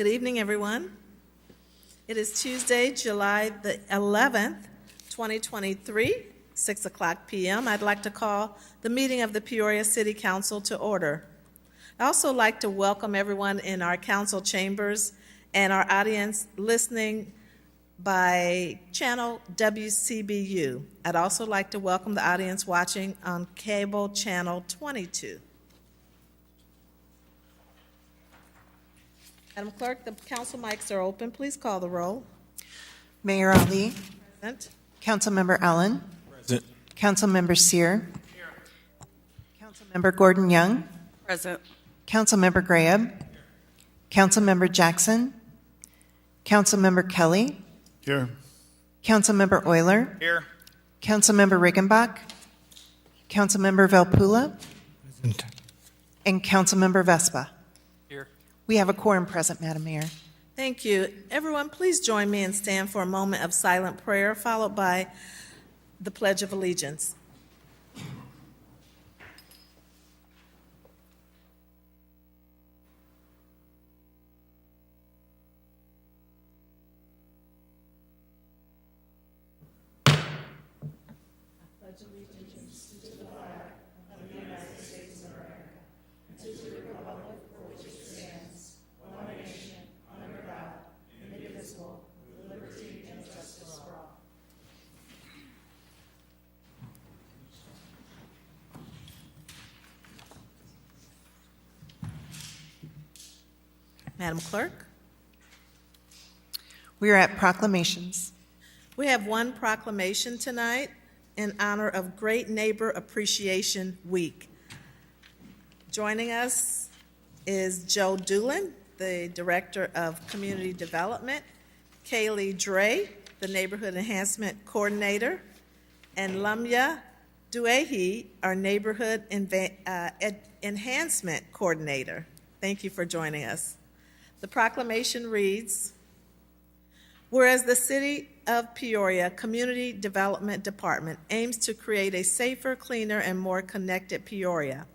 Good evening, everyone. It is Tuesday, July the 11th, 2023, 6 o'clock p.m. I'd like to call the meeting of the Peoria City Council to order. I'd also like to welcome everyone in our council chambers and our audience listening by channel WCBU. I'd also like to welcome the audience watching on cable channel 22. Madam Clerk, the council mics are open. Please call the roll. Mayor Ali. Present. Councilmember Allen. Present. Councilmember Sear. Here. Councilmember Gordon Young. Present. Councilmember Graham. Councilmember Jackson. Councilmember Kelly. Here. Councilmember Euler. Here. Councilmember Riggenbach. Councilmember Velpula. Present. And Councilmember Vespa. Here. We have a quorum present, Madam Mayor. Thank you. Everyone, please join me and stand for a moment of silent prayer, followed by the Pledge of Allegiance. Madam Clerk, We are at proclamations. we have one proclamation tonight in honor of Great Neighbor Appreciation Week. Joining us is Joe Doolin, the Director of Community Development, Kaylee Dre, the Neighborhood Enhancement Coordinator, and Lamya Duehi, our Neighborhood Enhancement Coordinator. Thank you for joining us. The proclamation reads, whereas the City of Peoria Community Development Department aims to create a safer, cleaner, and more connected Peoria,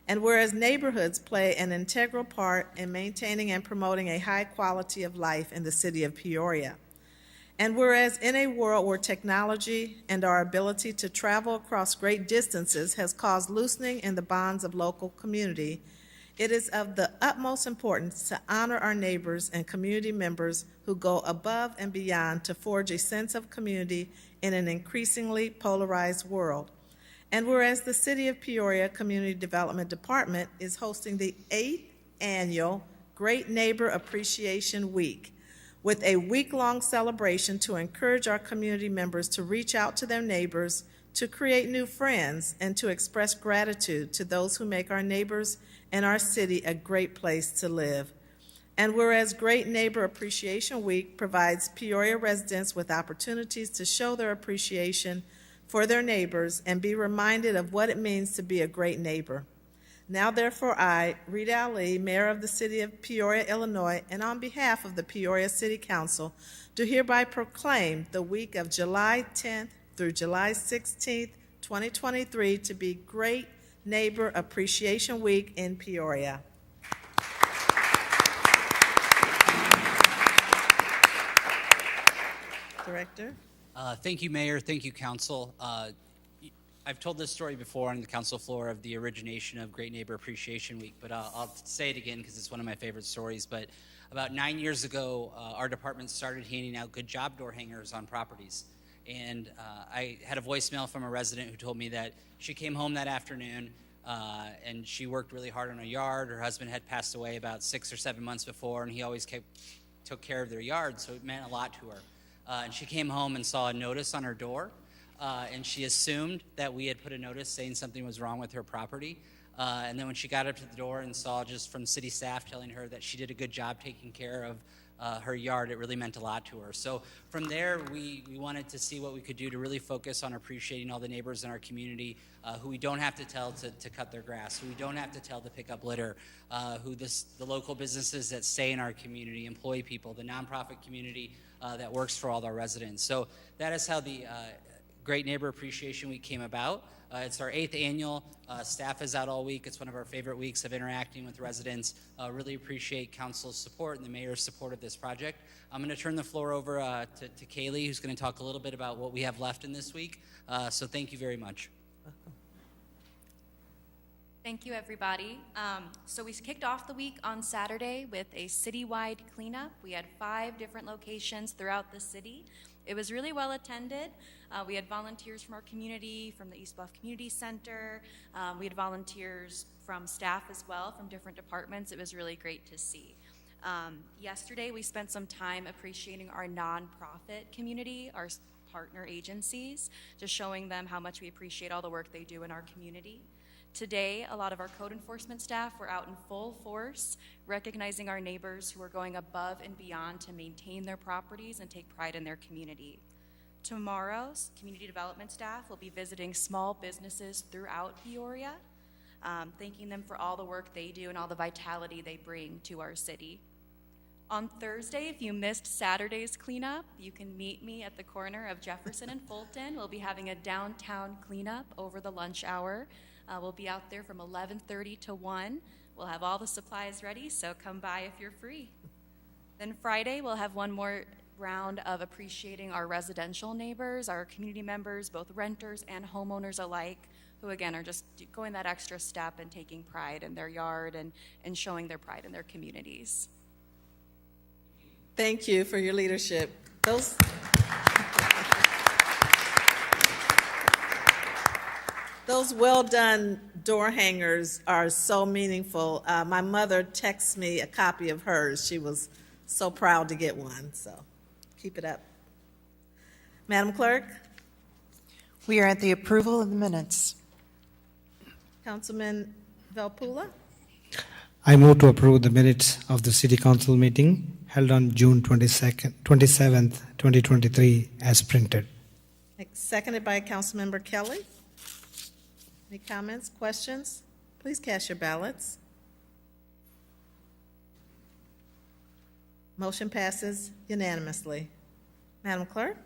and whereas neighborhoods play an integral part in maintaining and promoting a high quality of life in the City of Peoria, and whereas in a world where technology and our ability to travel across great distances has caused loosening in the bonds of local community, it is of the utmost importance to honor our neighbors and community members who go above and beyond to forge a sense of community in an increasingly polarized world. And whereas the City of Peoria Community Development Department is hosting the 8th annual Great Neighbor Appreciation Week, with a week-long celebration to encourage our community members to reach out to their neighbors, to create new friends, and to express gratitude to those who make our neighbors and our city a great place to live. And whereas Great Neighbor Appreciation Week provides Peoria residents with opportunities to show their appreciation for their neighbors and be reminded of what it means to be a great neighbor. Now, therefore, I, Rita Ali, Mayor of the City of Peoria, Illinois, and on behalf of the Peoria City Council, do hereby proclaim the week of July 10th through July 16th, 2023 to be Great Neighbor Appreciation Week in Peoria. Director. Thank you, Mayor. Thank you, Council. I've told this story before on the council floor of the origination of Great Neighbor Appreciation Week, but I'll say it again because it's one of my favorite stories. But about 9 years ago, our department started handing out good job door hangers on properties. And I had a voicemail from a resident who told me that she came home that afternoon and she worked really hard on her yard. Her husband had passed away about 6 or 7 months before, and he always took care of their yard, so it meant a lot to her. And she came home and saw a notice on her door, and she assumed that we had put a notice saying something was wrong with her property. And then when she got up to the door and saw just from city staff telling her that she did a good job taking care of her yard, it really meant a lot to her. So from there, we wanted to see what we could do to really focus on appreciating all the neighbors in our community who we don't have to tell to cut their grass, who we don't have to tell to pick up litter, the local businesses that stay in our community, employ people, the nonprofit community that works for all our residents. So that is how the Great Neighbor Appreciation Week came about. It's our 8th annual. Staff is out all week. It's one of our favorite weeks of interacting with residents. Really appreciate council's support and the mayor's support of this project. I'm going to turn the floor over to Kaylee, who's going to talk a little bit about what we have left in this week. So thank you very much. Thank you, everybody. So we kicked off the week on Saturday with a citywide cleanup. We had 5 different locations throughout the city. It was really well attended. We had volunteers from our community, from the East Bluff Community Center. We had volunteers from staff as well, from different departments. It was really great to see. Yesterday, we spent some time appreciating our nonprofit community, our partner agencies, just showing them how much we appreciate all the work they do in our community. Today, a lot of our code enforcement staff were out in full force, recognizing our neighbors who are going above and beyond to maintain their properties and take pride in their community. Tomorrow's community development staff will be visiting small businesses throughout Peoria, thanking them for all the work they do and all the vitality they bring to our city. On Thursday, if you missed Saturday's cleanup, you can meet me at the corner of Jefferson and Fulton. We'll be having a downtown cleanup over the lunch hour. We'll be out there from 11:30 to 1. We'll have all the supplies ready, so come by if you're free. Then Friday, we'll have one more round of appreciating our residential neighbors, our community members, both renters and homeowners alike, who again are just going that extra step and taking pride in their yard and showing their pride in their communities. Thank you for your leadership. Those well-done door hangers are so meaningful. My mother texted me a copy of hers. She was so proud to get one, so keep it up. Madam Clerk? We are at the approval of the minutes. Councilman Velpula? I move to approve the minutes of the City Council meeting held on June 27th, 2023, as printed. Seconded by Councilmember Kelly. Any comments, questions? Please cast your ballots. Motion passes unanimously. Madam Clerk?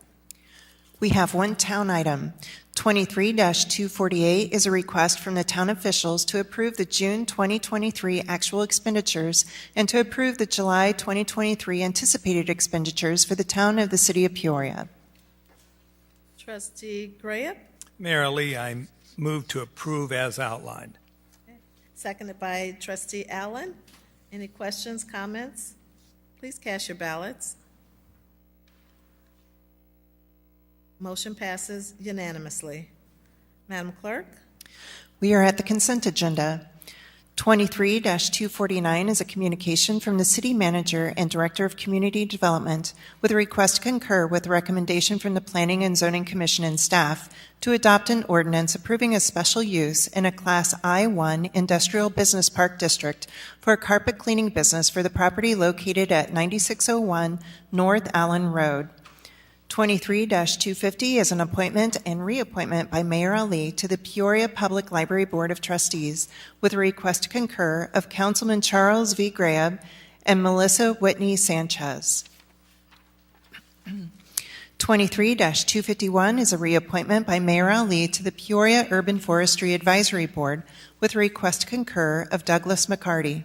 We have one town item. 23-248 is a request from the town officials to approve the June 2023 actual expenditures and to approve the July 2023 anticipated expenditures for the town of the City of Peoria. Trustee Graham? Mayor Lee, I move to approve as outlined. Seconded by Trustee Allen. Any questions, comments? Please cast your ballots. Motion passes unanimously. Madam Clerk? We are at the consent agenda. 23-249 is a communication from the City Manager and Director of Community Development with a request to concur with the recommendation from the Planning and Zoning Commission and staff to adopt an ordinance approving a special use in a Class I-1 Industrial Business Park District for a carpet cleaning business for the property located at 9601 North Allen Road. 23-250 is an appointment and reappointment by Mayor Ali to the Peoria Public Library Board of Trustees with a request to concur of Councilman Charles V. Graham and Melissa Whitney Sanchez. 23-251 is a reappointment by Mayor Ali to the Peoria Urban Forestry Advisory Board with a request to concur of Douglas McCarty.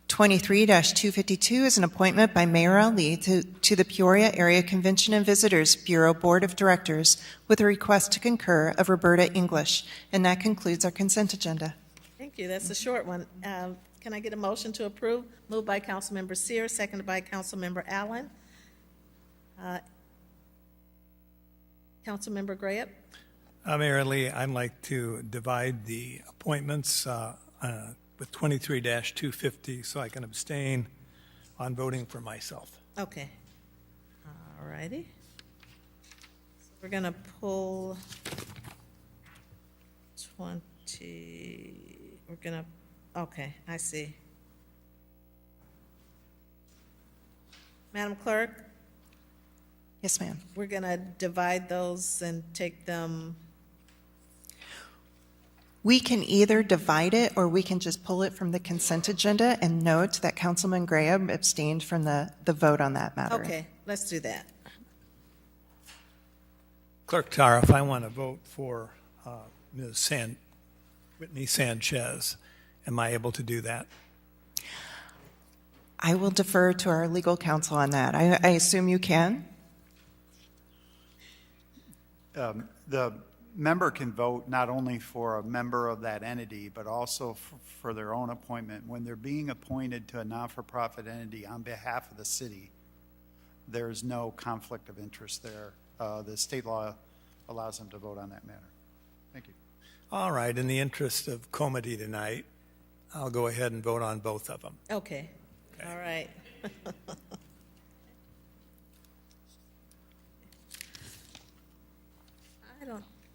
23-252 is an appointment by Mayor Ali to the Peoria Area Convention and Visitors Bureau Board of Directors with a request to concur of Roberta English. And that concludes our consent agenda. Thank you. That's a short one. Can I get a motion to approve? Moved by Councilmember Sears, seconded by Councilmember Allen. Councilmember Graham? Mayor Lee, I'd like to divide the appointments with 23-250 so I can abstain on voting for myself. Okay. All righty. So we're going to pull 20. We're going to, okay, I see. Madam Clerk, Yes, ma'am. we're going to divide those and take them. We can either divide it or we can just pull it from the consent agenda and note that Councilman Graham abstained from the vote on that matter. Okay, let's do that. Clerk Tara, if I want to vote for Whitney Sanchez, am I able to do that? I will defer to our legal counsel on that. I assume you can? The member can vote not only for a member of that entity, but also for their own appointment. When they're being appointed to a non-for-profit entity on behalf of the city, there is no conflict of interest there. The state law allows them to vote on that matter. Thank you. All right, in the interest of comity tonight, I'll go ahead and vote on both of them. Okay. All right.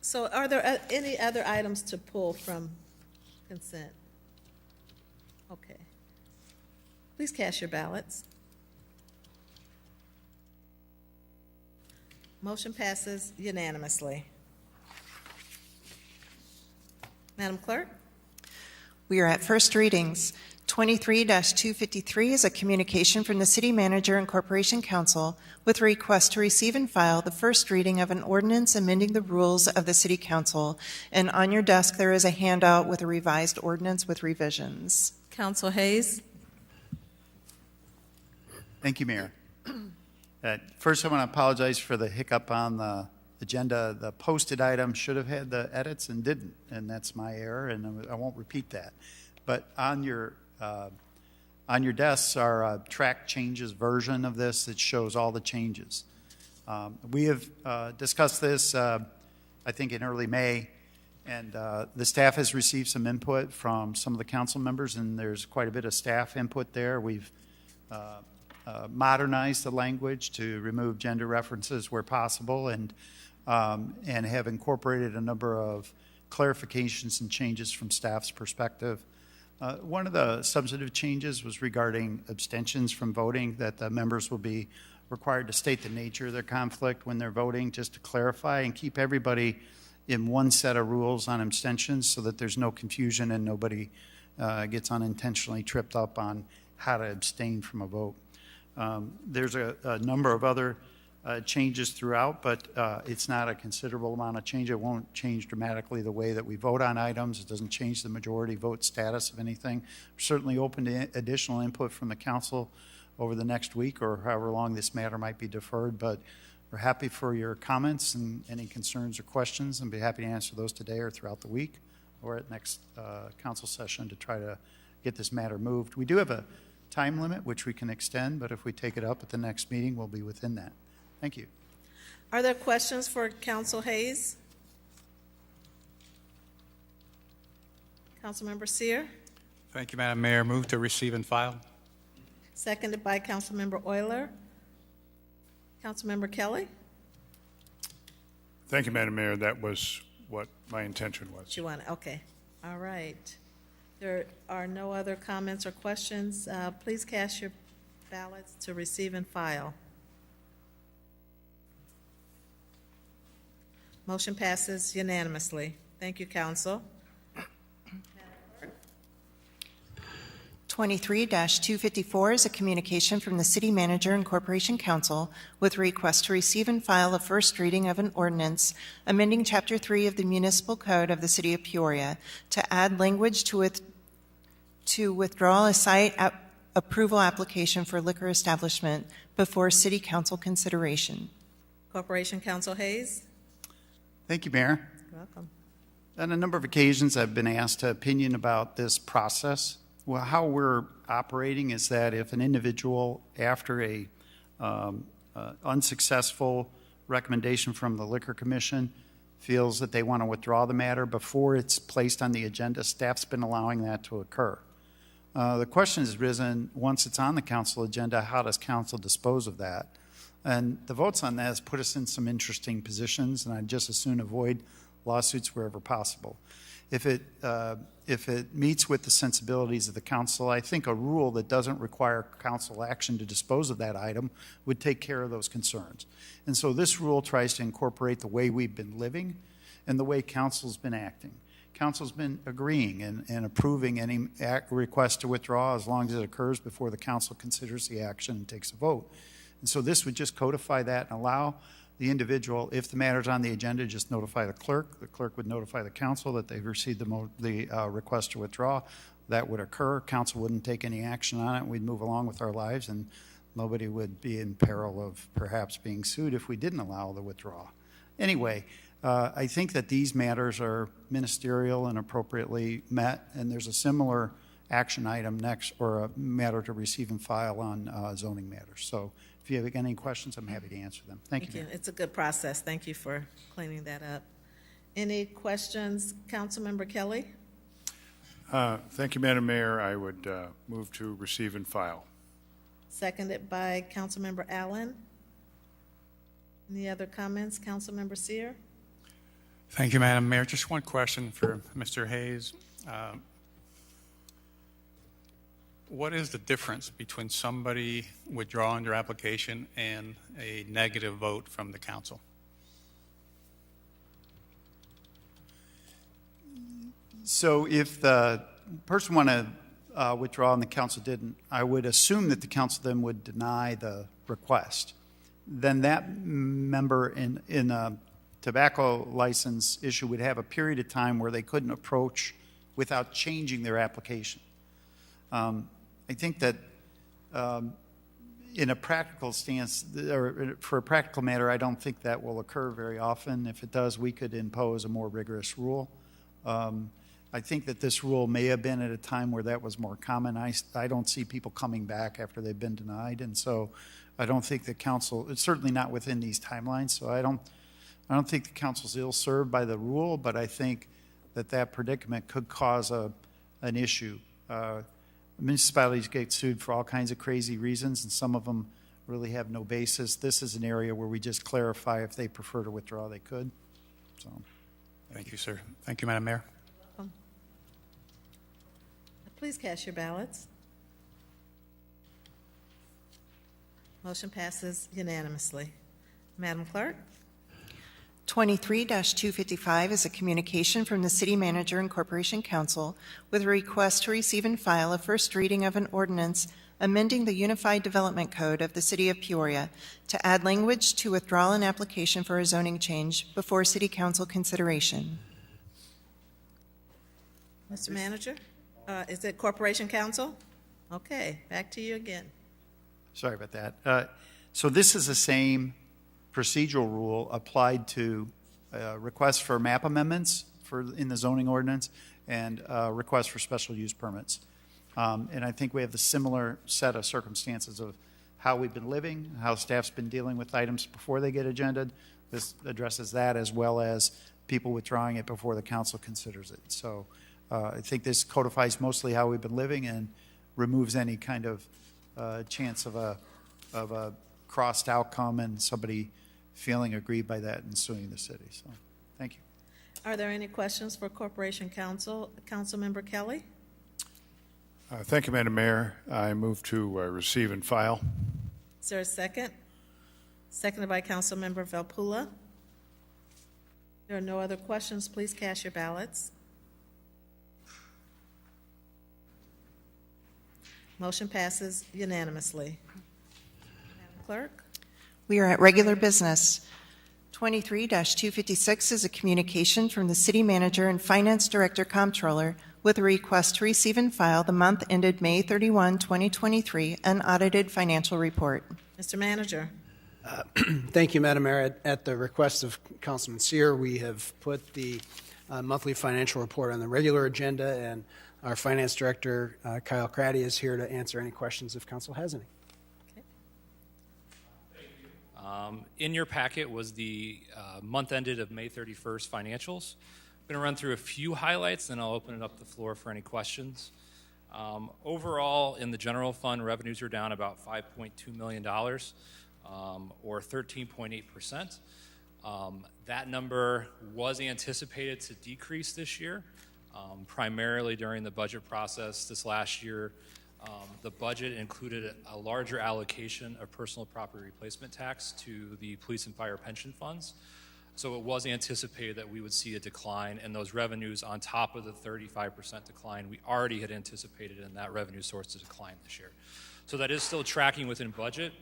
So are there any other items to pull from consent? Okay. Please cast your ballots. Motion passes unanimously. Madam Clerk? We are at first readings. 23-253 is a communication from the City Manager and Corporation Council with a request to receive and file the first reading of an ordinance amending the rules of the City Council. And on your desk, there is a handout with a revised ordinance with revisions. Council Hayes? Thank you, Mayor. First, I want to apologize for the hiccup on the agenda. The posted item should have had the edits and didn't, and that's my error, and I won't repeat that. But on your desks are a track changes version of this that shows all the changes. We have discussed this, I think, in early May, and the staff has received some input from some of the council members, and there's quite a bit of staff input there. We've modernized the language to remove gender references where possible, and have incorporated a number of clarifications and changes from staff's perspective. One of the substantive changes was regarding abstentions from voting, that the members will be required to state the nature of their conflict when they're voting, just to clarify and keep everybody in one set of rules on abstentions so that there's no confusion and nobody gets unintentionally tripped up on how to abstain from a vote. There's a number of other changes throughout, but it's not a considerable amount of change. It won't change dramatically the way that we vote on items. It doesn't change the majority vote status of anything. We're certainly open to additional input from the council over the next week or however long this matter might be deferred, but we're happy for your comments and any concerns or questions, and be happy to answer those today or throughout the week or at next council session to try to get this matter moved. We do have a time limit which we can extend, but if we take it up at the next meeting, we'll be within that. Thank you. Are there questions for Council Hayes? Councilmember Sear? Thank you, Madam Mayor. Move to receive and file. Seconded by Councilmember Euler. Councilmember Kelly? Thank you, Madam Mayor. That was what my intention was. You want it? Okay. All right. There are no other comments or questions. Please cast your ballots to receive and file. Motion passes unanimously. Thank you, Council. 23-254 is a communication from the City Manager and Corporation Council with a request to receive and file a first reading of an ordinance amending Chapter 3 of the Municipal Code of the City of Peoria to add language to withdraw a site approval application for liquor establishment before City Council consideration. Corporation Council Hayes? Thank you, Mayor. You're welcome. On a number of occasions, I've been asked an opinion about this process. Well, how we're operating is that if an individual, after a unsuccessful recommendation from the Liquor Commission, feels that they want to withdraw the matter before it's placed on the agenda, staff's been allowing that to occur. The question has risen, once it's on the council agenda, how does council dispose of that? And the votes on that has put us in some interesting positions, and I'd just as soon avoid lawsuits wherever possible. If it meets with the sensibilities of the council, I think a rule that doesn't require council action to dispose of that item would take care of those concerns. And so this rule tries to incorporate the way we've been living and the way council's been acting. Council's been agreeing and approving any request to withdraw as long as it occurs before the council considers the action and takes a vote. And so this would just codify that and allow the individual, if the matter's on the agenda, just notify the clerk. The clerk would notify the council that they've received the request to withdraw. That would occur. Council wouldn't take any action on it. We'd move along with our lives, and nobody would be in peril of perhaps being sued if we didn't allow the withdrawal. Anyway, I think that these matters are ministerial and appropriately met, and there's a similar action item next, or a matter to receive and file on zoning matters. So if you have any questions, I'm happy to answer them. Thank you. It's a good process. Thank you for cleaning that up. Any questions, Councilmember Kelly? Thank you, Madam Mayor. I would move to receive and file. Seconded by Councilmember Allen. Any other comments, Councilmember Seer? Thank you, Madam Mayor. Just one question for Mr. Hayes. What is the difference between somebody withdrawing their application and a negative vote from the council? So if the person wanted to withdraw and the council didn't, I would assume that the council then would deny the request. Then that member in a tobacco license issue would have a period of time where they couldn't approach without changing their application. I think that in a practical stance, or for a practical matter, I don't think that will occur very often. If it does, we could impose a more rigorous rule. I think that this rule may have been at a time where that was more common. I don't see people coming back after they've been denied, and so I don't think the council, it's certainly not within these timelines, so I don't think the council's ill-served by the rule, but I think that predicament could cause an issue. Municipalities get sued for all kinds of crazy reasons, and some of them really have no basis. This is an area where we just clarify if they prefer to withdraw, they could. So, Thank you, sir. Thank you, Madam Mayor. Please cast your ballots. Motion passes unanimously. Madam Clerk? 23-255 is a communication from the City Manager and Corporation Council with a request to receive and file a first reading of an ordinance amending the Unified Development Code of the City of Peoria to add language to withdraw an application for a zoning change before City Council consideration. Mr. Manager? Is it Corporation Council? Okay, back to you again. sorry about that. So this is the same procedural rule applied to requests for map amendments in the zoning ordinance and requests for special use permits. And I think we have the similar set of circumstances of how we've been living, how staff's been dealing with items before they get agended. This addresses that, as well as people withdrawing it before the council considers it. So I think this codifies mostly how we've been living and removes any kind of chance of a crossed outcome and somebody feeling aggrieved by that and suing the city. So thank you. Are there any questions for Corporation Council? Councilmember Kelly? Thank you, Madam Mayor. I move to receive and file. Is there a second? Seconded by Councilmember Velpula. There are no other questions. Please cast your ballots. Motion passes unanimously. Madam Clerk? We are at regular business. 23-256 is a communication from the City Manager and Finance Director Comptroller with a request to receive and file the month ended May 31, 2023, unaudited financial report. Mr. Manager? Thank you, Madam Mayor. At the request of Councilman Seer, we have put the monthly financial report on the regular agenda, and our Finance Director, Kyle Craddy, is here to answer any questions if Council has any. In your packet was the month ended of May 31st financials. I'm going to run through a few highlights, then I'll open it up the floor for any questions. Overall, in the general fund, revenues are down about $5.2 million, or 13.8%. That number was anticipated to decrease this year, primarily during the budget process this last year. The budget included a larger allocation of personal property replacement tax to the police and fire pension funds. So it was anticipated that we would see a decline in those revenues on top of the 35% decline we already had anticipated in that revenue source to decline this year. So that is still tracking within budget.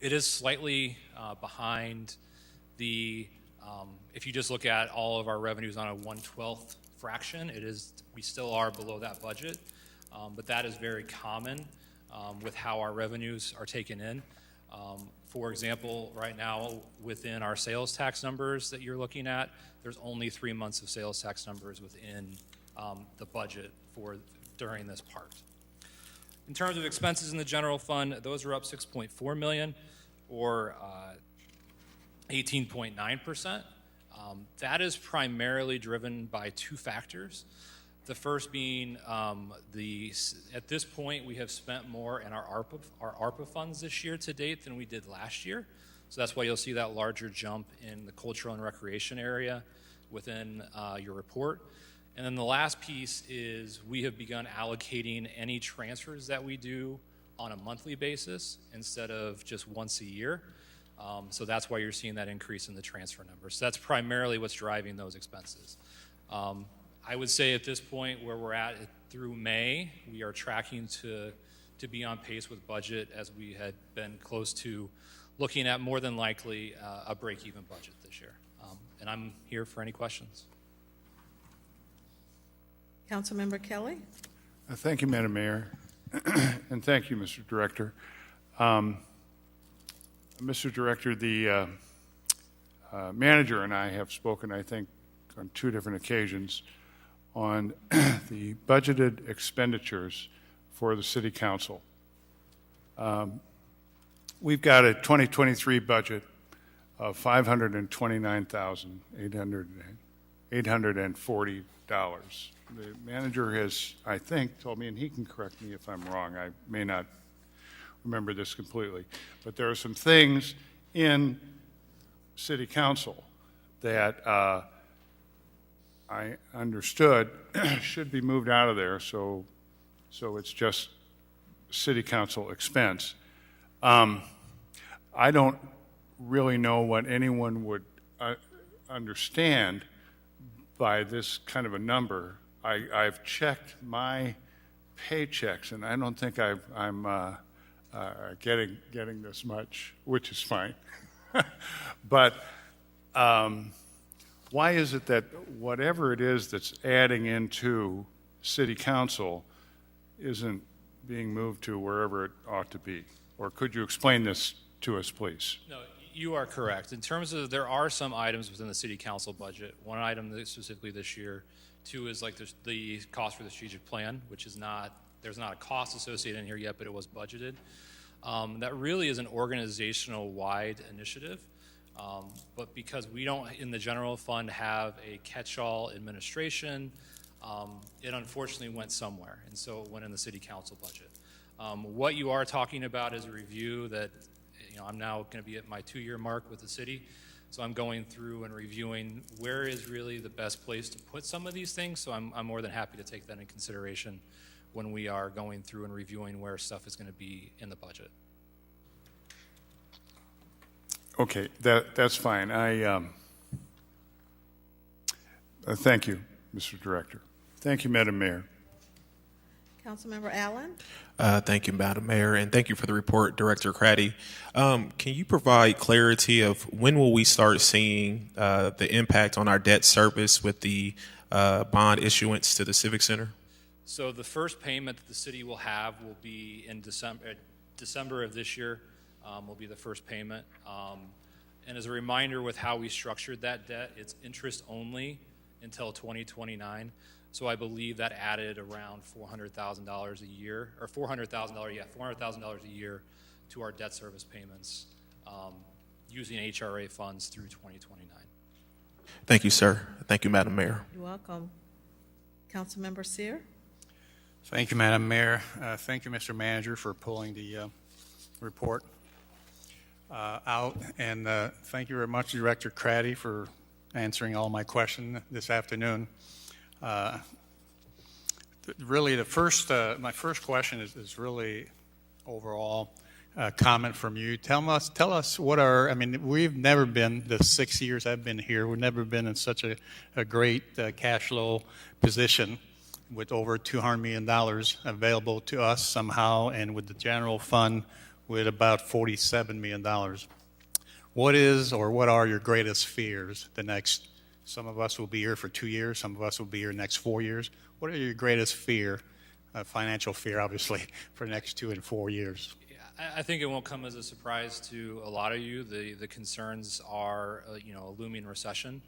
It is slightly behind If you just look at all of our revenues on a 1/12 fraction, we still are below that budget, but that is very common with how our revenues are taken in. For example, right now within our sales tax numbers that you're looking at, there's only 3 months of sales tax numbers within the budget during this part. In terms of expenses in the general fund, those are up $6.4 million, or 18.9%. That is primarily driven by two factors. The first being at this point we have spent more in our ARPA funds this year to date than we did last year. So that's why you'll see that larger jump in the cultural and recreation area within your report. And then the last piece is we have begun allocating any transfers that we do on a monthly basis instead of just once a year. So that's why you're seeing that increase in the transfer numbers. So that's primarily what's driving those expenses. I would say at this point where we're at through May, we are tracking to be on pace with budget, as we had been close to looking at more than likely a break-even budget this year. And I'm here for any questions. Councilmember Kelly? Thank you, Madam Mayor, and thank you, Mr. Director. Mr. Director, the manager and I have spoken, I think, on 2 different occasions on the budgeted expenditures for the City Council. We've got a 2023 budget of $529,840. The manager has, I think, told me, and he can correct me if I'm wrong, I may not remember this completely, but there are some things in City Council that I understood should be moved out of there, so it's just City Council expense. I don't really know what anyone would understand by this kind of a number. I've checked my paychecks, and I don't think I'm getting this much, which is fine. But why is it that whatever it is that's adding into City Council isn't being moved to wherever it ought to be? Or could you explain this to us, please? No, you are correct. In terms of, there are some items within the City Council budget. One item that specifically this year, 2 is like the cost for the strategic plan, which is there's not a cost associated in here yet, but it was budgeted. That really is an organizational-wide initiative, but because we don't, in the general fund, have a catch-all administration, it unfortunately went somewhere, and so it went in the City Council budget. What you are talking about is a review that, I'm now going to be at my 2-year mark with the city, so I'm going through and reviewing where is really the best place to put some of these things, so I'm more than happy to take that in consideration when we are going through and reviewing where stuff is going to be in the budget. Okay, that's fine. Thank you, Mr. Director. Thank you, Madam Mayor. Councilmember Allen? Thank you, Madam Mayor, and thank you for the report, Director Craddy. Can you provide clarity of when will we start seeing the impact on our debt service with the bond issuance to the Civic Center? So the first payment that the city will have will be in December of this year. Will be the first payment. And as a reminder, with how we structured that debt, it's interest only until 2029. So I believe that added around $400,000 a year, or $400,000 a year to our debt service payments using HRA funds through 2029. Thank you, sir. Thank you, Madam Mayor. You're welcome. Councilmember Sear? Thank you, Madam Mayor. Thank you, Mr. Manager, for pulling the report out. And thank you very much, Director Craddy, for answering all my questions this afternoon. Really, my first question is really overall comment from you. Tell us we've never been, the 6 years I've been here, we've never been in such a great cash flow position with over $200 million available to us somehow, and with the general fund with about $47 million. what is or what are your greatest fears the next, some of us will be here for 2 years, some of us will be here next 4 years. What are your greatest fear, financial fear, obviously, for the next 2 and 4 years? I think it won't come as a surprise to a lot of you. The concerns are, a looming recession.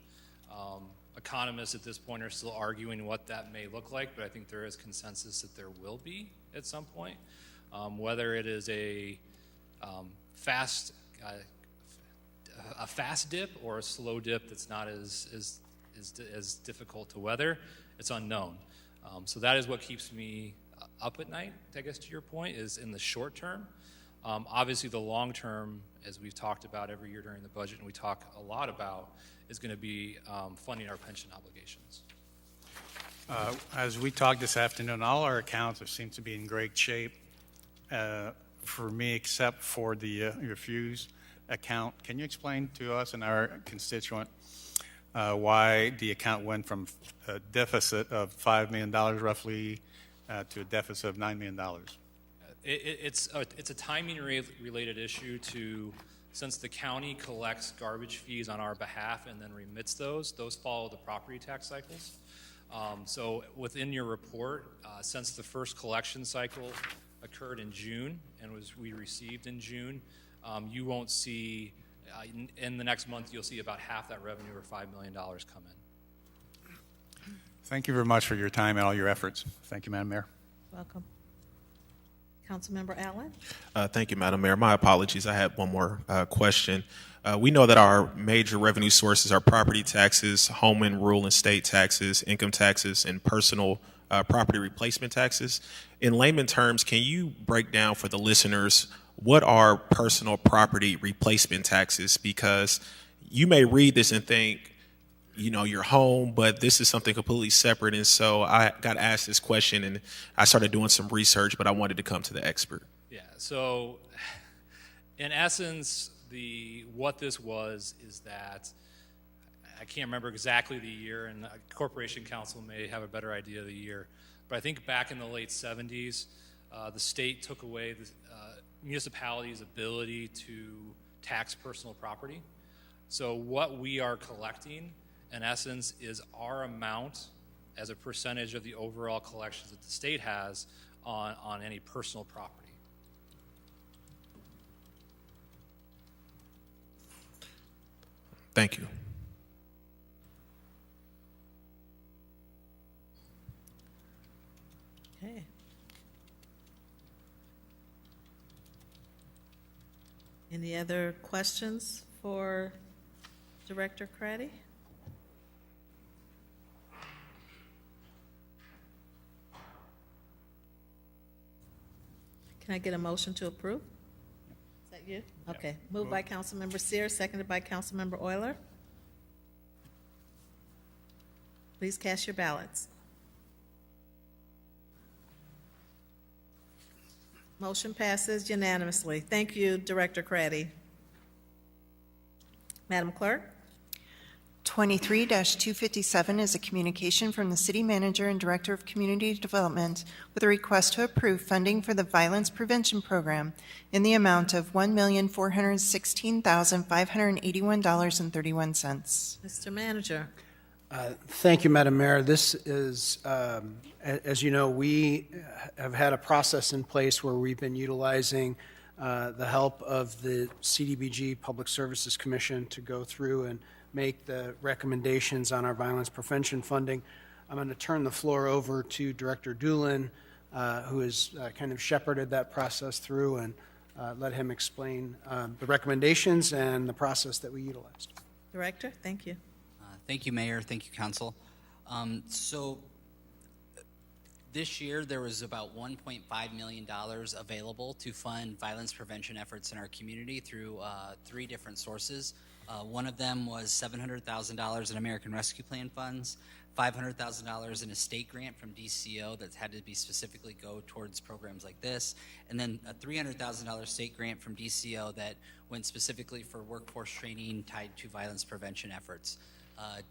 Economists at this point are still arguing what that may look like, but I think there is consensus that there will be at some point. Whether it is a fast dip or a slow dip that's not as difficult to weather, it's unknown. So that is what keeps me up at night, I guess, to your point, is in the short term. Obviously, the long term, as we've talked about every year during the budget, and we talk a lot about, is going to be funding our pension obligations. As we talked this afternoon, all our accounts seem to be in great shape for me, except for the refuse account. Can you explain to us and our constituent why the account went from a deficit of $5 million roughly to a deficit of $9 million? It's a timing related issue to, since the county collects garbage fees on our behalf and then remits those follow the property tax cycles. So within your report, since the first collection cycle occurred in June and we received in June, you won't see, in the next month, you'll see about half that revenue or $5 million come in. Thank you very much for your time and all your efforts. Thank you, Madam Mayor. Welcome. Councilmember Allen? Thank you, Madam Mayor. My apologies. I had one more question. We know that our major revenue sources are property taxes, home and rural and state taxes, income taxes, and personal property replacement taxes. In layman terms, can you break down for the listeners what are personal property replacement taxes? Because you may read this and think, your home, but this is something completely separate. And so I got asked this question and I started doing some research, but I wanted to come to the expert. Yeah, so in essence, what this was is that, I can't remember exactly the year, and the Corporation Council may have a better idea of the year, but I think back in the late 70s, the state took away the municipality's ability to tax personal property. So what we are collecting, in essence, is our amount as a percentage of the overall collections that the state has on any personal property. Thank you. Okay. Any other questions for Director Craddy? Can I get a motion to approve? Is that you? Okay. Moved by Councilmember Sears, seconded by Councilmember Euler. Please cast your ballots. Motion passes unanimously. Thank you, Director Craddy. Madam Clerk? 23-257 is a communication from the City Manager and Director of Community Development with a request to approve funding for the Violence Prevention Program in the amount of $1,416,581.31. Mr. Manager. Thank you, Madam Mayor. This is, as you know, we have had a process in place where we've been utilizing the help of the CDBG Public Services Commission to go through and make the recommendations on our violence prevention funding. I'm going to turn the floor over to Director Doolin, who has kind of shepherded that process through, and let him explain the recommendations and the process that we utilized. Director, thank you. Thank you, Mayor. Thank you, Council. So this year there was about $1.5 million available to fund violence prevention efforts in our community through 3 different sources. One of them was $700,000 in American Rescue Plan funds, $500,000 in a state grant from DCO that had to be specifically go towards programs like this, and then a $300,000 state grant from DCO that went specifically for workforce training tied to violence prevention efforts.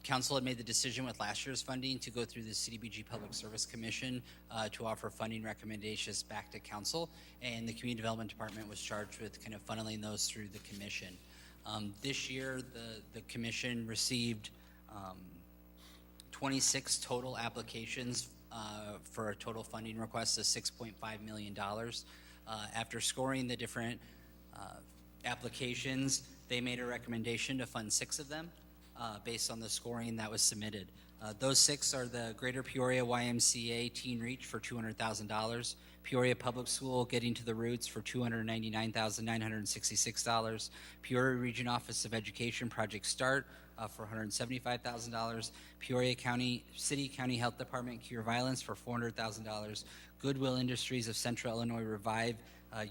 Council had made the decision with last year's funding to go through the CDBG Public Service Commission to offer funding recommendations back to Council, and the Community Development Department was charged with kind of funneling those through the Commission. This year, the commission received 26 total applications for a total funding request of $6.5 million. After scoring the different applications, they made a recommendation to fund 6 of them based on the scoring that was submitted. Those 6 are the Greater Peoria YMCA Teen Reach for $200,000, Peoria Public School Getting to the Roots for $299,966, Peoria Region Office of Education Project Start for $175,000, Peoria City County Health Department Cure Violence for $400,000, Goodwill Industries of Central Illinois Revive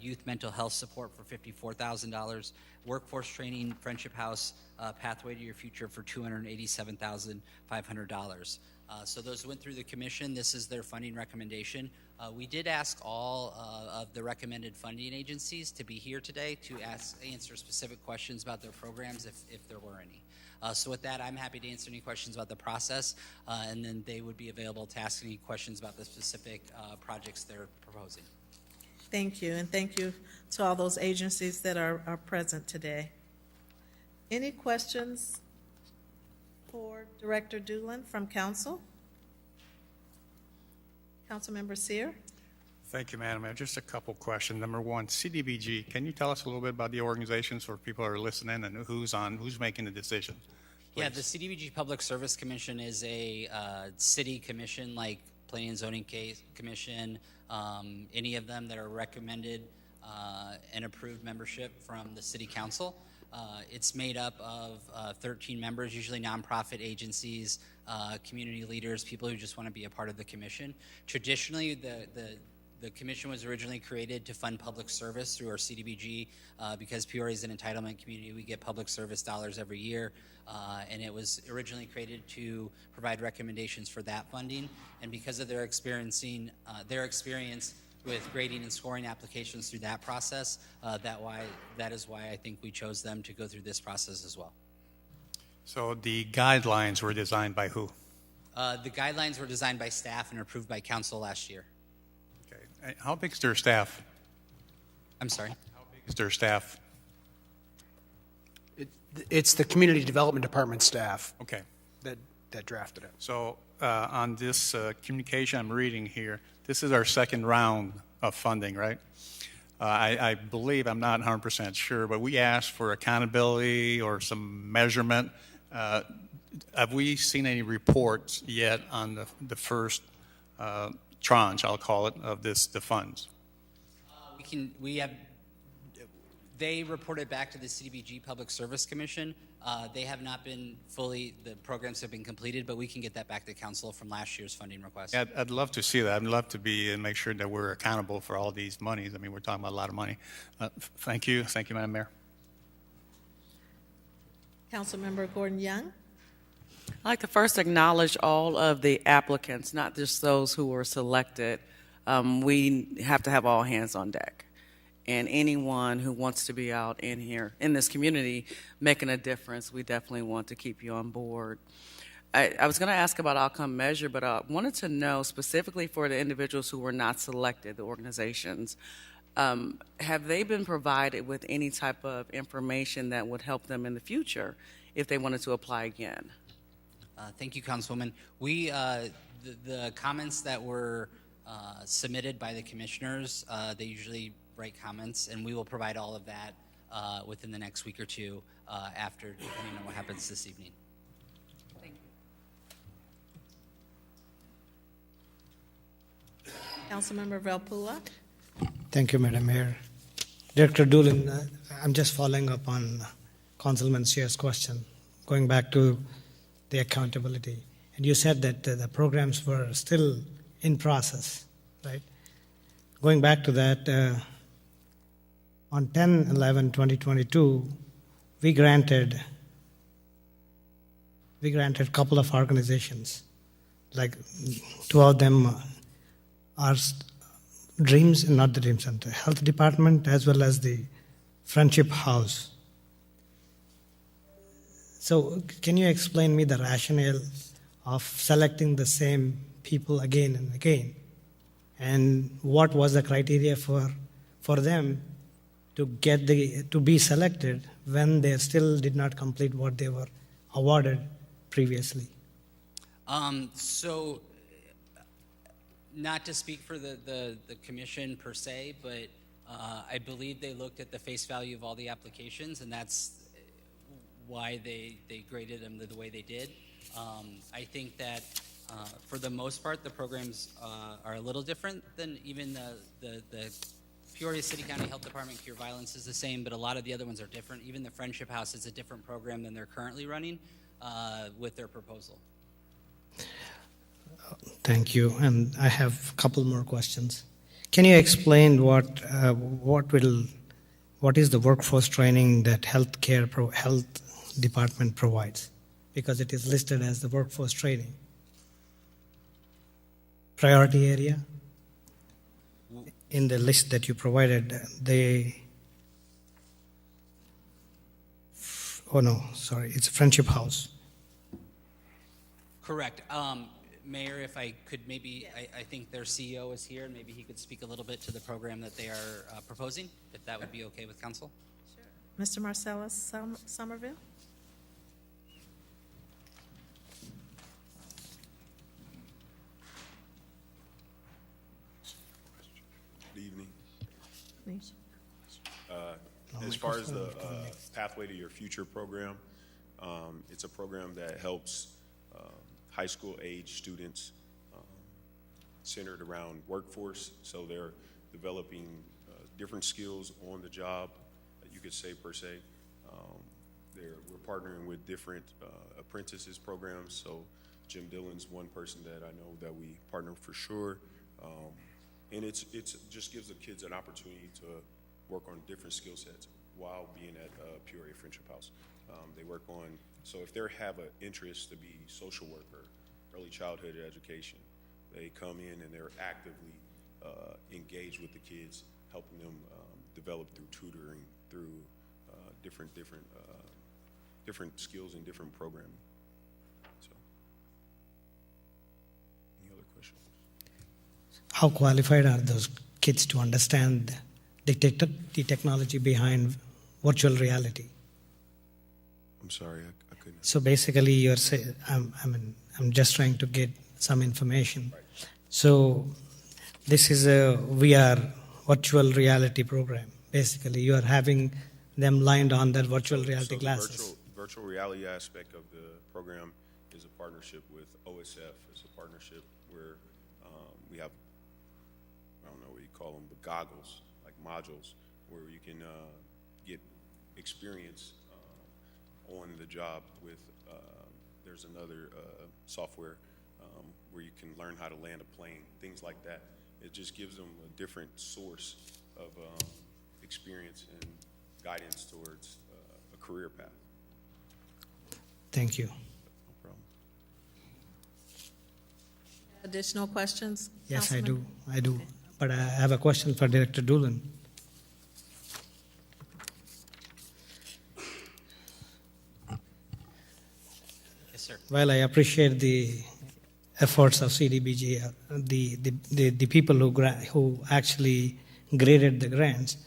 Youth Mental Health Support for $54,000, Workforce Training Friendship House Pathway to Your Future for $287,500. So those went through the commission. This is their funding recommendation. We did ask all of the recommended funding agencies to be here today to answer specific questions about their programs if there were any. So with that, I'm happy to answer any questions about the process, and then they would be available to ask any questions about the specific projects they're proposing. Thank you, and thank you to all those agencies that are present today. Any questions for Director Doolin from Council? Councilmember Sear? Thank you, Madam Mayor. Just a couple questions. Number one, CDBG. Can you tell us a little bit about the organizations for people who are listening and who's making the decision? Please. Yeah, the CDBG Public Service Commission is a city commission like Planning and Zoning Commission, any of them that are recommended and approved membership from the City Council. It's made up of 13 members, usually nonprofit agencies, community leaders, people who just want to be a part of the commission. Traditionally, the commission was originally created to fund public service through our CDBG because Peoria is an entitlement community. We get public service dollars every year, and it was originally created to provide recommendations for that funding. And because of their experience with grading and scoring applications through that process, that is why I think we chose them to go through this process as well. So the guidelines were designed by who? The guidelines were designed by staff and approved by council last year. Okay. How big is their staff? I'm sorry? How big is their staff? It's the Community Development Department staff Okay. that drafted it. So on this communication I'm reading here, this is our second round of funding, right? I believe, I'm not 100% sure, but we asked for accountability or some measurement. Have we seen any reports yet on the first tranche, I'll call it, of the funds? They reported back to the CDBG Public Service Commission. They have not been the programs have been completed, but we can get that back to council from last year's funding request. Yeah, I'd love to see that. I'd love to make sure that we're accountable for all these monies. I mean, we're talking about a lot of money. Thank you. Thank you, Madam Mayor. Councilmember Gordon Young? I'd like to first acknowledge all of the applicants, not just those who were selected. We have to have all hands on deck. And anyone who wants to be out in here, in this community, making a difference, we definitely want to keep you on board. I was going to ask about outcome measure, but I wanted to know specifically for the individuals who were not selected, the organizations, have they been provided with any type of information that would help them in the future if they wanted to apply again? Thank you, Councilwoman. The comments that were submitted by the commissioners, they usually write comments, and we will provide all of that within the next week or two after, depending on what happens this evening. Thank you. Councilmember Velpula? Thank you, Madam Mayor. Director Doolin, I'm just following up on Councilman Sear's question, going back to the accountability. And you said that the programs were still in process, right? Going back to that, on 10/11/2022, we granted a couple of organizations, like 2 of them are Dreams, not the Dream Center, Health Department as well as the Friendship House. So can you explain me the rationale of selecting the same people again and again? And what was the criteria for them to be selected when they still did not complete what they were awarded previously? So, not to speak for the commission per se, but I believe they looked at the face value of all the applications, and that's why they graded them the way they did. I think that for the most part, the programs are a little different than even the Peoria City County Health Department Cure Violence is the same, but a lot of the other ones are different. Even the Friendship House is a different program than they're currently running with their proposal. Thank you. And I have a couple more questions. Can you explain what is the workforce training that health department provides? Because it is listed as the workforce training. Priority area? In the list that you provided, it's a Friendship House. Correct. Mayor, if I could maybe, I think their CEO is here, and maybe he could speak a little bit to the program that they are proposing, if that would be okay with council. Sure. Mr. Marcellus Somerville? Good evening. Please. As far as the Pathway to Your Future program, it's a program that helps high school age students centered around workforce. So they're developing different skills on the job, you could say per se. We're partnering with different apprentices programs. So Jim Dillon's one person that I know that we partner for sure. And it's just gives the kids an opportunity to work on different skill sets while being at Peoria Friendship House. They work on, so if they have an interest to be social worker, early childhood education, they come in and they're actively engaged with the kids, helping them develop through tutoring, through different skills and different programming. So, any other questions? How qualified are those kids to understand the technology behind virtual reality? I'm sorry, I couldn't. So basically, you're saying, I'm just trying to get some information. Right. So this is a VR virtual reality program. Basically, you are having them lined on their virtual reality glasses. Virtual reality aspect of the program is a partnership with OSF. It's a partnership where we have, I don't know what you call them, but goggles, like modules, where you can get experience on the job with, there's another software where you can learn how to land a plane, things like that. It just gives them a different source of experience and guidance towards a career path. Thank you. No problem. Additional questions? Yes, Councilman? I do. Okay. But I have a question for Director Doolin. Yes, sir. Well, I appreciate the efforts of CDBG, the people who actually graded the grants.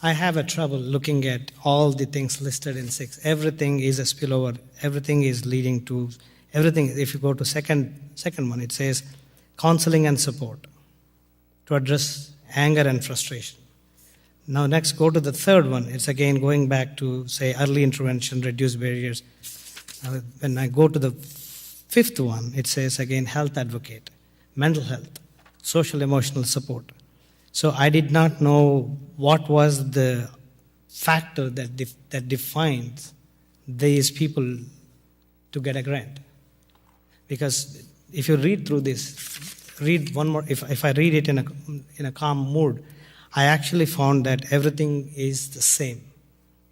I have a trouble looking at all the things listed in 6. Everything is a spillover. Everything is leading to everything. If you go to second one, it says counseling and support to address anger and frustration. Now next, go to the third one. It's again going back to say early intervention, reduce barriers. When I go to the fifth one, it says again health advocate, mental health, social emotional support. So I did not know what was the factor that defines these people to get a grant. Because if you read through this, read one more. If I read it in a calm mood, I actually found that everything is the same.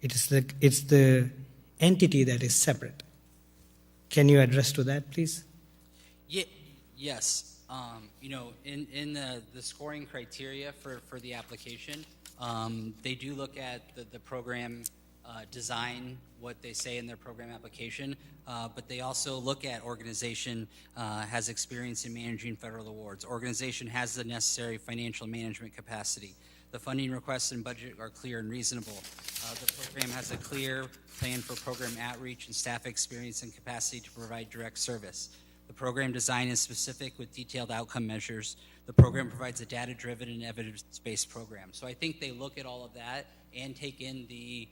It's the entity that is separate. Can you address to that, please? Yeah, yes. In the scoring criteria for the application, they do look at the program design, what they say in their program application, but they also look at organization has experience in managing federal awards. Organization has the necessary financial management capacity. The funding requests and budget are clear and reasonable. The program has a clear plan for program outreach and staff experience and capacity to provide direct service. The program design is specific with detailed outcome measures. The program provides a data-driven and evidence-based program. So I think they look at all of that and take in the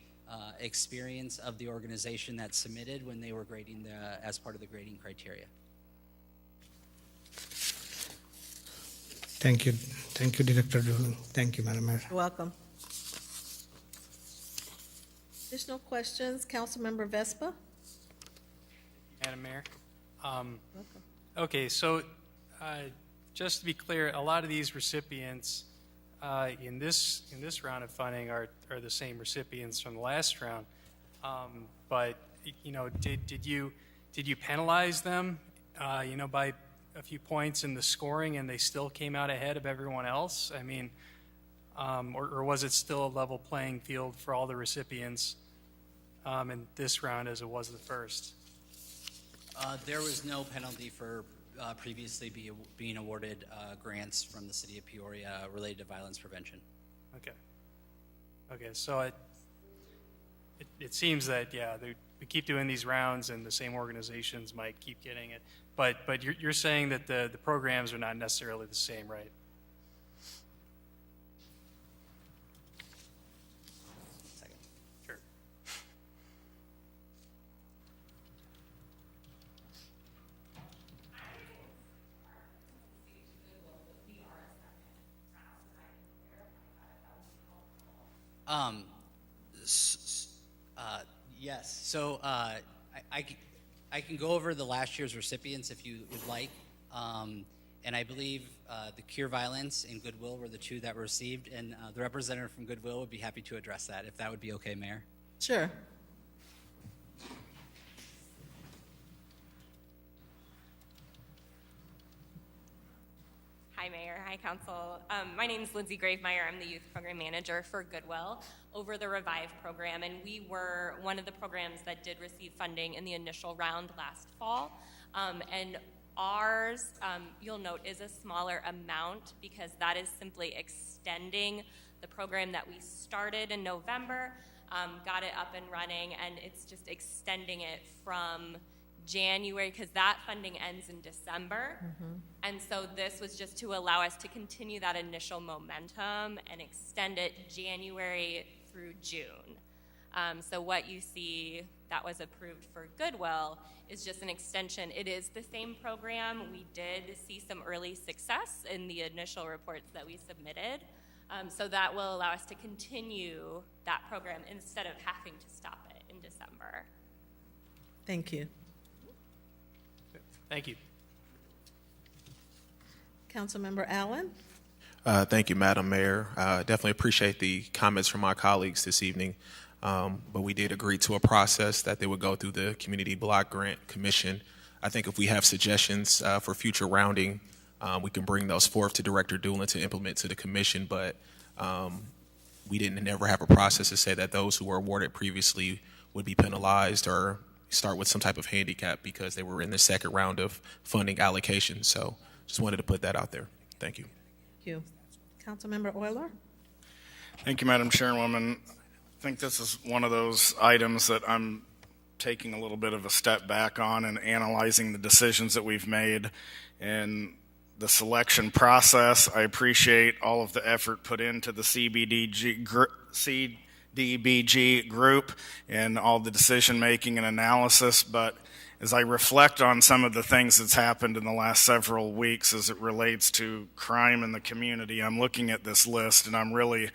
experience of the organization that submitted when they were grading as part of the grading criteria. Thank you. Thank you, Director Doolin. Thank you, Madam Mayor. You're welcome. Additional questions, Councilmember Vespa? Madam Mayor. Okay, so just to be clear, a lot of these recipients in this round of funding are the same recipients from the last round. But you know, did you penalize them, you know, by a few points in the scoring, and they still came out ahead of everyone else? I mean, or was it still a level playing field for all the recipients in this round as it was the first? There was no penalty for previously being awarded grants from the city of Peoria related to violence prevention. Okay. Okay, so it seems that, yeah, we keep doing these rounds and the same organizations might keep getting it. But you're saying that the programs are not necessarily the same, right? Sure. Yes. So I can go over the last year's recipients if you would like. And I believe the Cure Violence and Goodwill were the two that were received. And the representative from Goodwill would be happy to address that, if that would be okay, Mayor. Sure. Hi, Mayor. Hi, Council. My name is Lindsay Gravemeyer. I'm the Youth Program Manager for Goodwill over the Revive program, and we were one of the programs that did receive funding in the initial round last fall. And ours, you'll note, is a smaller amount because that is simply extending the program that we started in November, got it up and running, and it's just extending it from January, because that funding ends in December. And so this was just to allow us to continue that initial momentum and extend it January through June. So what you see that was approved for Goodwill is just an extension. It is the same program. We did see some early success in the initial reports that we submitted. So that will allow us to continue that program instead of having to stop it in December. Thank you. Thank you. Councilmember Allen? Thank you, Madam Mayor. Definitely appreciate the comments from my colleagues this evening. But we did agree to a process that they would go through the Community Block Grant Commission. I think if we have suggestions for future rounding, we can bring those forth to Director Doolin to implement to the commission. But we didn't never have a process to say that those who were awarded previously would be penalized or start with some type of handicap because they were in the second round of funding allocation. So just wanted to put that out there. Thank you. Thank you. Councilmember Euler? Thank you, Madam Chairwoman. I think this is one of those items that I'm taking a little bit of a step back on and analyzing the decisions that we've made in the selection process. I appreciate all of the effort put into the CDBG group and all the decision making and analysis, but as I reflect on some of the things that's happened in the last several weeks as it relates to crime in the community, I'm looking at this list and I'm really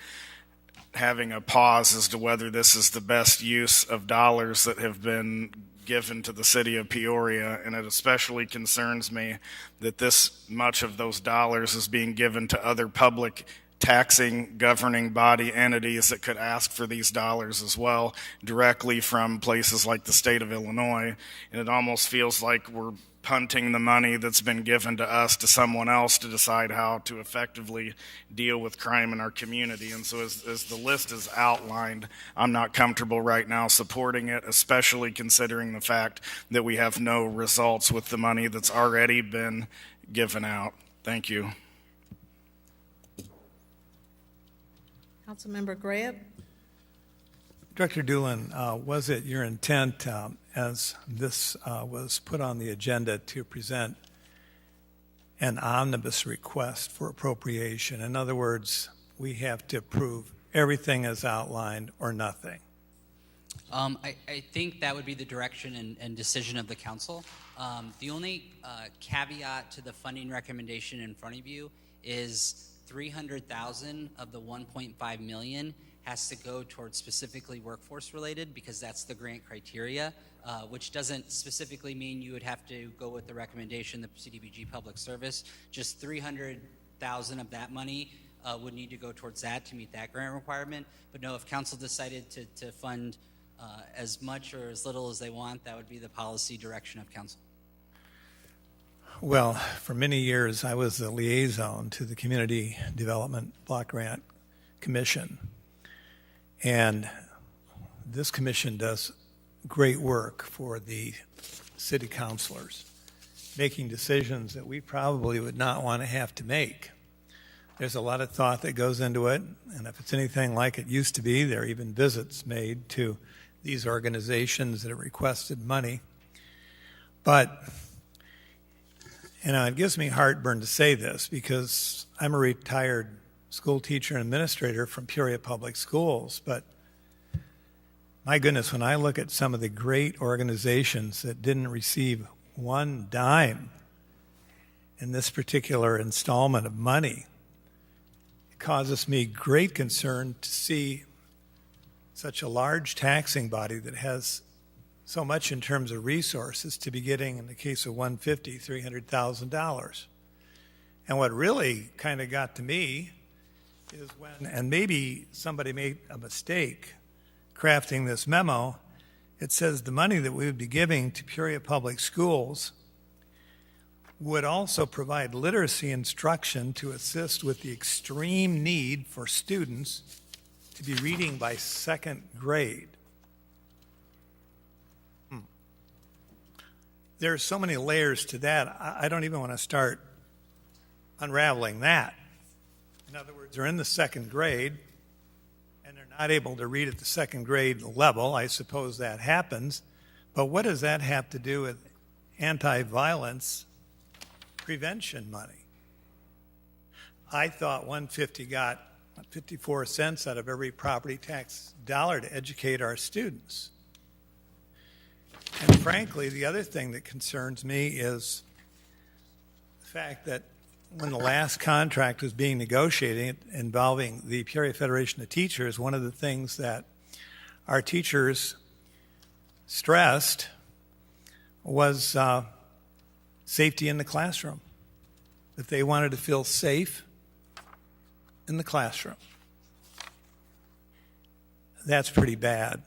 having a pause as to whether this is the best use of dollars that have been given to the city of Peoria, and it especially concerns me that this much of those dollars is being given to other public taxing governing body entities that could ask for these dollars as well directly from places like the state of Illinois. And it almost feels like we're punting the money that's been given to us to someone else to decide how to effectively deal with crime in our community. And so as the list is outlined, I'm not comfortable right now supporting it, especially considering the fact that we have no results with the money that's already been given out. Thank you. Councilmember Graham? Director Doolin, was it your intent, as this was put on the agenda, to present an omnibus request for appropriation? In other words, we have to approve everything as outlined or nothing. I think that would be the direction and decision of the council. The only caveat to the funding recommendation in front of you is $300,000 of the $1.5 million has to go towards specifically workforce related, because that's the grant criteria, which doesn't specifically mean you would have to go with the recommendation, the CDBG Public Service. Just $300,000 of that money would need to go towards that to meet that grant requirement. But no, if council decided to fund as much or as little as they want, that would be the policy direction of council. Well, for many years, I was the liaison to the Community Development Block Grant Commission. And this commission does great work for the city councilors, making decisions that we probably would not want to have to make. There's a lot of thought that goes into it, and if it's anything like it used to be, there are even visits made to these organizations that have requested money. But, it gives me heartburn to say this, because I'm a retired school teacher and administrator from Peoria Public Schools, but my goodness, when I look at some of the great organizations that didn't receive one dime in this particular installment of money, it causes me great concern to see such a large taxing body that has so much in terms of resources to be getting, in the case of $150,000, $300,000. And what really kind of got to me is when, and maybe somebody made a mistake crafting this memo, it says the money that we would be giving to Peoria Public Schools would also provide literacy instruction to assist with the extreme need for students to be reading by second grade. There's so many layers to that, I don't even want to start unraveling that. In other words, they're in the second grade, and they're not able to read at the second grade level. I suppose that happens. But what does that have to do with anti-violence prevention money? I thought 150 got 54 cents out of every property tax dollar to educate our students. And frankly, the other thing that concerns me is the fact that when the last contract was being negotiated involving the Peoria Federation of Teachers, one of the things that our teachers stressed was safety in the classroom, that they wanted to feel safe in the classroom. That's pretty bad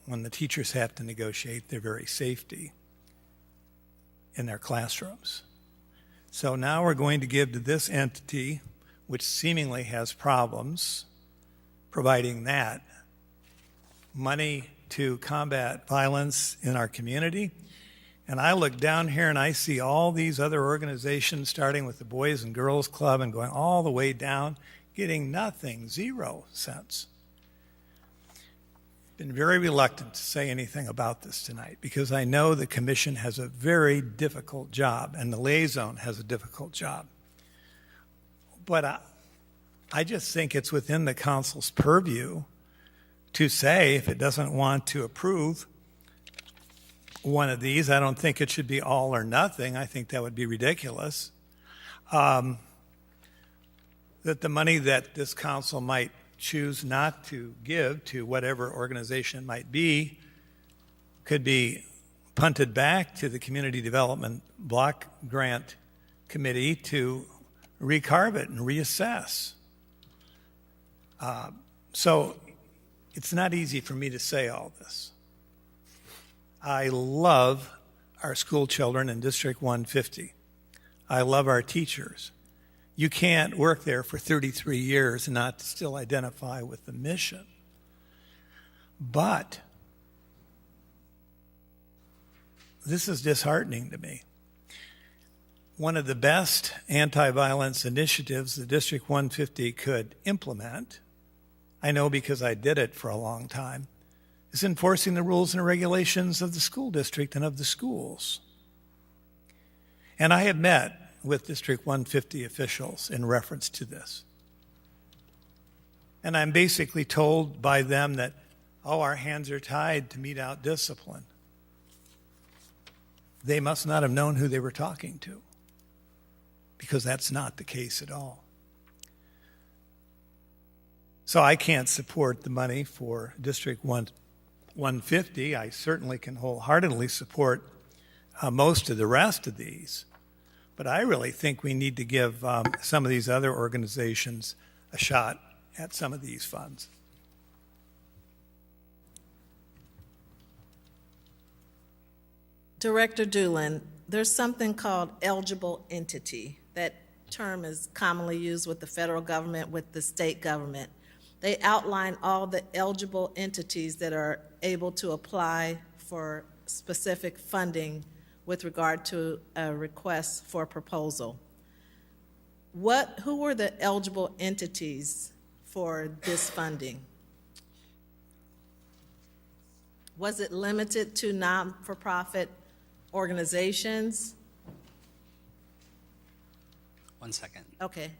when the teachers have to negotiate their very safety in their classrooms. So now we're going to give to this entity, which seemingly has problems, providing that money to combat violence in our community. And I look down here and I see all these other organizations, starting with the Boys and Girls Club and going all the way down, getting nothing, 0 cents. Been very reluctant to say anything about this tonight because I know the commission has a very difficult job and the liaison has a difficult job. But I just think it's within the council's purview to say if it doesn't want to approve one of these. I don't think it should be all or nothing. I think that would be ridiculous. That the money that this council might choose not to give to whatever organization it might be could be punted back to the Community Development Block Grant Committee to recarve it and reassess. So it's not easy for me to say all this. I love our school children in District 150. I love our teachers. You can't work there for 33 years and not still identify with the mission. But this is disheartening to me. One of the best anti-violence initiatives the District 150 could implement, I know because I did it for a long time, is enforcing the rules and regulations of the school district and of the schools. And I have met with District 150 officials in reference to this. And I'm basically told by them that, oh, our hands are tied to mete out discipline. They must not have known who they were talking to, because that's not the case at all. So I can't support the money for District 150. I certainly can wholeheartedly support most of the rest of these. But I really think we need to give some of these other organizations a shot at some of these funds. Director Doolin, there's something called eligible entity. That term is commonly used with the federal government, with the state government. They outline all the eligible entities that are able to apply for specific funding with regard to a request for a proposal. Who were the eligible entities for this funding? Was it limited to non-for-profit organizations? 1 second. Okay.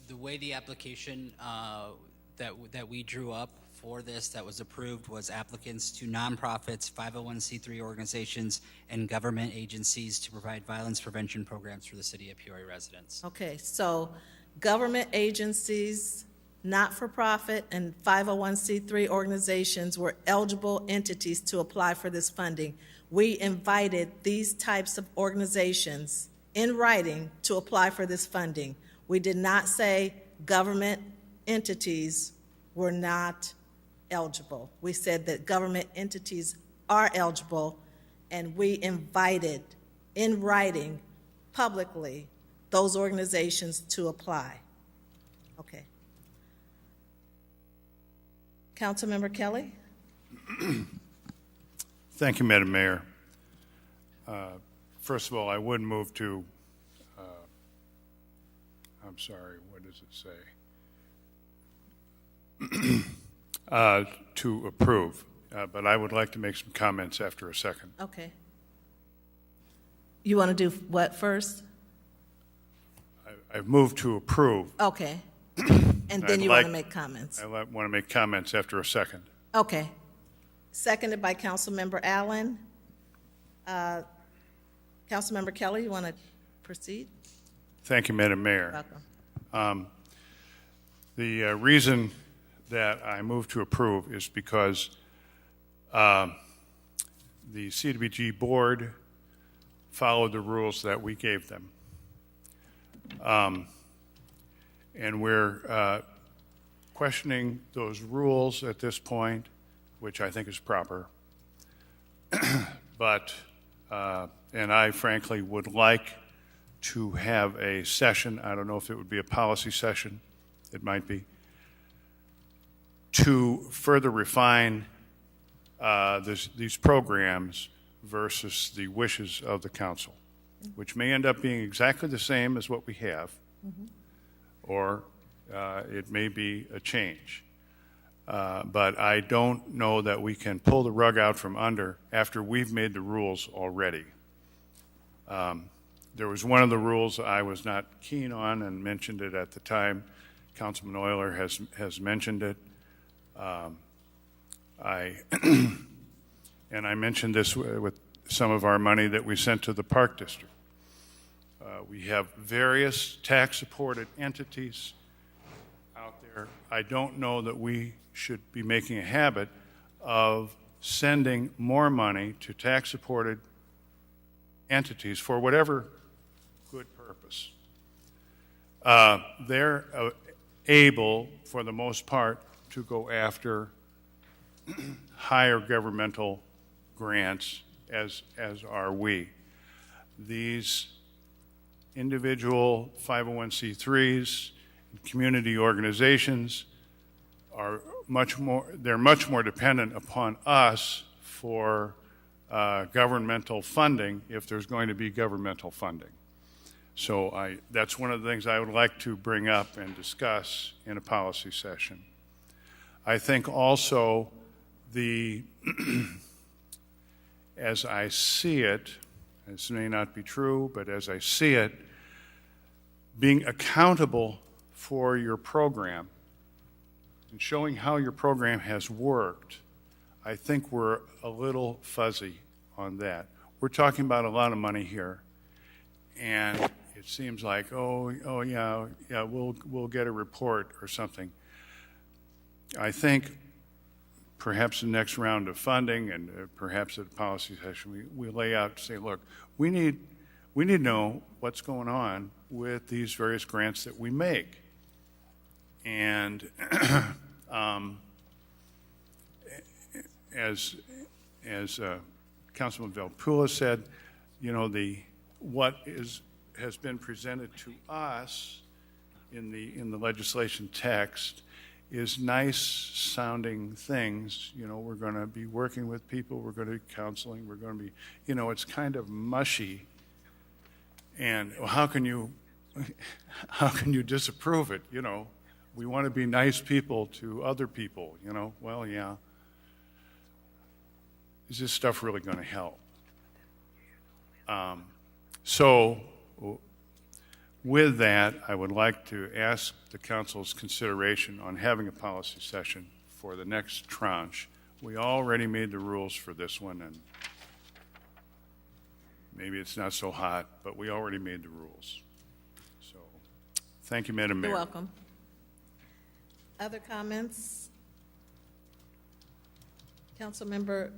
The way the application that we drew up for this that was approved was applicants to nonprofits, 501c3 organizations, and government agencies to provide violence prevention programs for the city of Peoria residents. Okay, so government agencies, not-for-profit, and 501c3 organizations were eligible entities to apply for this funding. We invited these types of organizations in writing to apply for this funding. We did not say government entities were not eligible. We said that government entities are eligible, and we invited in writing publicly those organizations to apply. Okay. Councilmember Kelly? Thank you, Madam Mayor. First of all, I would move to, I'm sorry, what does it say? To approve, but I would like to make some comments after a second. Okay. You want to do what first? I've moved to approve. Okay. And then you want to make comments. I want to make comments after a second. Okay. Seconded by Councilmember Allen. Councilmember Kelly, you want to proceed? Thank you, Madam Mayor. Welcome. The reason that I move to approve is because the CDBG board followed the rules that we gave them. And we're questioning those rules at this point, which I think is proper. But, and I frankly would like to have a session, I don't know if it would be a policy session, it might be, to further refine these programs versus the wishes of the council, which may end up being exactly the same as what we have, or it may be a change. But I don't know that we can pull the rug out from under after we've made the rules already. There was one of the rules I was not keen on and mentioned it at the time. Councilman Euler has mentioned it. And I mentioned this with some of our money that we sent to the Park District. We have various tax-supported entities out there. I don't know that we should be making a habit of sending more money to tax-supported entities for whatever good purpose. They're able, for the most part, to go after higher governmental grants, as are we. These individual 501c3s, community organizations are much more dependent upon us for governmental funding if there's going to be governmental funding. So that's one of the things I would like to bring up and discuss in a policy session. I think also as I see it, this may not be true, but as I see it, being accountable for your program and showing how your program has worked, I think we're a little fuzzy on that. We're talking about a lot of money here, and it seems like, oh yeah, we'll get a report or something. I think perhaps the next round of funding and perhaps at a policy session, we lay out, say, look, we need to know what's going on with these various grants that we make. And as Councilman Velpula said, you know, what has been presented to us in the legislation text is nice sounding things. You know, we're going to be working with people, we're going to be counseling, we're going to be, you know, it's kind of mushy. And how can you disapprove it? You know, we want to be nice people to other people, you know. Well, yeah. Is this stuff really going to help? So with that, I would like to ask the council's consideration on having a policy session for the next tranche. We already made the rules for this one, and maybe it's not so hot, but we already made the rules. So thank you, Madam Mayor. You're welcome. Other comments? Councilmember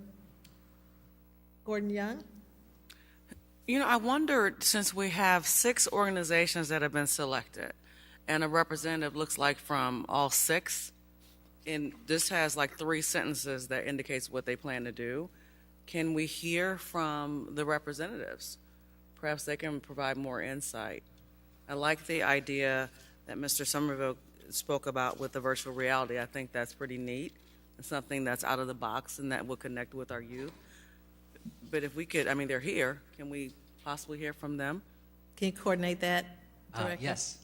Gordon Young? You know, I wondered, since we have 6 organizations that have been selected, and a representative looks like from all 6, and this has like 3 sentences that indicates what they plan to do, can we hear from the representatives? Perhaps they can provide more insight. I like the idea that Mr. Somerville spoke about with the virtual reality. I think that's pretty neat. It's something that's out of the box and that will connect with our youth. But if we could, I mean, they're here. Can we possibly hear from them? Can you coordinate that, Director? Yes.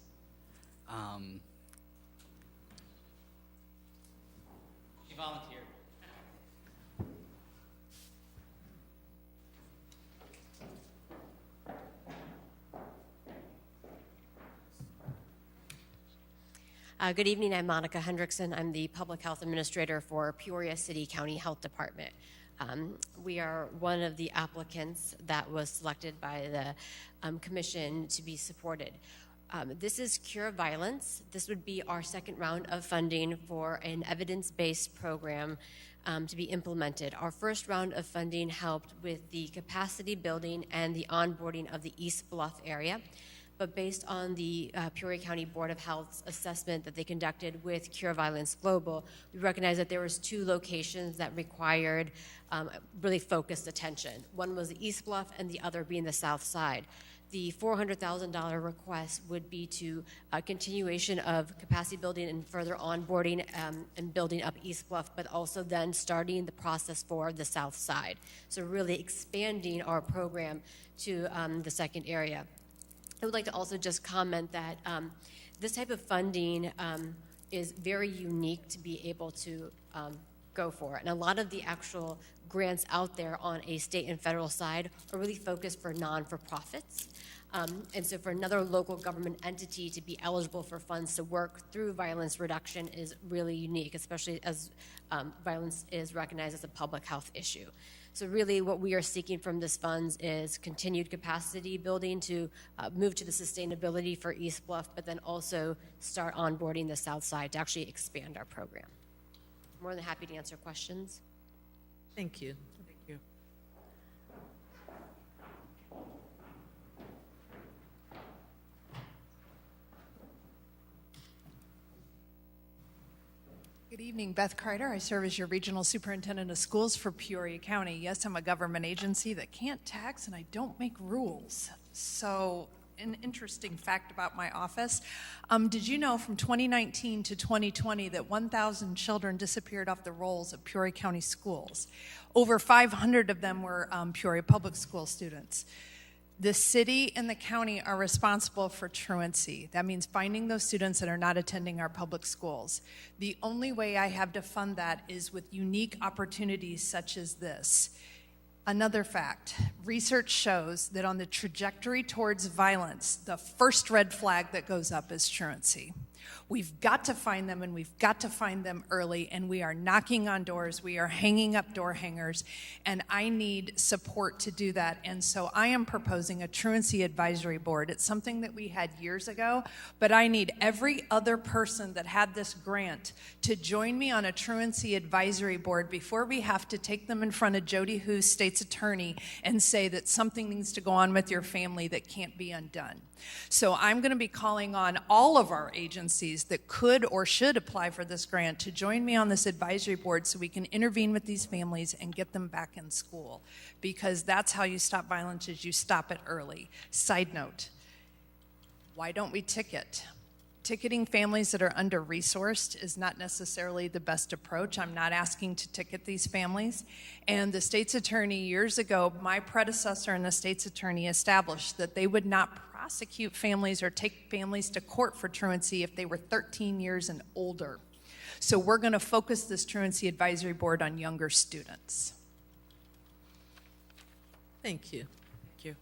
She volunteered. Good evening, I'm Monica Hendrickson. I'm the Public Health Administrator for Peoria City County Health Department. We are one of the applicants that was selected by the Commission to be supported. This is Cure Violence. This would be our second round of funding for an evidence-based program to be implemented. Our first round of funding helped with the capacity building and the onboarding of the East Bluff area. But based on the Peoria County Board of Health's assessment that they conducted with Cure Violence Global, we recognized that there was 2 locations that required really focused attention. One was the East Bluff and the other being the South Side. The $400,000 request would be to a continuation of capacity building and further onboarding and building up East Bluff, but also then starting the process for the South Side. So really expanding our program to the second area. I would like to also just comment that this type of funding is very unique to be able to go for. And a lot of the actual grants out there on a state and federal side are really focused for non-for-profits. And so for another local government entity to be eligible for funds to work through violence reduction is really unique, especially as violence is recognized as a public health issue. So really what we are seeking from this funds is continued capacity building to move to the sustainability for East Bluff, but then also start onboarding the South Side to actually expand our program. More than happy to answer questions. Thank you. Thank you. Good evening, Beth Carter. I serve as your Regional Superintendent of Schools for Peoria County. Yes, I'm a government agency that can't tax and I don't make rules. So an interesting fact about my office. Did you know from 2019 to 2020 that 1,000 children disappeared off the rolls of Peoria County schools? Over 500 of them were Peoria Public School students. The city and the county are responsible for truancy. That means finding those students that are not attending our public schools. The only way I have to fund that is with unique opportunities such as this. Another fact, research shows that on the trajectory towards violence, the first red flag that goes up is truancy. We've got to find them, and we've got to find them early, and we are knocking on doors, we are hanging up door hangers, and I need support to do that. And so I am proposing a truancy advisory board. It's something that we had years ago, but I need every other person that had this grant to join me on a truancy advisory board before we have to take them in front of Jody Hoos, state's attorney, and say that something needs to go on with your family that can't be undone. So I'm going to be calling on all of our agencies that could or should apply for this grant to join me on this advisory board so we can intervene with these families and get them back in school, because that's how you stop violence, is you stop it early. Side note, why don't we ticket? Ticketing families that are under-resourced is not necessarily the best approach. I'm not asking to ticket these families. And the state's attorney years ago, my predecessor and the state's attorney established that they would not prosecute families or take families to court for truancy if they were 13 years and older. So we're going to focus this truancy advisory board on younger students. Thank you. Thank you.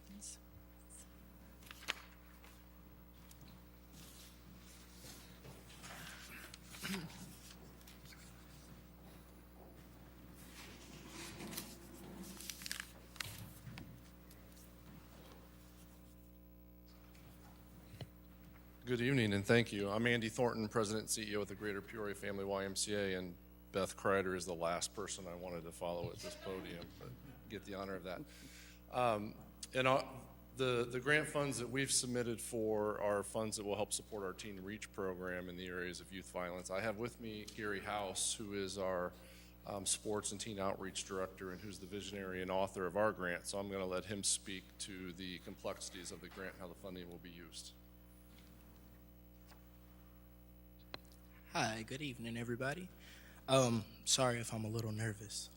Good evening and thank you. I'm Andy Thornton, President and CEO of the Greater Peoria Family YMCA, and Beth Kreider is the last person I wanted to follow at this podium, but get the honor of that. The grant funds that we've submitted for are funds that will help support our Teen Reach program in the areas of youth violence. I have with me Gary House, who is our sports and teen outreach director and who's the visionary and author of our grant, so I'm going to let him speak to the complexities of the grant and how the funding will be used. Hi, good evening, everybody. Sorry if I'm a little nervous.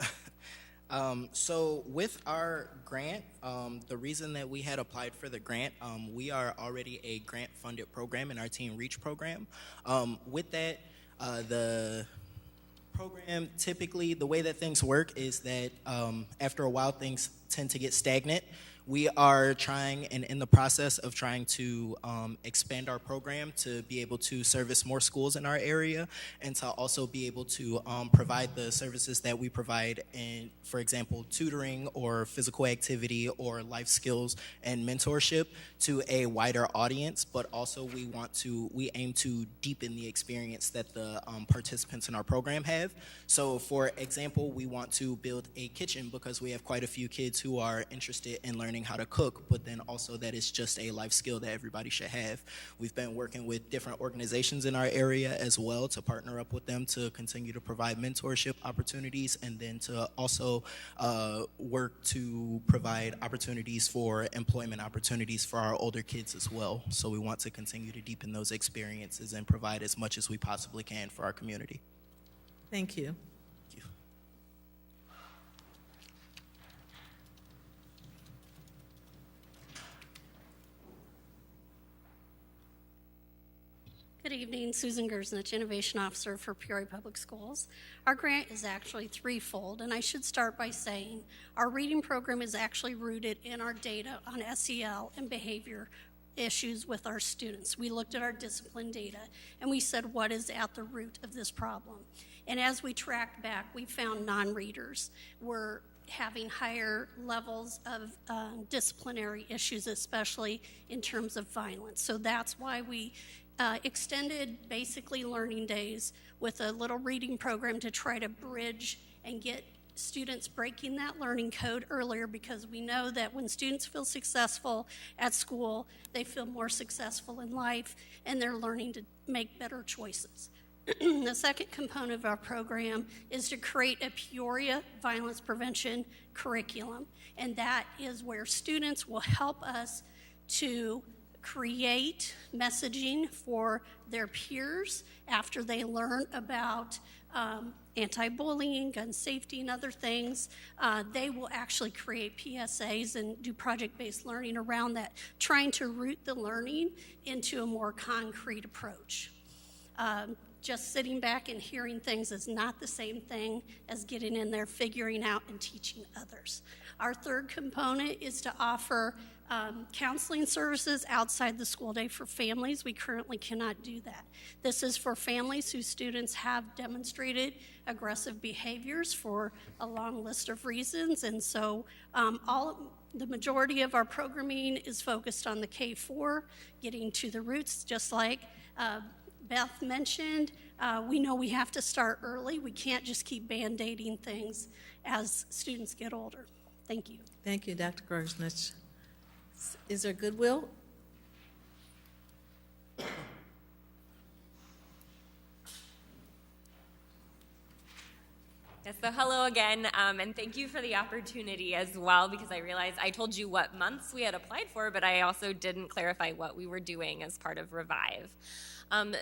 So with our grant, the reason that we had applied for the grant, we are already a grant-funded program in our Teen Reach program. With that, the program, typically the way that things work is that after a while things tend to get stagnant. We are trying and in the process of trying to expand our program to be able to service more schools in our area and to also be able to provide the services that we provide in, for example, tutoring or physical activity or life skills and mentorship to a wider audience, but also we aim to deepen the experience that the participants in our program have. So for example, we want to build a kitchen because we have quite a few kids who are interested in learning how to cook, but then also that it's just a life skill that everybody should have. We've been working with different organizations in our area as well to partner up with them to continue to provide mentorship opportunities and then to also work to provide opportunities for employment opportunities for our older kids as well. So we want to continue to deepen those experiences and provide as much as we possibly can for our community. Thank you. Good evening, Susan Gersnich, Innovation Officer for Peoria Public Schools. Our grant is actually threefold, and I should start by saying our reading program is actually rooted in our data on SEL and behavior issues with our students. We looked at our discipline data, and we said, what is at the root of this problem? And as we tracked back, we found non-readers were having higher levels of disciplinary issues, especially in terms of violence. So that's why we extended basically learning days with a little reading program to try to bridge and get students breaking that learning code earlier, because we know that when students feel successful at school, they feel more successful in life and they're learning to make better choices. The second component of our program is to create a Peoria violence prevention curriculum, and that is where students will help us to create messaging for their peers after they learn about anti-bullying, gun safety, and other things. They will actually create PSAs and do project-based learning around that, trying to root the learning into a more concrete approach. Just sitting back and hearing things is not the same thing as getting in there, figuring out, and teaching others. Our third component is to offer counseling services outside the school day for families. We currently cannot do that. This is for families whose students have demonstrated aggressive behaviors for a long list of reasons, and so the majority of our programming is focused on the K-4, getting to the roots, just like Beth mentioned. We know we have to start early. We can't just keep band-aiding things as students get older. Thank you. Thank you, Dr. Gersnich. Is there goodwill? Yes, so hello again, and thank you for the opportunity as well, because I realized I told you what months we had applied for, but I also didn't clarify what we were doing as part of Revive.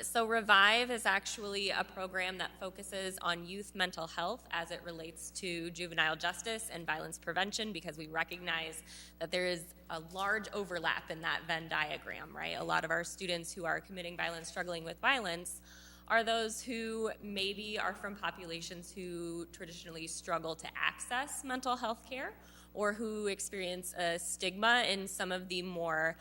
So Revive is actually a program that focuses on youth mental health as it relates to juvenile justice and violence prevention, because we recognize that there is a large overlap in that Venn diagram, right? A lot of our students who are committing violence, struggling with violence, are those who maybe are from populations who traditionally struggle to access mental health care, or who experience a stigma in some of the more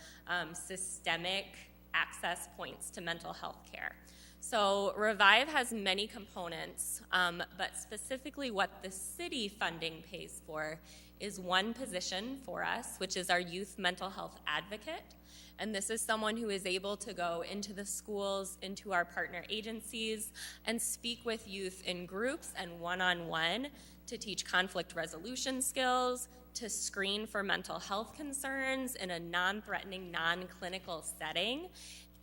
systemic access points to mental health care. So Revive has many components, but specifically what the city funding pays for is one position for us, which is our youth mental health advocate. And this is someone who is able to go into the schools, into our partner agencies, and speak with youth in groups and one-on-one to teach conflict resolution skills, to screen for mental health concerns in a non-threatening, non-clinical setting,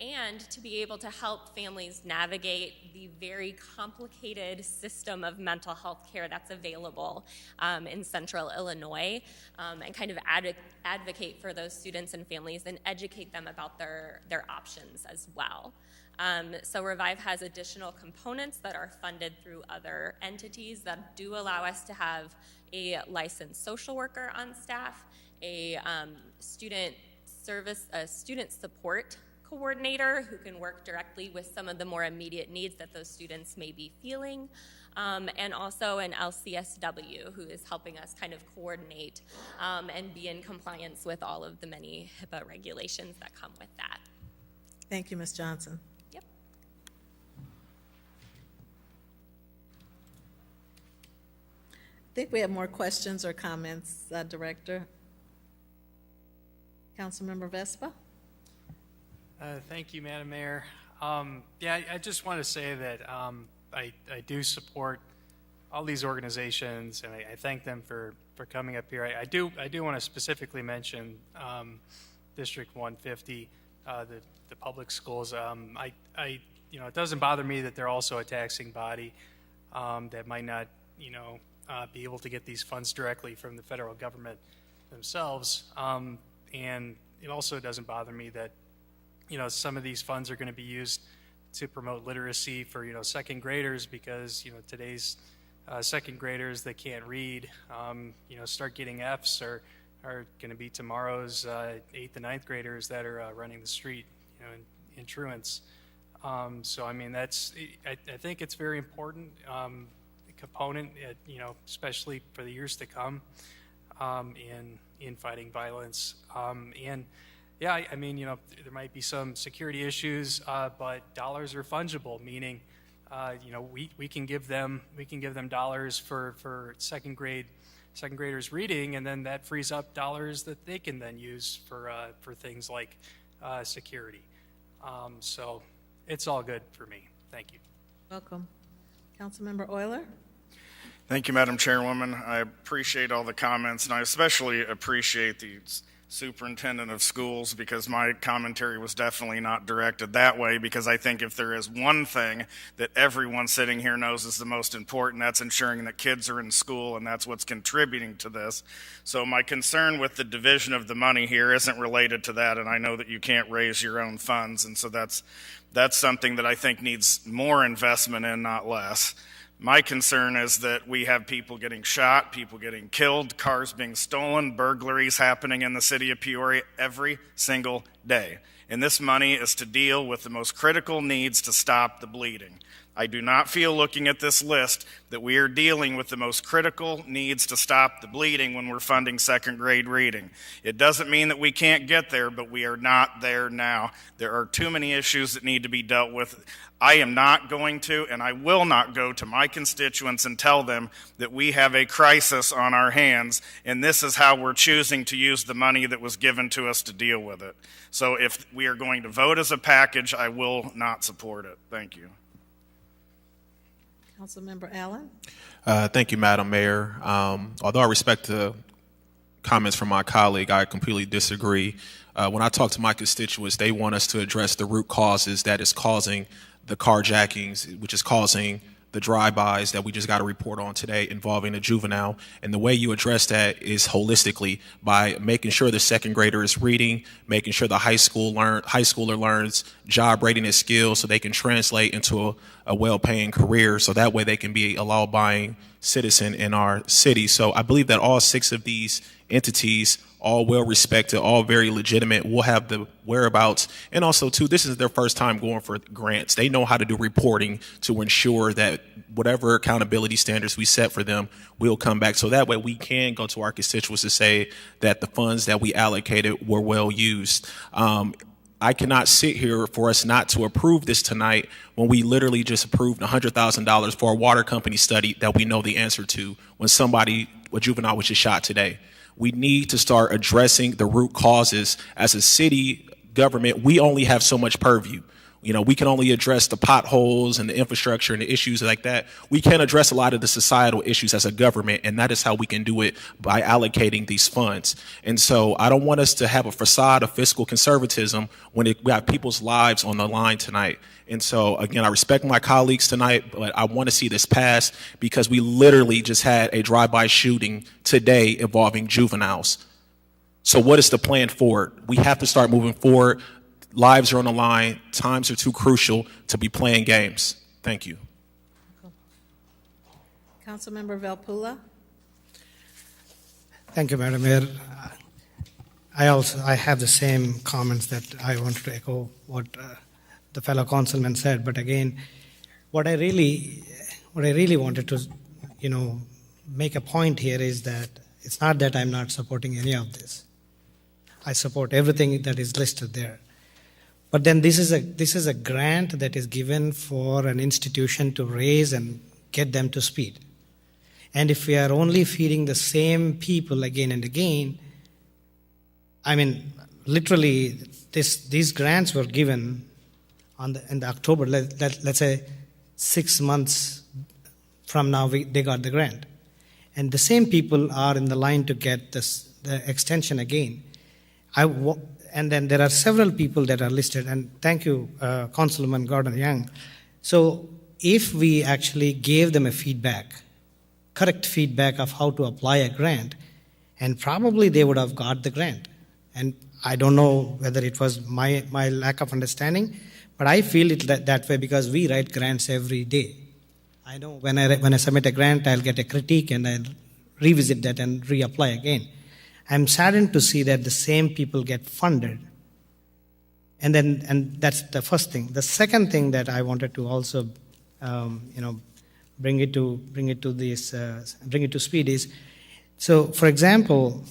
and to be able to help families navigate the very complicated system of mental health care that's available in central Illinois, and kind of advocate for those students and families and educate them about their options as well. So Revive has additional components that are funded through other entities that do allow us to have a licensed social worker on staff, a student support coordinator who can work directly with some of the more immediate needs that those students may be feeling, and also an LCSW who is helping us kind of coordinate and be in compliance with all of the many HIPAA regulations that come with that. Thank you, Ms. Johnson. Yep. I think we have more questions or comments, Director. Councilmember Vespa? Thank you, Madam Mayor. I just want to say that I do support all these organizations, and I thank them for coming up here. I do want to specifically mention District 150, the public schools. It doesn't bother me that they're also a taxing body that might not, be able to get these funds directly from the federal government themselves. And it also doesn't bother me that some of these funds are going to be used to promote literacy for, second graders, because, today's second graders that can't read, start getting Fs are going to be tomorrow's 8th and 9th graders that are running the street, in truants. So, I mean, I think it's very important component, especially for the years to come in fighting violence. There might be some security issues, but dollars are fungible, meaning, we can give them dollars for second graders reading, and then that frees up dollars that they can then use for things like security. So it's all good for me. Thank you. Welcome. Councilmember Euler? Thank you, Madam Chairwoman. I appreciate all the comments, and I especially appreciate the superintendent of schools, because my commentary was definitely not directed that way, because I think if there is one thing that everyone sitting here knows is the most important, that's ensuring that kids are in school, and that's what's contributing to this. So my concern with the division of the money here isn't related to that, and I know that you can't raise your own funds, and so that's something that I think needs more investment in, not less. My concern is that we have people getting shot, people getting killed, cars being stolen, burglaries happening in the city of Peoria every single day. And this money is to deal with the most critical needs to stop the bleeding. I do not feel, looking at this list, that we are dealing with the most critical needs to stop the bleeding when we're funding second grade reading. It doesn't mean that we can't get there, but we are not there now. There are too many issues that need to be dealt with. I am not going to, and I will not go to my constituents and tell them that we have a crisis on our hands, and this is how we're choosing to use the money that was given to us to deal with it. So if we are going to vote as a package, I will not support it. Thank you. Councilmember Allen? Thank you, Madam Mayor. Although I respect the comments from my colleague, I completely disagree. When I talk to my constituents, they want us to address the root causes that is causing the carjackings, which is causing the drive-bys that we just got a report on today involving a juvenile. And the way you address that is holistically by making sure the second grader is reading, making sure the high schooler learns job readiness skills so they can translate into a well-paying career, so that way they can be a law-abiding citizen in our city. So I believe that all 6 of these entities, all well-respected, all very legitimate, will have the whereabouts. And also, too, this is their first time going for grants. They know how to do reporting to ensure that whatever accountability standards we set for them will come back. So that way we can go to our constituents to say that the funds that we allocated were well used. I cannot sit here for us not to approve this tonight when we literally just approved $100,000 for a water company study that we know the answer to when a juvenile was just shot today. We need to start addressing the root causes. As a city government, we only have so much purview. You know, we can only address the potholes and the infrastructure and the issues like that. We can't address a lot of the societal issues as a government, and that is how we can do it, by allocating these funds. And so I don't want us to have a facade of fiscal conservatism when we have people's lives on the line tonight. And so, again, I respect my colleagues tonight, but I want to see this pass because we literally just had a drive-by shooting today involving juveniles. So what is the plan forward? We have to start moving forward. Lives are on the line. Times are too crucial to be playing games. Thank you. Councilmember Velpula? Thank you, Madam Mayor. I have the same comments that I wanted to echo what the fellow councilman said. But again, what I really wanted to, make a point here is that it's not that I'm not supporting any of this. I support everything that is listed there. But then this is a grant that is given for an institution to raise and get them to speed. And if we are only feeding the same people again and again, I mean, literally, these grants were given in the October. Let's say 6 months from now, they got the grant, and the same people are in the line to get the extension again. And then there are several people that are listed, and thank you, Councilman Gordon Young. So if we actually gave them a correct feedback of how to apply a grant, and probably they would have got the grant. And I don't know whether it was my lack of understanding, but I feel it that way because we write grants every day. I know when I submit a grant, I'll get a critique and I'll revisit that and reapply again. I'm saddened to see that the same people get funded. And that's the first thing. The second thing that I wanted to also, bring it to speed is, so for example,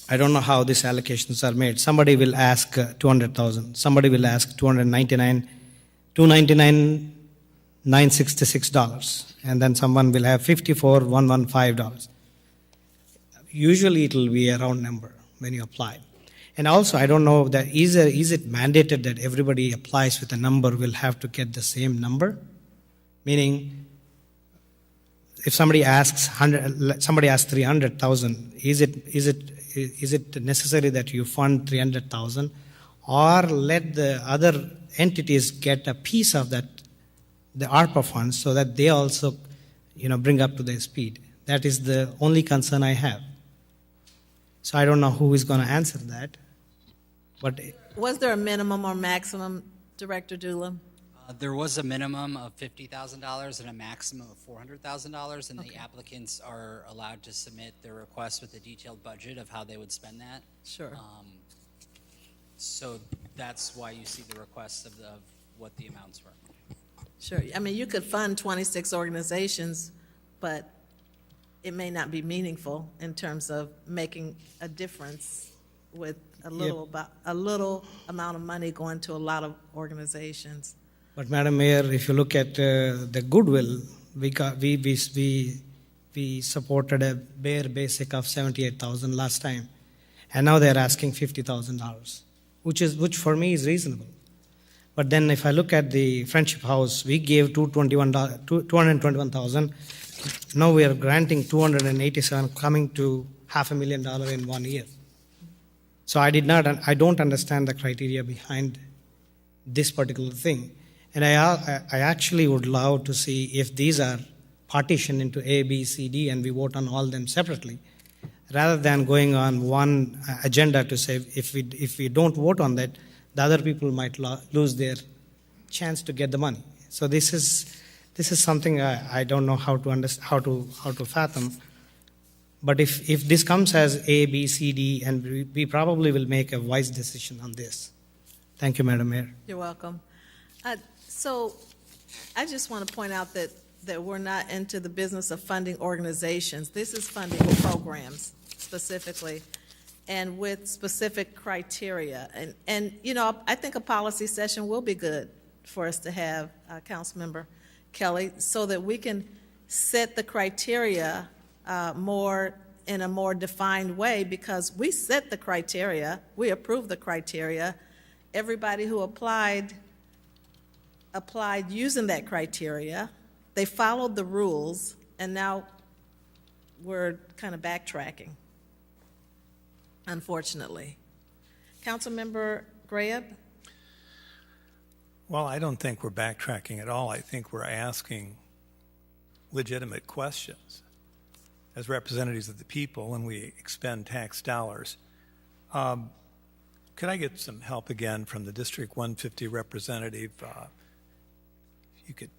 I don't know how these allocations are made. Somebody will ask $200,000. Somebody will ask $299,966, and then someone will have $54,115. Usually it will be a round number when you apply. And also, I don't know that is it mandated that everybody applies with a number will have to get the same number? Meaning, if somebody asks 300,000, is it is it necessary that you fund 300,000, or let the other entities get a piece of that, the ARPA funds, so that they also, bring up to their speed? That is the only concern I have. So I don't know who is going to answer that, but Was there a minimum or maximum, Director Doolin? There was a minimum of $50,000 and a maximum of $400,000, and the applicants are allowed to submit their request with a detailed budget of how they would spend that. Sure. So that's why you see the request of what the amounts were. Sure. I mean, you could fund 26 organizations, but it may not be meaningful in terms of making a difference with a little amount of money going to a lot of organizations. But Madam Mayor, if you look at the goodwill, we supported a bare basic of 78,000 last time, and now they're asking $50,000, which for me is reasonable. But then if I look at the Friendship House, we gave $221,000. Now we are granting $287,000, coming to $500,000 in 1 year. So I don't understand the criteria behind this particular thing. And I actually would love to see if these are partitioned into A, B, C, D, and we vote on all them separately, rather than going on one agenda to say if we don't vote on that, the other people might lose their chance to get the money. So this is something I don't know how to fathom. But if this comes as A, B, C, D, and we probably will make a wise decision on this. Thank you, Madam Mayor. You're welcome. So I just want to point out that we're not into the business of funding organizations. This is funding programs specifically, and with specific criteria. And I think a policy session will be good for us to have, Councilmember Kelly, so that we can set the criteria in a more defined way, because we set the criteria, we approve the criteria. Everybody who applied using that criteria. They followed the rules, and now we're kind of backtracking, unfortunately. Councilmember Graham? Well, I don't think we're backtracking at all. I think we're asking legitimate questions as representatives of the people when we expend tax dollars. Could I get some help again from the District 150 representative? You could.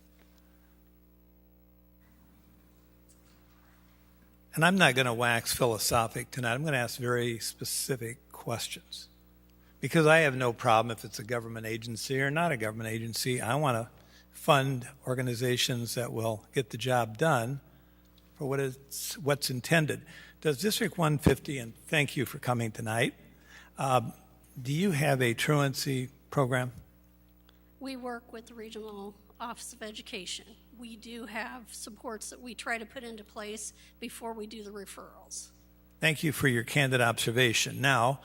And I'm not going to wax philosophic tonight. I'm going to ask very specific questions, because I have no problem if it's a government agency or not a government agency. I want to fund organizations that will get the job done for what's intended. Does District 150, and thank you for coming tonight, do you have a truancy program? We work with the Regional Office of Education. We do have supports that we try to put into place before we do the referrals. Thank you for your candid observation. Now,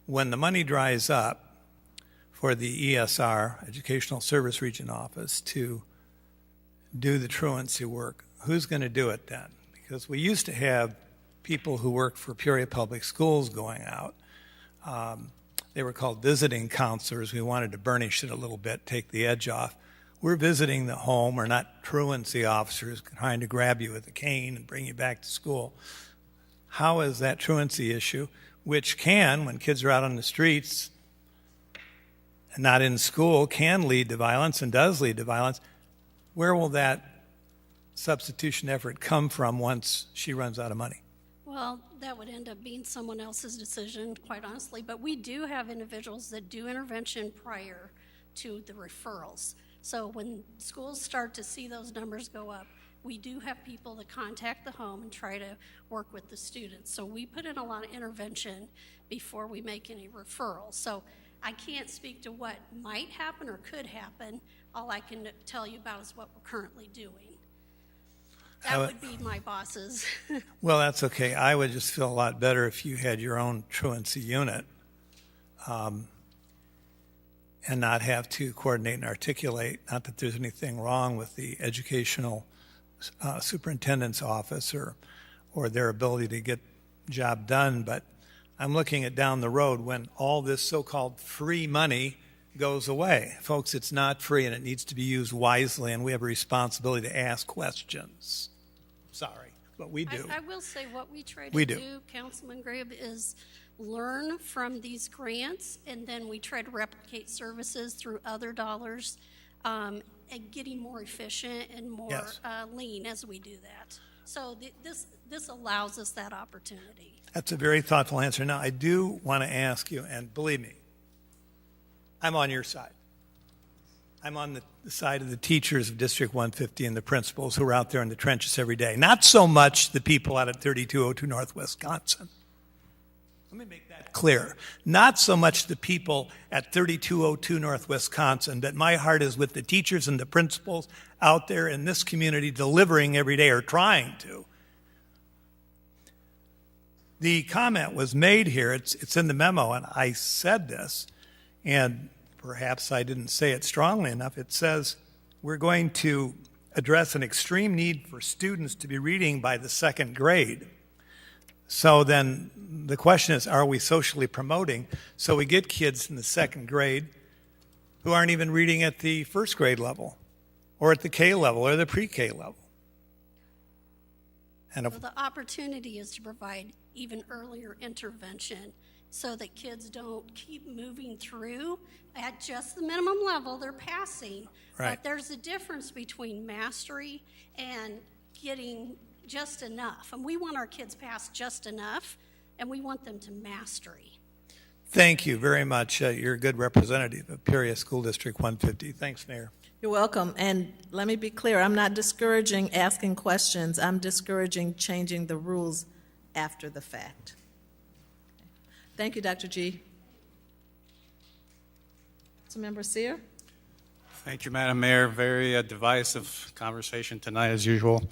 when the money dries up for the ESR, Educational Service Region Office, to do the truancy work, who's going to do it then? Because we used to have people who worked for Peoria Public Schools going out. They were called visiting counselors. We wanted to burnish it a little bit, take the edge off. We're visiting the home. We're not truancy officers trying to grab you with a cane and bring you back to school. How is that truancy issue, which can, when kids are out on the streets and not in school, can lead to violence and does lead to violence, where will that substitution effort come from once she runs out of money? Well, that would end up being someone else's decision, quite honestly. But we do have individuals that do intervention prior to the referrals. So when schools start to see those numbers go up, we do have people that contact the home and try to work with the students. So we put in a lot of intervention before we make any referrals. So I can't speak to what might happen or could happen. All I can tell you about is what we're currently doing. That would be my bosses. Well, that's okay. I would just feel a lot better if you had your own truancy unit and not have to coordinate and articulate. Not that there's anything wrong with the educational superintendent's office or their ability to get job done, but I'm looking at down the road when all this so-called free money goes away. Folks, it's not free and it needs to be used wisely, and we have a responsibility to ask questions. Sorry, but we do. I will say what we try to We do. do, Councilman Grabe, is learn from these grants, and then we try to replicate services through other dollars, and getting more efficient and more Yes. lean as we do that. So this allows us that opportunity. That's a very thoughtful answer. Now, I do want to ask you, and believe me, I'm on your side. I'm on the side of the teachers of District 150 and the principals who are out there in the trenches every day. Not so much the people out at 3202 North Wisconsin. Let me make that clear. Not so much the people at 3202 North Wisconsin, but my heart is with the teachers and the principals out there in this community delivering every day or trying to. The comment was made here, it's in the memo, and I said this, and perhaps I didn't say it strongly enough. It says we're going to address an extreme need for students to be reading by the second grade. So then the question is, are we socially promoting? So we get kids in the second grade who aren't even reading at the first grade level or at the K level or the pre-K level. And So the opportunity is to provide even earlier intervention so that kids don't keep moving through at just the minimum level they're passing. Right. But there's a difference between mastery and getting just enough. And we want our kids past just enough, and we want them to mastery. thank you very much. You're a good representative of Peoria School District 150. Thanks, Mayor. You're welcome. And let me be clear, I'm not discouraging asking questions. I'm discouraging changing the rules after the fact. Thank you, Dr. G. Councilmember Sear? Thank you, Madam Mayor. Very divisive conversation tonight, as usual.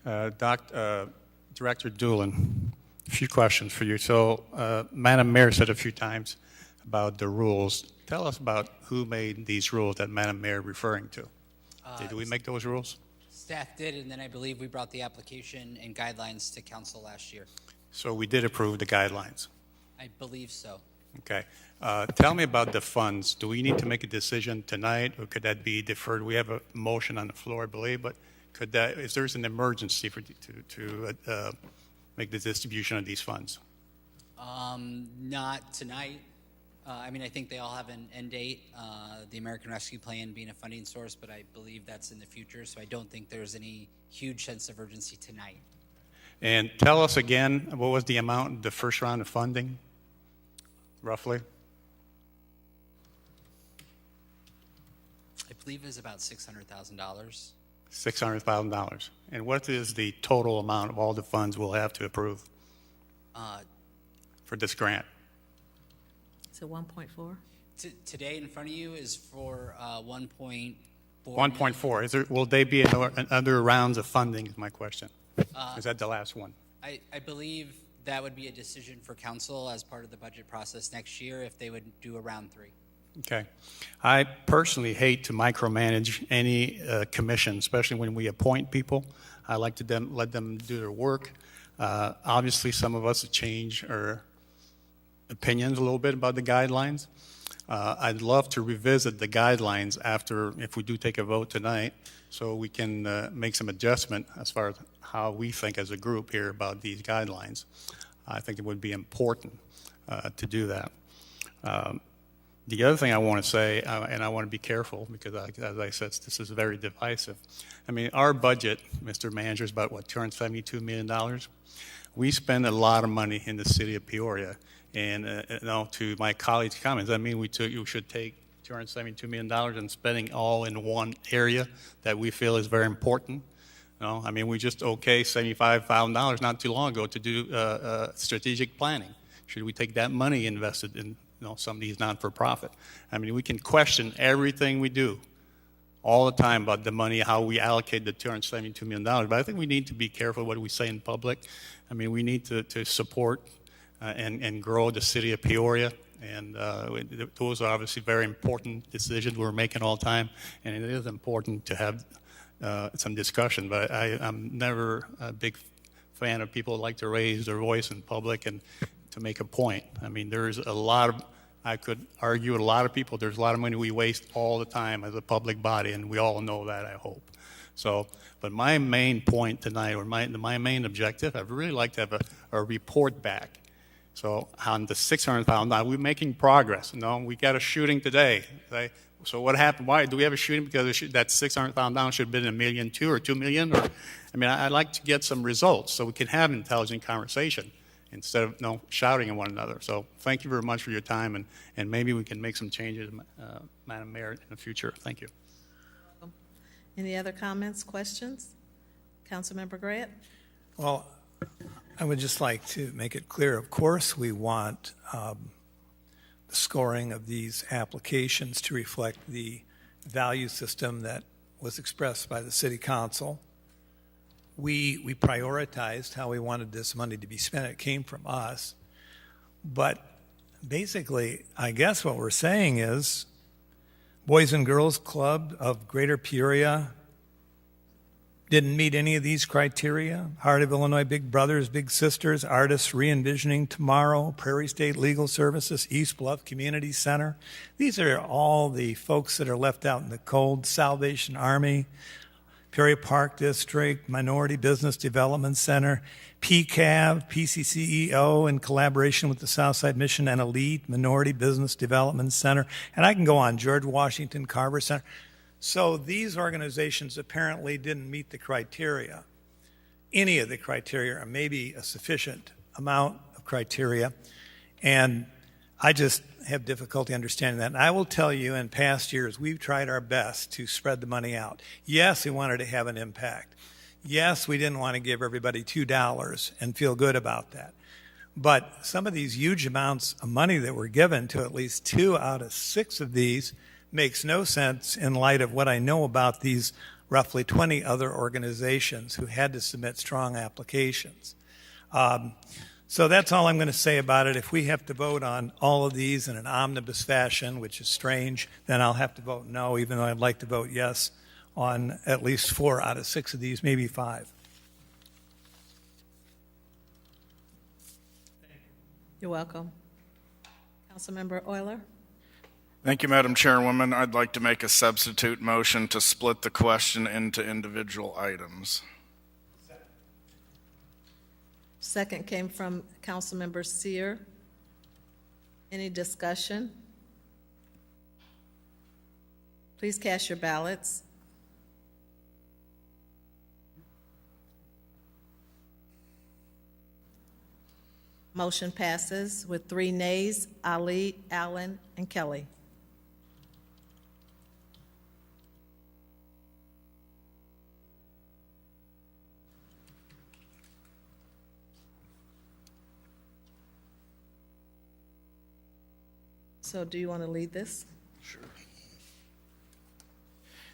Director Doolin, a few questions for you. So, Madam Mayor said a few times about the rules. Tell us about who made these rules that Madam Mayor referring to. Did we make those rules? Staff did, and then I believe we brought the application and guidelines to council last year. So we did approve the guidelines. I believe so. Okay. Tell me about the funds. Do we need to make a decision tonight, or could that be deferred? We have a motion on the floor, I believe, but could that, if there's an emergency to make the distribution of these funds? Not tonight. I mean, I think they all have an end date, the American Rescue Plan being a funding source, but I believe that's in the future, so I don't think there's any huge sense of urgency tonight. And tell us again, what was the amount, the first round of funding, roughly? I believe it was about $600,000. $600,000. And what is the total amount of all the funds we'll have to approve for this grant? So 1.4? Today in front of you is for 1.4. 1.4. Will they be in other rounds of funding, is my question. Is that the last one? I believe that would be a decision for council as part of the budget process next year if they would do a round 3. Okay. I personally hate to micromanage any commission, especially when we appoint people. I like to let them do their work. Obviously, some of us change our opinions a little bit about the guidelines. I'd love to revisit the guidelines after, if we do take a vote tonight, so we can make some adjustment as far as how we think as a group here about these guidelines. I think it would be important to do that. The other thing I want to say, and I want to be careful because, as I said, this is very divisive. I mean, our budget, Mr. Manager, is about, what, $272 million? We spend a lot of money in the city of Peoria. And to my colleagues' comments, I mean, you should take $272 million and spending all in one area that we feel is very important. I mean, we just $75,000 not too long ago to do strategic planning. Should we take that money invested in some of these non-for-profit? I mean, we can question everything we do all the time about the money, how we allocate the $272 million. But I think we need to be careful what we say in public. I mean, we need to support and grow the city of Peoria. And those are obviously very important decisions we're making all the time. And it is important to have some discussion. But I'm never a big fan of people who like to raise their voice in public and to make a point. I mean, there's a lot of, I could argue with a lot of people, there's a lot of money we waste all the time as a public body, and we all know that, I hope. So, but my main point tonight, or my main objective, I'd really like to have a report back. So on the $600,000, now we're making progress. We got a shooting today. Right? So what happened? Why do we have a shooting? Because that $600,000 should have been $1.2 million or $2 million. Or, I mean, I'd like to get some results so we can have an intelligent conversation instead of shouting at one another. So thank you very much for your time, and maybe we can make some changes, Madam Mayor, in the future. Thank you. Any other comments, questions? Councilmember Grant? Well, I would just like to make it clear, of course, we want the scoring of these applications to reflect the value system that was expressed by the City Council. We prioritized how we wanted this money to be spent. It came from us. But basically, I guess what we're saying is Boys and Girls Club of Greater Peoria didn't meet any of these criteria. Heart of Illinois, Big Brothers, Big Sisters, Artists Re-envisioning Tomorrow, Prairie State Legal Services, East Bluff Community Center. These are all the folks that are left out in the cold. Salvation Army, Peoria Park District, Minority Business Development Center, PCAV, PCCEO, in collaboration with the Southside Mission and Elite, Minority Business Development Center. And I can go on, George Washington Carver Center. So these organizations apparently didn't meet the criteria, any of the criteria, or maybe a sufficient amount of criteria. And I just have difficulty understanding that. And I will tell you, in past years, we've tried our best to spread the money out. Yes, we wanted to have an impact. Yes, we didn't want to give everybody $2 and feel good about that. But some of these huge amounts of money that were given to at least 2 out of 6 of these makes no sense in light of what I know about these roughly 20 other organizations who had to submit strong applications. So that's all I'm going to say about it. If we have to vote on all of these in an omnibus fashion, which is strange, then I'll have to vote no, even though I'd like to vote yes on at least 4 out of 6 of these, maybe 5. You're welcome. Councilmember Euler? Thank you, Madam Chairwoman. I'd like to make a substitute motion to split the question into individual items. Second came from Councilmember Sear. Any discussion? Please cast your ballots. Motion passes with 3 nays, Ali, Allen, and Kelly. So do you want to lead this? Sure.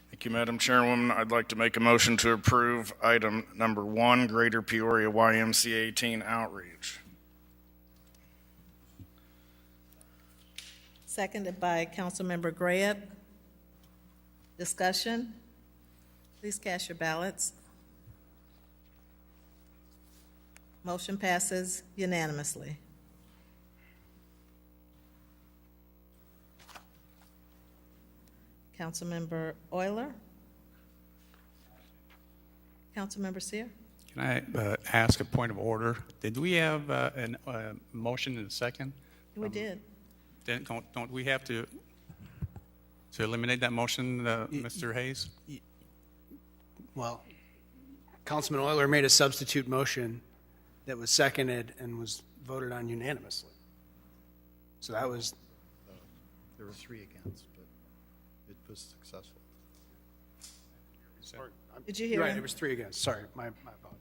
Thank you, Madam Chairwoman. I'd like to make a motion to approve item number 1, Greater Peoria YMCA Teen Outreach. Seconded by Councilmember Grant. Discussion? Please cast your ballots. Motion passes unanimously. Councilmember Euler? Councilmember Sear? Can I ask a point of order? Did we have a motion in a second? We did. Then don't we have to eliminate that motion, Mr. Hayes? Well, Councilman Euler made a substitute motion that was seconded and was voted on unanimously. So that was... There were 3 against, but it was successful. Did you hear You're right, him? it was 3 against. Sorry, my apologies.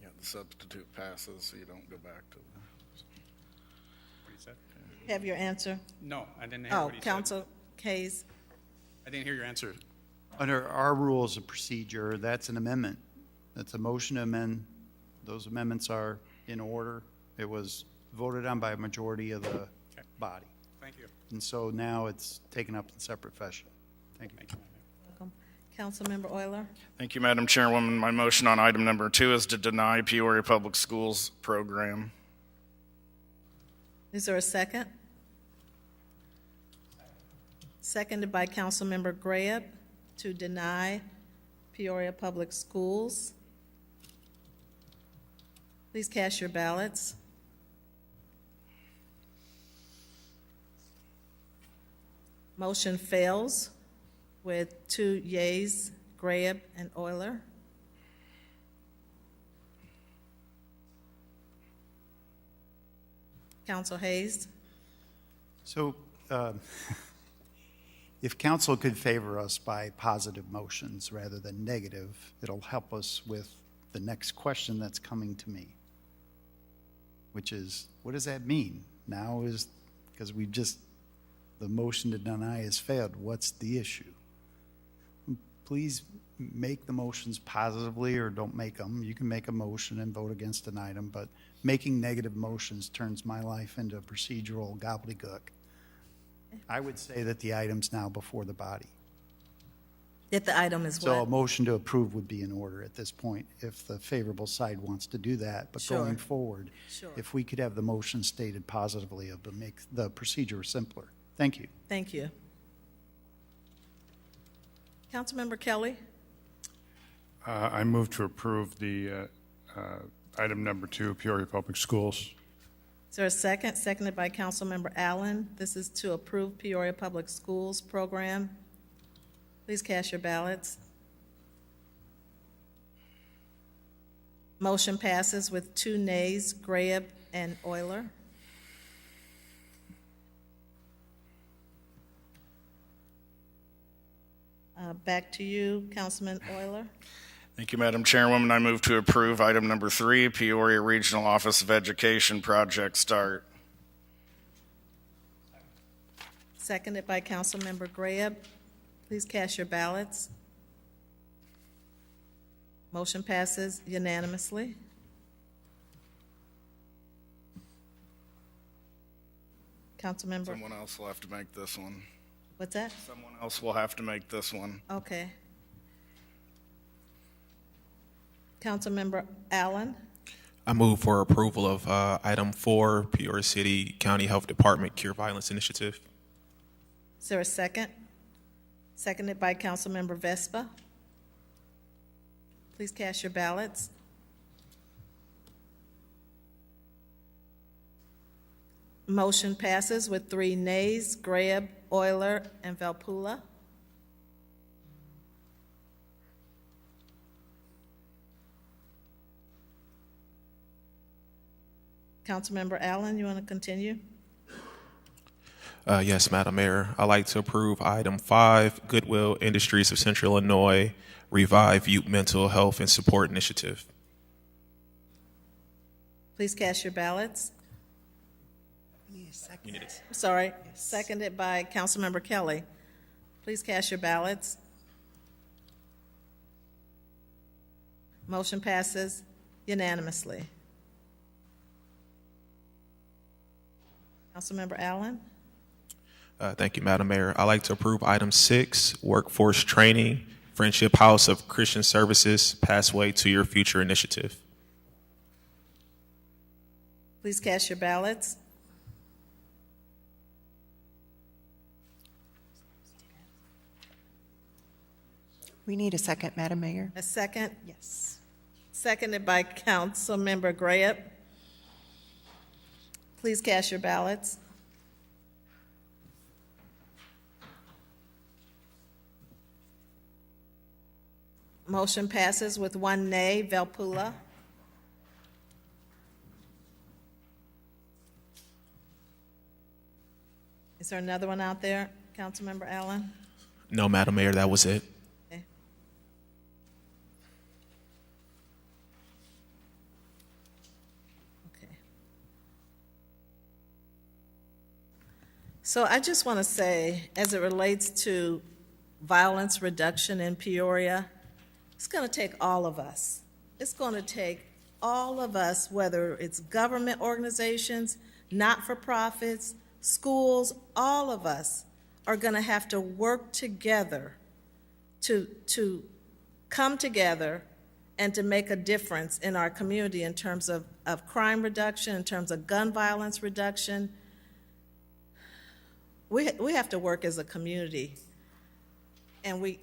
Yeah, the substitute passes, so you don't go back to the... Have your answer? No, I didn't hear what he said. Council Hayes? I didn't hear your answer. Under our rules of procedure, that's an amendment. That's a motion to amend. Those amendments are in order. It was voted on by a majority of the body. Thank you. And so now it's taken up in separate fashion. Thank you. Welcome. Councilmember Euler. Thank you, Madam Chairwoman. My motion on item number 2 is to deny Peoria Public Schools program. Is there a second? Seconded by Councilmember Graham to deny Peoria Public Schools. Please cast your ballots. Motion fails with 2 yeas, Graham and Euler. Council Hayes. So if council could favor us by positive motions rather than negative, it'll help us with the next question that's coming to me, which is, what does that mean? Now is, because we've just, the motion to deny has failed, what's the issue? Please make the motions positively or don't make them. You can make a motion and vote against an item, but making negative motions turns my life into a procedural gobbledygook. I would say that the item's now before the body. That the item is So a what? motion to approve would be in order at this point if the favorable side wants to do that. But Sure. going forward, Sure. if we could have the motion stated positively, it would make the procedure simpler. Thank you. Thank you. Councilmember Kelly. I move to approve the item number 2, Peoria Public Schools. Is there a second? Seconded by Councilmember Allen. This is to approve Peoria Public Schools program. Please cast your ballots. Motion passes with 2 nays, Graham and Euler. Back to you, Councilman Euler. Thank you, Madam Chairwoman. I move to approve item number 3, Peoria Regional Office of Education project start. Seconded by Councilmember Graham. Please cast your ballots. Motion passes unanimously. Councilmember, Someone else will have to make this one. what's that? Someone else will have to make this one. Okay. Councilmember Allen. I move for approval of item 4, Peoria City County Health Department Cure Violence Initiative. Is there a second? Seconded by Councilmember Vespa. Please cast your ballots. Motion passes with 3 nays, Graham, Euler, and Valpula. Councilmember Allen, you want to continue? Yes, Madam Mayor. I'd like to approve item 5, Goodwill Industries of Central Illinois Revive Youth Mental Health and Support Initiative. Please cast your ballots. You need it. Sorry, seconded by Councilmember Kelly. Please cast your ballots. Motion passes unanimously. Councilmember Allen. Thank you, Madam Mayor. I'd like to approve item 6, Workforce Training, Friendship House of Christian Services, Pathway to Your Future Initiative. Please cast your ballots. We need a second, Madam Mayor. A second? Yes. Seconded by Councilmember Graham. Please cast your ballots. Motion passes with 1 nay, Valpula. Is there another one out there, Councilmember Allen? No, Madam Mayor, that was it. Okay. Okay. So I just want to say, as it relates to violence reduction in Peoria, it's going to take all of us. It's going to take all of us, whether it's government organizations, not-for-profits, schools, all of us are going to have to work together to come together and to make a difference in our community in terms of crime reduction, in terms of gun violence reduction. We have to work as a community. And we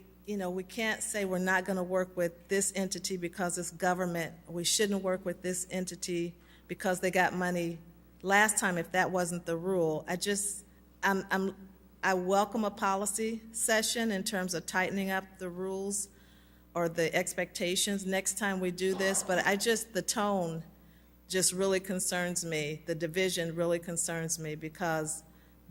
can't say we're not going to work with this entity because it's government. We shouldn't work with this entity because they got money last time if that wasn't the rule. I welcome a policy session in terms of tightening up the rules or the expectations next time we do this, but the tone just really concerns me. The division really concerns me because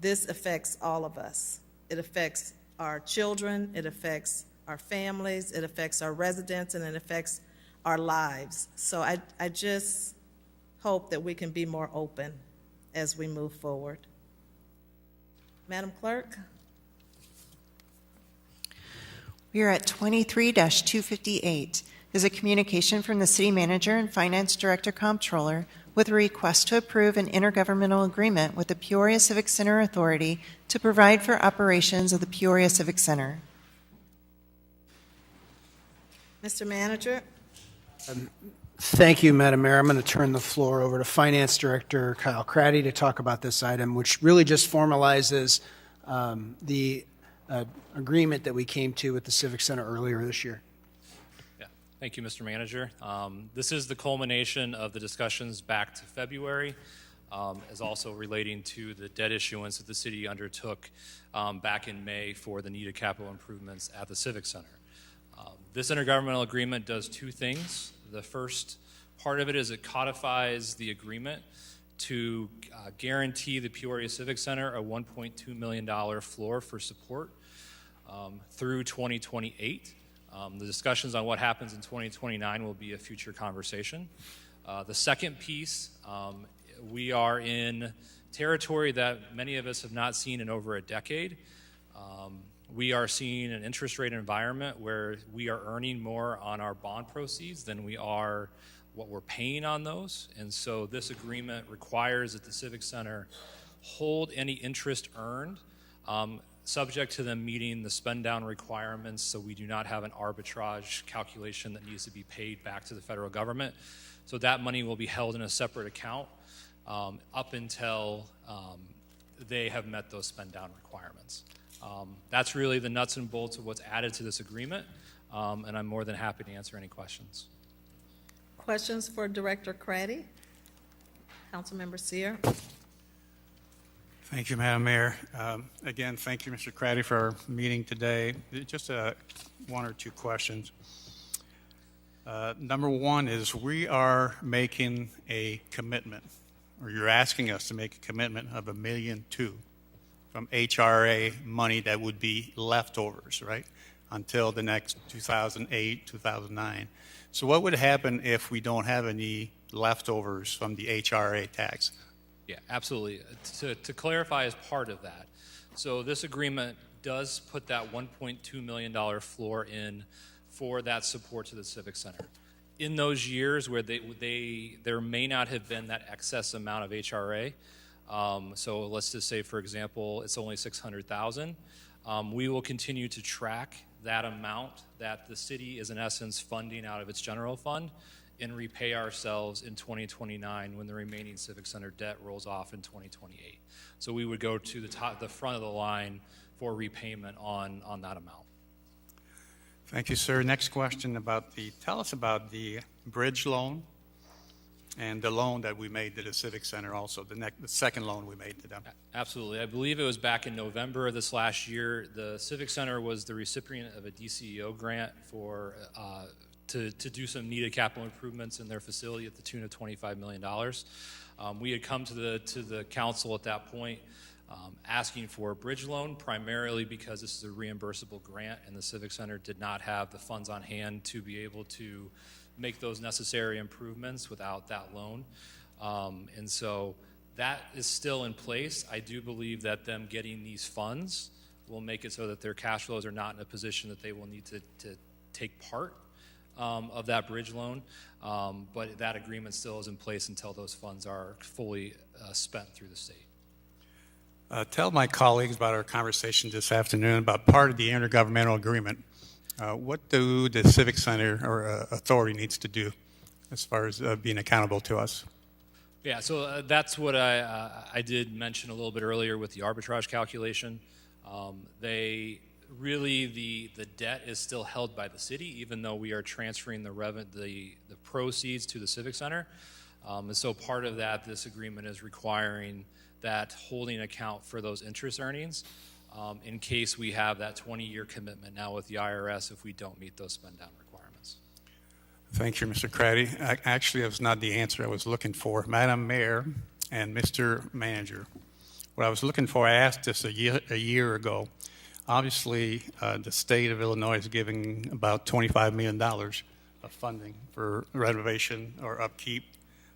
this affects all of us. It affects our children, it affects our families, it affects our residents, and it affects our lives. So I just hope that we can be more open as we move forward. Madam Clerk? We are at 23-258. Is a communication from the City Manager and Finance Director Comptroller with a request to approve an intergovernmental agreement with the Peoria Civic Center Authority to provide for operations of the Peoria Civic Center. Mr. Manager? Thank you, Madam Mayor. I'm going to turn the floor over to Finance Director Kyle Craddy to talk about this item, which really just formalizes the agreement that we came to with the Civic Center earlier this year. Yeah, thank you, Mr. Manager. This is the culmination of the discussions back to February, as also relating to the debt issuance that the city undertook back in May for the needed capital improvements at the Civic Center. This intergovernmental agreement does two things. The first part of it is it codifies the agreement to guarantee the Peoria Civic Center a $1.2 million floor for support through 2028. The discussions on what happens in 2029 will be a future conversation. The second piece, we are in territory that many of us have not seen in over a decade. We are seeing an interest rate environment where we are earning more on our bond proceeds than we are what we're paying on those. And so this agreement requires that the Civic Center hold any interest earned, subject to them meeting the spend down requirements, so we do not have an arbitrage calculation that needs to be paid back to the federal government. So that money will be held in a separate account up until they have met those spend down requirements. That's really the nuts and bolts of what's added to this agreement, and I'm more than happy to answer any questions. Questions for Director Craddy? Councilmember Sear? Thank you, Madam Mayor. Again, thank you, Mr. Craddy, for our meeting today. Just one or two questions. Number one is we are making a commitment, or you're asking us to make a commitment of $1.2 million from HRA money that would be leftovers, right, until the next 2008, 2009. So what would happen if we don't have any leftovers from the HRA tax? Yeah, absolutely. To clarify as part of that, so this agreement does put that $1.2 million floor in for that support to the Civic Center. In those years where there may not have been that excess amount of HRA, so let's just say, for example, it's only $600,000. We will continue to track that amount that the city is in essence funding out of its general fund and repay ourselves in 2029 when the remaining Civic Center debt rolls off in 2028. So we would go to the front of the line for repayment on that amount. Thank you, sir. Next question tell us about the bridge loan and the loan that we made to the Civic Center also, the second loan we made to them. Absolutely. I believe it was back in November of this last year. The Civic Center was the recipient of a DCEO grant to do some needed capital improvements in their facility at the tune of $25 million. We had come to the council at that point asking for a bridge loan, primarily because this is a reimbursable grant and the Civic Center did not have the funds on hand to be able to make those necessary improvements without that loan. And so that is still in place. I do believe that them getting these funds will make it so that their cash flows are not in a position that they will need to take part of that bridge loan. But that agreement still is in place until those funds are fully spent through the state. Tell my colleagues about our conversation this afternoon about part of the intergovernmental agreement What do the Civic Center or authority needs to do as far as being accountable to us? Yeah, so that's what I did mention a little bit earlier with the arbitrage calculation. They really, the debt is still held by the city, even though we are transferring the proceeds to the Civic Center. And so part of that, this agreement is requiring that holding account for those interest earnings in case we have that 20-year commitment now with the IRS if we don't meet those spend down requirements. Thank you, Mr. Craddy. Actually, that was not the answer I was looking for. Madam Mayor and Mr. Manager, what I was looking for, I asked this a year ago. Obviously, the state of Illinois is giving about $25 million of funding for renovation or upkeep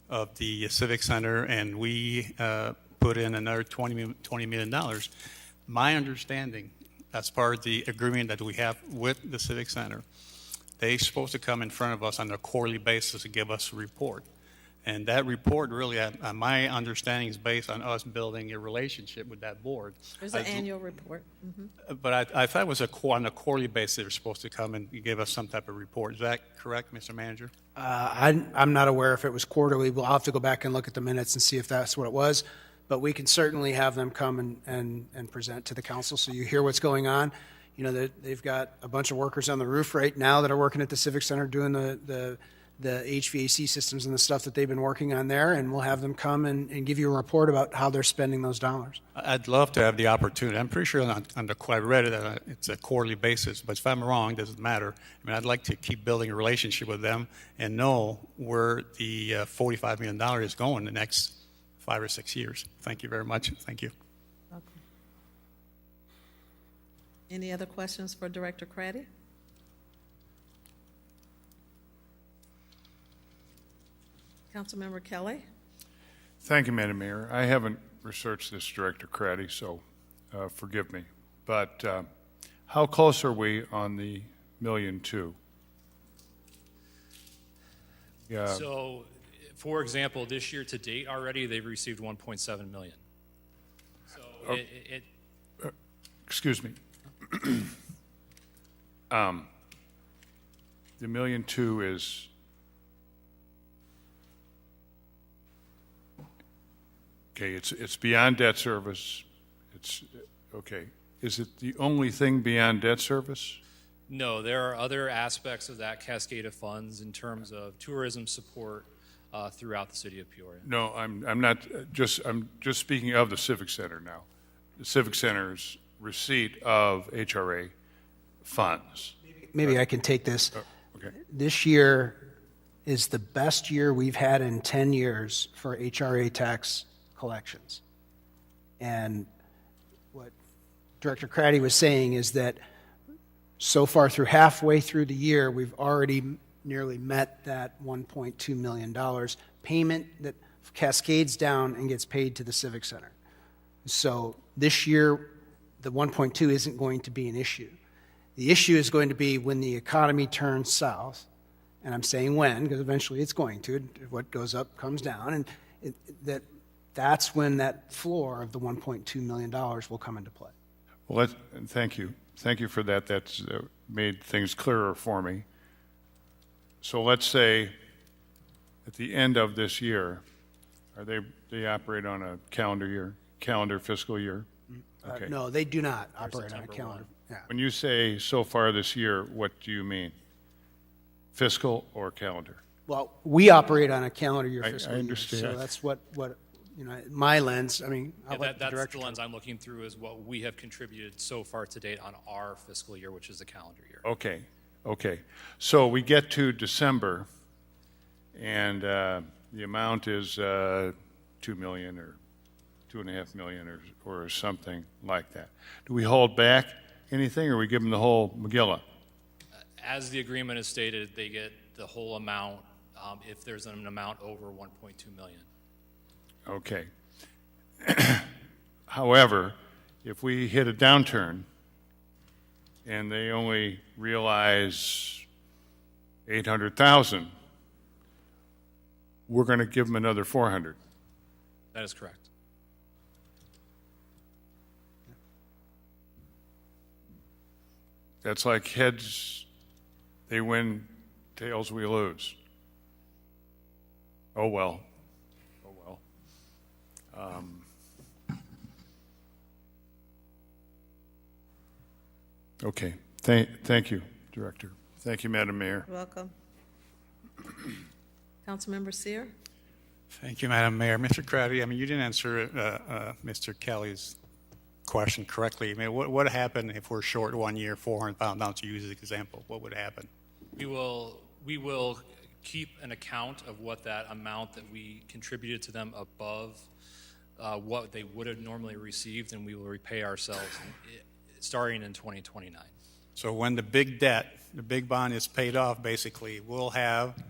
of the Civic Center, and we put in another $20 million. My understanding, as part of the agreement that we have with the Civic Center, they're supposed to come in front of us on a quarterly basis and give us a report. And that report really, my understanding, is based on us building a relationship with that board. There's an annual report. But I thought it was on a quarterly basis they were supposed to come and give us some type of report. Is that correct, Mr. Manager? I'm not aware if it was quarterly. We'll have to go back and look at the minutes and see if that's what it was. But we can certainly have them come and present to the council so you hear what's going on. You know, they've got a bunch of workers on the roof right now that are working at the Civic Center doing the HVAC systems and the stuff that they've been working on there, and we'll have them come and give you a report about how they're spending those dollars. I'd love to have the opportunity. I'm pretty sure I read it that it's a quarterly basis, but if I'm wrong, it doesn't matter. I mean, I'd like to keep building a relationship with them and know where the $45 million is going the next 5 or 6 years. Thank you very much. Thank you. Okay. Any other questions for Director Craddy? Councilmember Kelly? Thank you, Madam Mayor. I haven't researched this, Director Craddy, so forgive me. But how close are we on the $1.2 million? Yeah. So, for example, this year to date already, they've received $1.7 million. So excuse me. The $1.2 million is okay. It's beyond debt service. It's okay. Is it the only thing beyond debt service? No, there are other aspects of that cascade of funds in terms of tourism support throughout the city of Peoria. No, I'm not. I'm just speaking of the Civic Center now. The Civic Center's receipt of HRA funds. Maybe I can take this. Okay. This year is the best year we've had in 10 years for HRA tax collections. And what Director Craddy was saying is that so far through halfway through the year, we've already nearly met that $1.2 million payment that cascades down and gets paid to the Civic Center. So this year, the 1.2 isn't going to be an issue. The issue is going to be when the economy turns south, and I'm saying when, because eventually it's going to. What goes up comes down, and that's when that floor of the $1.2 million will come into play. Well, thank you. Thank you for that. That's made things clearer for me. So let's say at the end of this year, they operate on a calendar fiscal year? Okay. No, they do not operate on a calendar. Yeah. When you say so far this year, what do you mean? Fiscal or calendar? Well, we operate on a calendar year fiscal I understand. year, so that's what my lens. I mean, That's the lens I'm looking through is what we have contributed so far to date on our fiscal year, which is the calendar year. Okay. So we get to December, and the amount is $2 million or $2.5 million or something like that. Do we hold back anything, or we give them the whole Megillah? As the agreement is stated, they get the whole amount if there's an amount over $1.2 million. Okay. However, if we hit a downturn and they only realize $800,000, we're going to give them another $400,000. That is correct. That's like heads They win, tails we lose. Oh well. Oh well. Okay. Thank you, Director. Thank you, Madam Mayor. You're welcome. Councilmember Sear? Thank you, Madam Mayor. Mr. Crowdy, I mean, you didn't answer Mr. Kelly's question correctly. I mean, what would happen if we're short 1 year, $400,000, to use as an example? What would happen? We will keep an account of what that amount that we contributed to them above what they would have normally received, and we will repay ourselves starting in 2029. So when the big debt, the big bond is paid off, basically, we'll have,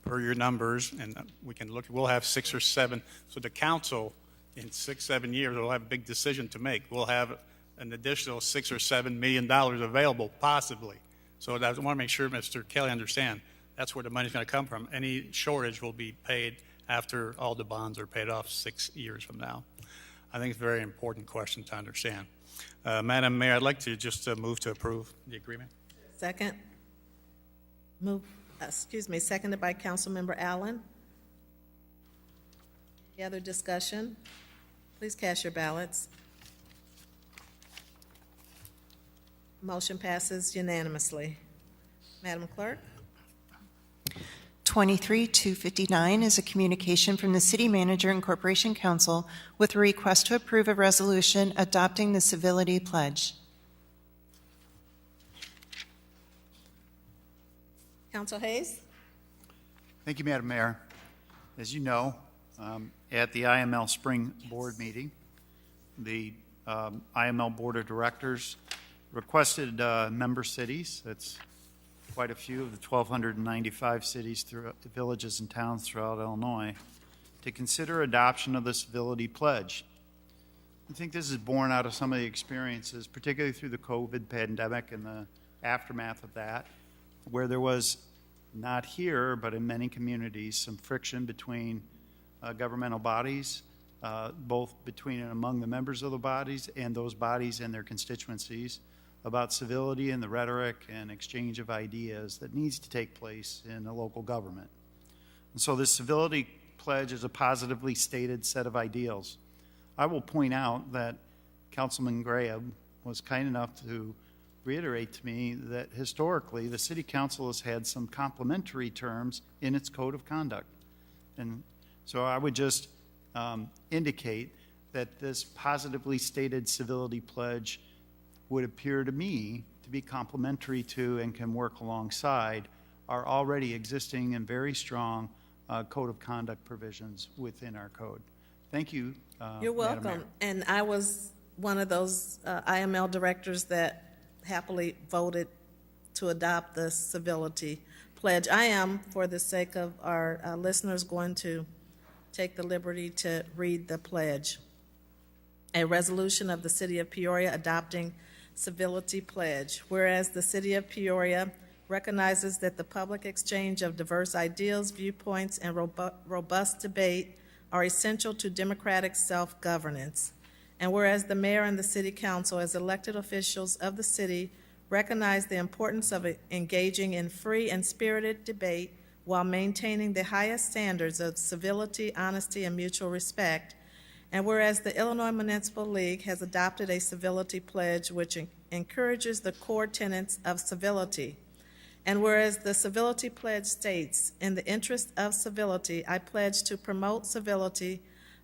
per your numbers, and we can look, we'll have 6 or 7. So the council, in 6, 7 years, will have a big decision to make. We'll have an additional $6 or $7 million available, possibly. So I want to make sure Mr. Kelly understand that's where the money's going to come from. Any shortage will be paid after all the bonds are paid off 6 years from now. I think it's a very important question to understand. Madam Mayor, I'd like to just move to approve the agreement. Second. Seconded by Councilmember Allen. Any other discussion? Please cast your ballots. Motion passes unanimously. Madam Clerk? 23-259 is a communication from the City Manager and Corporation Council with a request to approve a resolution adopting the Civility Pledge. Council Hayes? Thank you, Madam Mayor. As you know, at the IML Spring Board meeting, the IML Board of Directors requested member cities, that's quite a few of the 1,295 cities, villages, and towns throughout Illinois, to consider adoption of the Civility Pledge. I think this is born out of some of the experiences, particularly through the COVID pandemic and the aftermath of that, where there was, not here, but in many communities, some friction between governmental bodies, both between and among the members of the bodies and those bodies and their constituencies, about civility and the rhetoric and exchange of ideas that needs to take place in a local government. And so this Civility Pledge is a positively stated set of ideals. I will point out that Councilman Graham was kind enough to reiterate to me that historically the City Council has had some complementary terms in its code of conduct. And so I would just indicate that this positively stated Civility Pledge would appear to me to be complementary to and can work alongside our already existing and very strong code of conduct provisions within our code. Thank you, You're Madam welcome. Mayor. And I was one of those IML directors that happily voted to adopt the Civility Pledge. I am, for the sake of our listeners, going to take the liberty to read the pledge. A resolution of the City of Peoria adopting Civility Pledge. Whereas the City of Peoria recognizes that the public exchange of diverse ideals, viewpoints, and robust debate are essential to democratic self-governance. And whereas the mayor and the city council, as elected officials of the city, recognize the importance of engaging in free and spirited debate while maintaining the highest standards of civility, honesty, and mutual respect. And whereas the Illinois Municipal League has adopted a civility pledge which encourages the core tenets of civility. And whereas the civility pledge states, in the interest of civility, I pledge to promote civility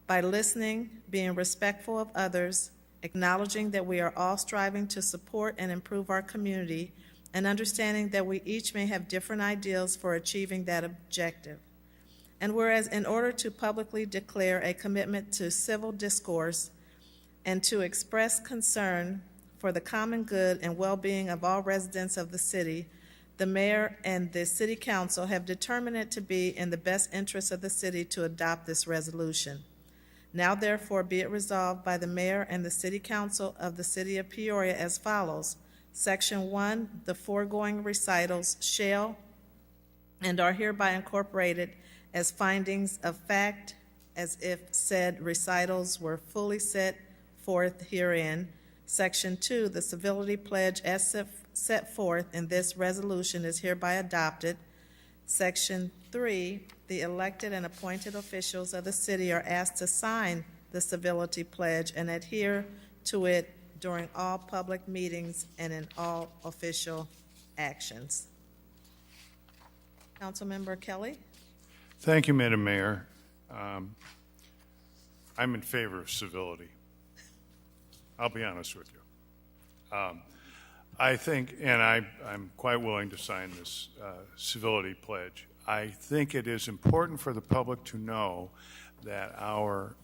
by listening, being respectful of others, acknowledging that we are all striving to support and improve our community, and understanding that we each may have different ideals for achieving that objective. And whereas in order to publicly declare a commitment to civil discourse and to express concern for the common good and well-being of all residents of the city, the mayor and the city council have determined it to be in the best interest of the city to adopt this resolution. Now therefore be it resolved by the mayor and the city council of the city of Peoria as follows. Section 1, the foregoing recitals shall and are hereby incorporated as findings of fact, as if said recitals were fully set forth herein. Section 2, the civility pledge as set forth in this resolution is hereby adopted. Section 3, the elected and appointed officials of the city are asked to sign the civility pledge and adhere to it during all public meetings and in all official actions. Councilmember Kelly? Thank you, Madam Mayor. I'm in favor of civility. I'll be honest with you. I think, and I'm quite willing to sign this civility pledge. I think it is important for the public to know that our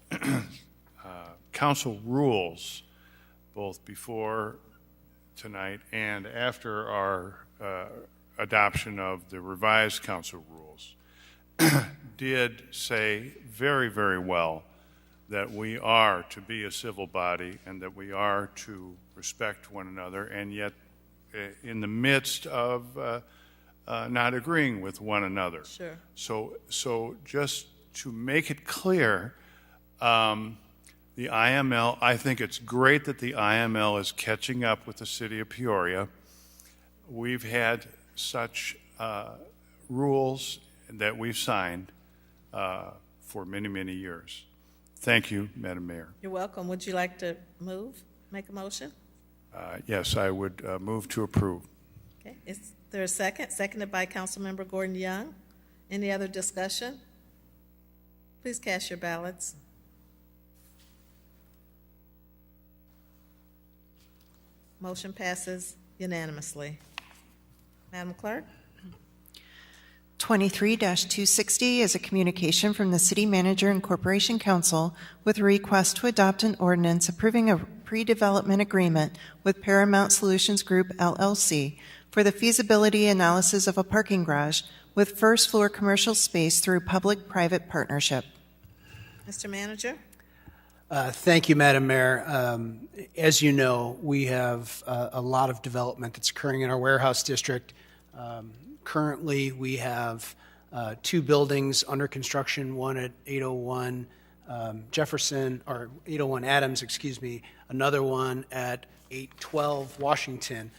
council rules, both before tonight and after our adoption of the revised council rules, did say very, very well that we are to be a civil body and that we are to respect one another, and yet in the midst of not agreeing with one another. Sure. So just to make it clear, the IML, I think it's great that the IML is catching up with the city of Peoria. We've had such rules that we've signed for many, many years. Thank you, Madam Mayor. You're welcome. Would you like to make a motion? Yes, I would move to approve. Okay, is there a second? Seconded by Councilmember Gordon Young. Any other discussion? Please cast your ballots. Motion passes unanimously. Madam Clerk? 23-260 is a communication from the City Manager and Corporation Council with a request to adopt an ordinance approving a pre-development agreement with Paramount Solutions Group, LLC, for the feasibility analysis of a parking garage with first-floor commercial space through public-private partnership. Mr. Manager? Thank you, Madam Mayor. As you know, we have a lot of development that's occurring in our warehouse district. Currently, we have 2 buildings under construction, one at 801 Jefferson, or 801 Adams, excuse me, another one at 812 Washington.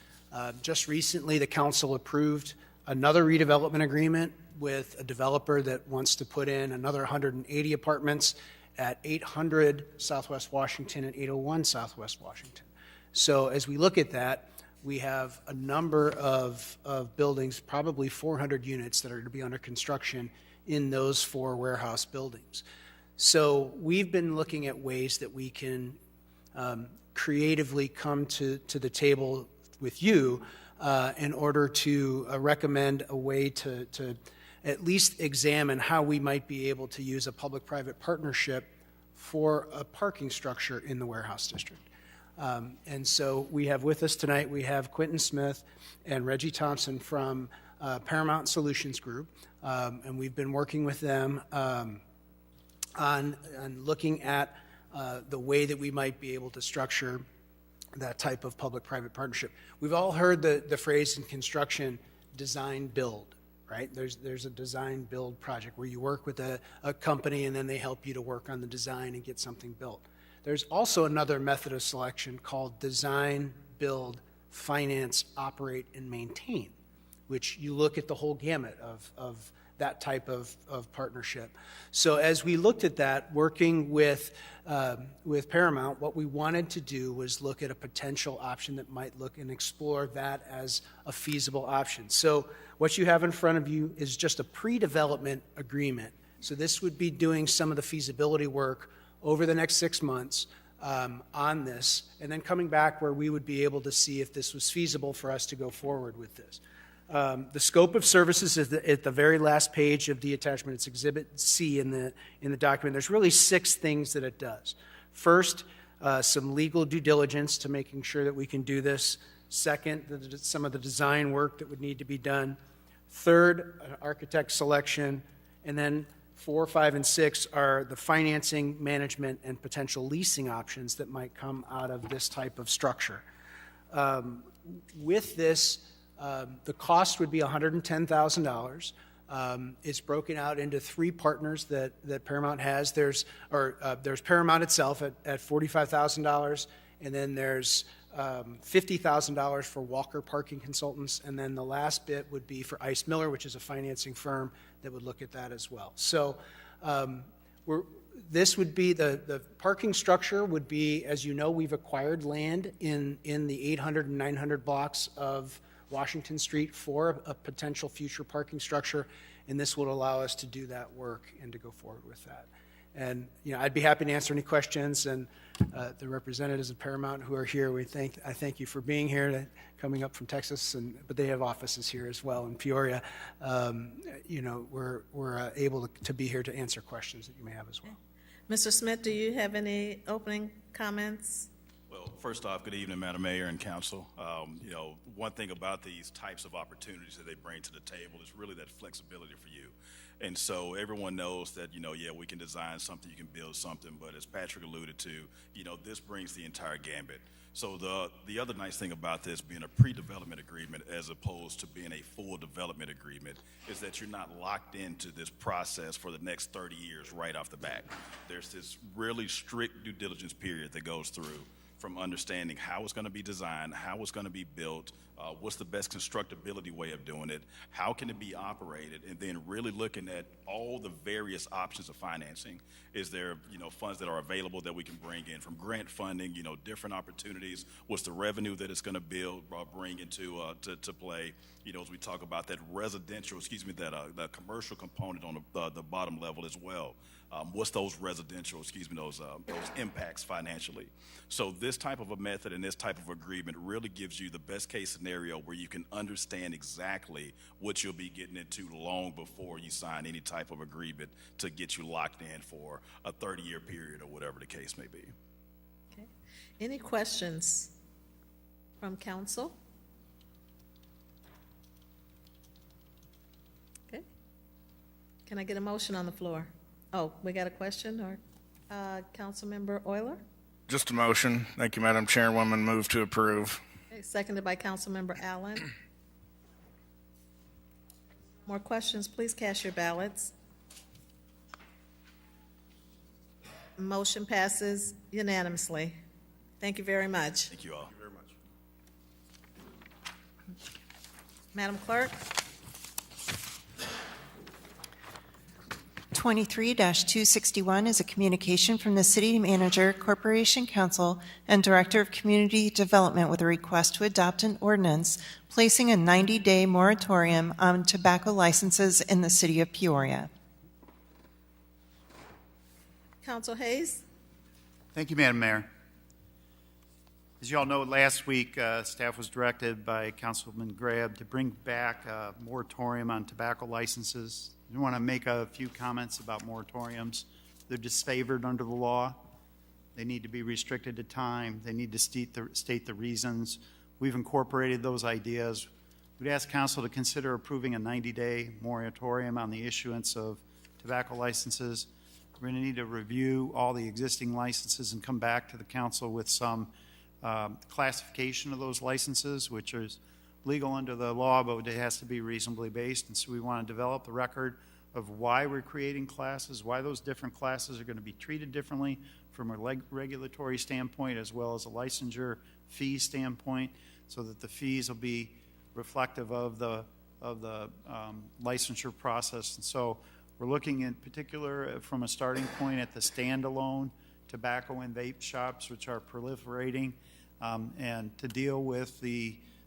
Just recently, the council approved another redevelopment agreement with a developer that wants to put in another 180 apartments at 800 Southwest Washington and 801 Southwest Washington. So as we look at that, we have a number of buildings, probably 400 units that are to be under construction in those 4 warehouse buildings. So we've been looking at ways that we can creatively come to the table with you in order to recommend a way to at least examine how we might be able to use a public-private partnership for a parking structure in the warehouse district. And so we have with us tonight, we have Quentin Smith and Reggie Thompson from Paramount Solutions Group, and we've been working with them on looking at the way that we might be able to structure that type of public-private partnership. We've all heard the phrase in construction, design build, right? There's a design build project where you work with a company and then they help you to work on the design and get something built. There's also another method of selection called design, build, finance, operate, and maintain, which you look at the whole gamut of that type of partnership. So as we looked at that, working with Paramount, what we wanted to do was look at a potential option that might look and explore that as a feasible option. So what you have in front of you is just a pre-development agreement. So this would be doing some of the feasibility work over the next 6 months on this, and then coming back where we would be able to see if this was feasible for us to go forward with this. The scope of services is at the very last page of the attachment. It's Exhibit C in the document. There's really 6 things that it does. First, some legal due diligence to making sure that we can do this. Second, some of the design work that would need to be done. Third, an architect selection. And then 4, 5, and 6 are the financing, management, and potential leasing options that might come out of this type of structure. With this, the cost would be $110,000. It's broken out into 3 partners that Paramount has. There's Paramount itself at $45,000, and then there's $50,000 for Walker Parking Consultants, and then the last bit would be for Ice Miller, which is a financing firm that would look at that as well. So this would be the parking structure would be, as you know, we've acquired land in the 800 and 900 blocks of Washington Street for a potential future parking structure, and this would allow us to do that work and to go forward with that. And I'd be happy to answer any questions, and the representatives of Paramount who are here, I thank you for being here, coming up from Texas, but they have offices here as well in Peoria. We're able to be here to answer questions that you may have as well. Mr. Smith, do you have any opening comments? Well, first off, good evening, Madam Mayor and Council. One thing about these types of opportunities that they bring to the table is really that flexibility for you. And so everyone knows that, we can design something, you can build something, but as Patrick alluded to, this brings the entire gambit. So the other nice thing about this being a pre-development agreement as opposed to being a full development agreement is that you're not locked into this process for the next 30 years right off the bat. There's this really strict due diligence period that goes through, from understanding how it's going to be designed, how it's going to be built, what's the best constructability way of doing it, how can it be operated, and then really looking at all the various options of financing. Is there, funds that are available that we can bring in from grant funding, different opportunities, what's the revenue that it's going to bring into to play, as we talk about that residential, that commercial component on the bottom level as well. What's those residential, those impacts financially. So this type of a method and this type of agreement really gives you the best case scenario where you can understand exactly what you'll be getting into long before you sign any type of agreement to get you locked in for a 30-year period or whatever the case may be. Okay. Any questions from council? Okay. Can I get a motion on the floor? Oh, we got a question, or Councilmember Euler? Just a motion. Thank you, Madam Chairwoman. Move to approve. Okay, seconded by Councilmember Allen. More questions, please cast your ballots. Motion passes unanimously. Thank you very much. Thank you all. Thank you very much. Madam Clerk? 23-261 is a communication from the City Manager, Corporation Counsel, and Director of Community Development with a request to adopt an ordinance placing a 90-day moratorium on tobacco licenses in the City of Peoria. Council Hayes? Thank you, Madam Mayor. As you all know, last week staff was directed by Councilman Grab to bring back a moratorium on tobacco licenses. I want to make a few comments about moratoriums. They're disfavored under the law. They need to be restricted to time. They need to state the reasons. We've incorporated those ideas. We'd ask Council to consider approving a 90-day moratorium on the issuance of tobacco licenses. We're going to need to review all the existing licenses and come back to the Council with some classification of those licenses, which is legal under the law, but it has to be reasonably based. And so we want to develop the record of why we're creating classes, why those different classes are going to be treated differently from a regulatory standpoint as well as a licensure fee standpoint, so that the fees will be reflective of the licensure process. And so we're looking in particular from a starting point at the standalone tobacco and vape shops, which are proliferating, and to deal with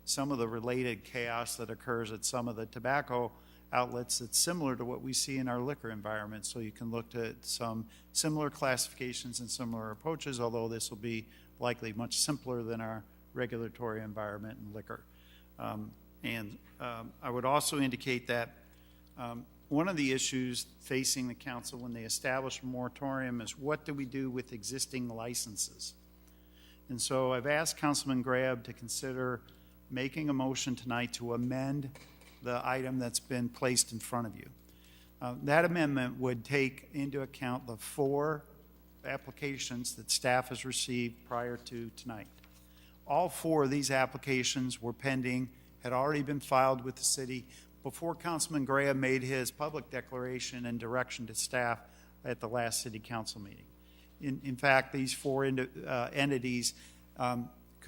some of the related chaos that occurs at some of the tobacco outlets that's similar to what we see in our liquor environment. So you can look at some similar classifications and similar approaches, although this will be likely much simpler than our regulatory environment in liquor. I would also indicate that one of the issues facing the council when they establish a moratorium is what do we do with existing licenses? And so I've asked Councilman Grab to consider making a motion tonight to amend the item that's been placed in front of you. That amendment would take into account the 4 applications that staff has received prior to tonight. All 4 of these applications were pending, had already been filed with the city before Councilman Graham made his public declaration and direction to staff at the last city council meeting. In fact, these 4 entities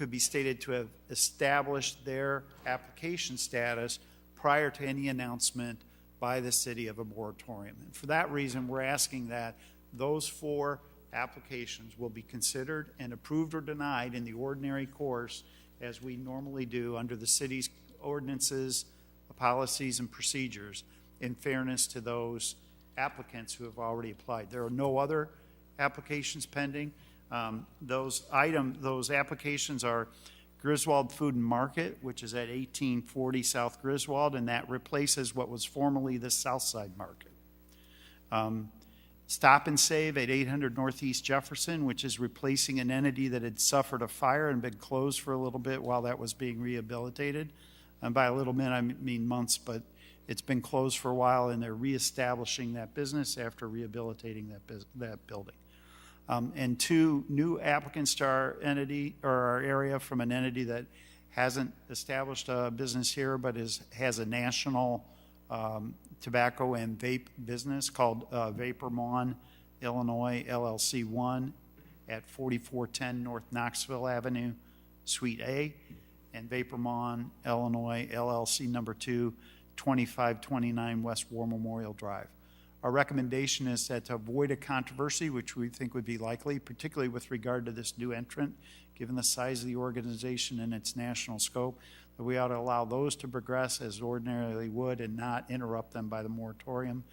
could be stated to have established their application status prior to any announcement by the city of a moratorium. And for that reason, we're asking that those 4 applications will be considered and approved or denied in the ordinary course as we normally do under the city's ordinances, policies, and procedures, in fairness to those applicants who have already applied. There are no other applications pending. Those applications are Griswold Food and Market, which is at 1840 South Griswold, and that replaces what was formerly the Southside Market. Stop and Save at 800 Northeast Jefferson, which is replacing an entity that had suffered a fire and been closed for a little bit while that was being rehabilitated. And by a little bit, I mean months, but it's been closed for a while, and they're reestablishing that business after rehabilitating that building. And 2 new applicants to our entity, or our area, from an entity that hasn't established a business here but has a national tobacco and vape business called Vapormon, Illinois, LLC 1 at 4410 North Knoxville Avenue, Suite A, and Vapormon, Illinois, LLC number 2, 2529 West War Memorial Drive. Our recommendation is that to avoid a controversy, which we think would be likely, particularly with regard to this new entrant, given the size of the organization and its national scope, that we ought to allow those to progress as ordinarily would and not interrupt them by the moratorium.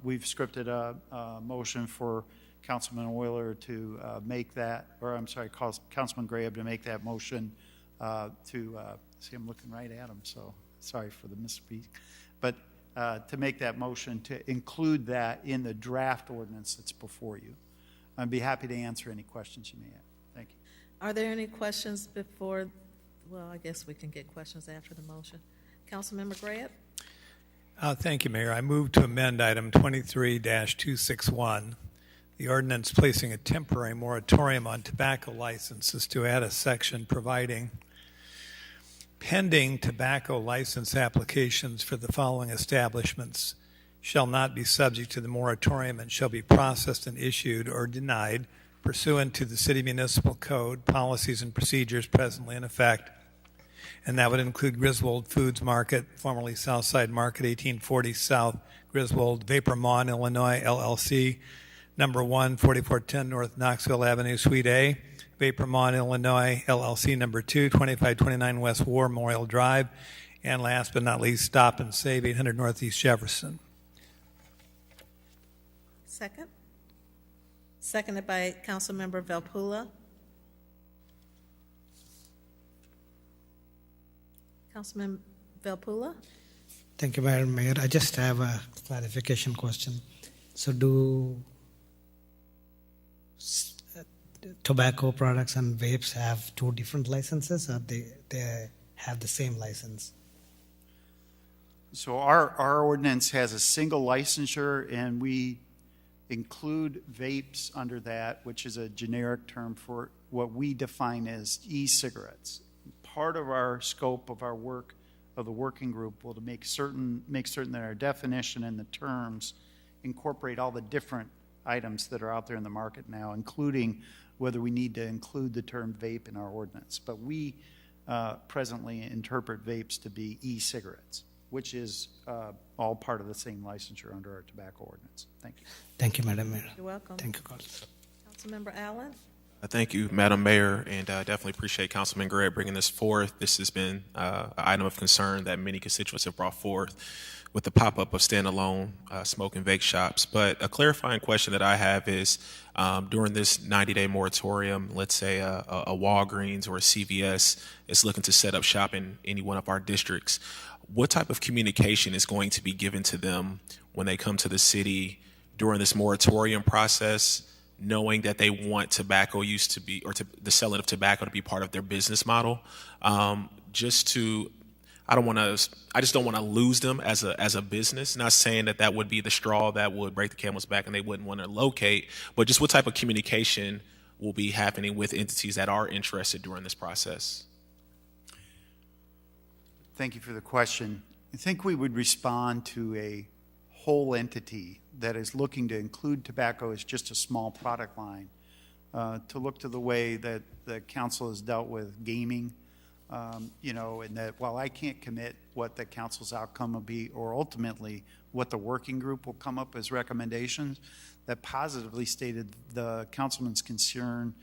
We've scripted a motion for Councilman Euler to make that, or I'm sorry, Councilman Graham to make that motion see, I'm looking right at him, so sorry for the misspeak. But to make that motion to include that in the draft ordinance that's before you. I'd be happy to answer any questions you may have. Thank you. Are there any questions before? Well, I guess we can get questions after the motion. Councilmember Graham? Thank you, Mayor. I move to amend item 23-261, the ordinance placing a temporary moratorium on tobacco licenses, to add a section providing pending tobacco license applications for the following establishments shall not be subject to the moratorium and shall be processed and issued or denied pursuant to the City Municipal Code, policies, and procedures presently in effect. And that would include Griswold Foods Market, formerly Southside Market, 1840 South Griswold, Vapormon, Illinois, LLC, number 1, 4410 North Knoxville Avenue, Suite A, Vapormon, Illinois, LLC, number 2, 2529 West War Memorial Drive, and last but not least, Stop and Save, 800 Northeast Jefferson. Second? Seconded by Councilmember Velpula. Councilman Velpula? Thank you, Madam Mayor. I just have a clarification question. So do tobacco products and vapes have 2 different licenses, or they have the same license? So our ordinance has a single licensure, and we include vapes under that, which is a generic term for what we define as e-cigarettes. Part of our scope of our work, of the working group, will to make certain that our definition and the terms incorporate all the different items that are out there in the market now, including whether we need to include the term vape in our ordinance. But we presently interpret vapes to be e-cigarettes, which is all part of the same licensure under our tobacco ordinance. Thank you. Thank you, Madam Mayor. You're welcome. Thank you, Councilmember Allen? Thank you, Madam Mayor, and definitely appreciate Councilman Gray bringing this forth. This has been an item of concern that many constituents have brought forth with the pop-up of standalone smoke and vape shops. But a clarifying question that I have is, during this 90-day moratorium, let's say a Walgreens or a CVS is looking to set up shop in any one of our districts, what type of communication is going to be given to them when they come to the city during this moratorium process, knowing that they want tobacco use to be, or the selling of tobacco to be part of their business model? I just don't want to lose them as a business. Not saying that would be the straw that would break the camel's back and they wouldn't want to locate, but just what type of communication will be happening with entities that are interested during this process? Thank you for the question. I think we would respond to a whole entity that is looking to include tobacco as just a small product line to look to the way that the council has dealt with gaming, and that while I can't commit what the council's outcome will be, or ultimately what the working group will come up as recommendations, that positively stated the councilman's concern,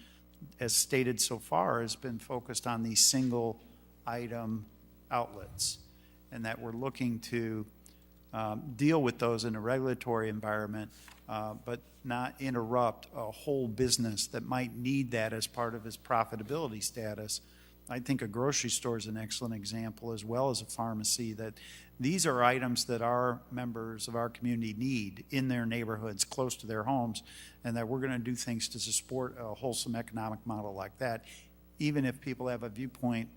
as stated so far, has been focused on these single item outlets, and that we're looking to deal with those in a regulatory environment, but not interrupt a whole business that might need that as part of its profitability status. I think a grocery store is an excellent example, as well as a pharmacy, that these are items that our members of our community need in their neighborhoods, close to their homes, and that we're going to do things to support a wholesome economic model like that. Even if people have a viewpoint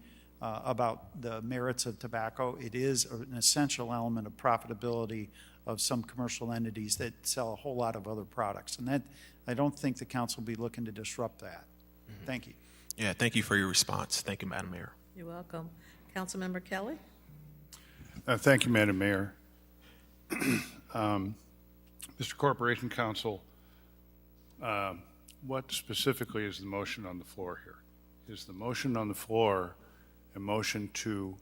about the merits of tobacco, it is an essential element of profitability of some commercial entities that sell a whole lot of other products. And that, I don't think the council will be looking to disrupt that. Mm-hmm. Thank you. Yeah, thank you for your response. Thank you, Madam Mayor. You're welcome. Councilmember Kelly? Thank you, Madam Mayor. Mr. Corporation Counsel, what specifically is the motion on the floor here? Is the motion on the floor a motion to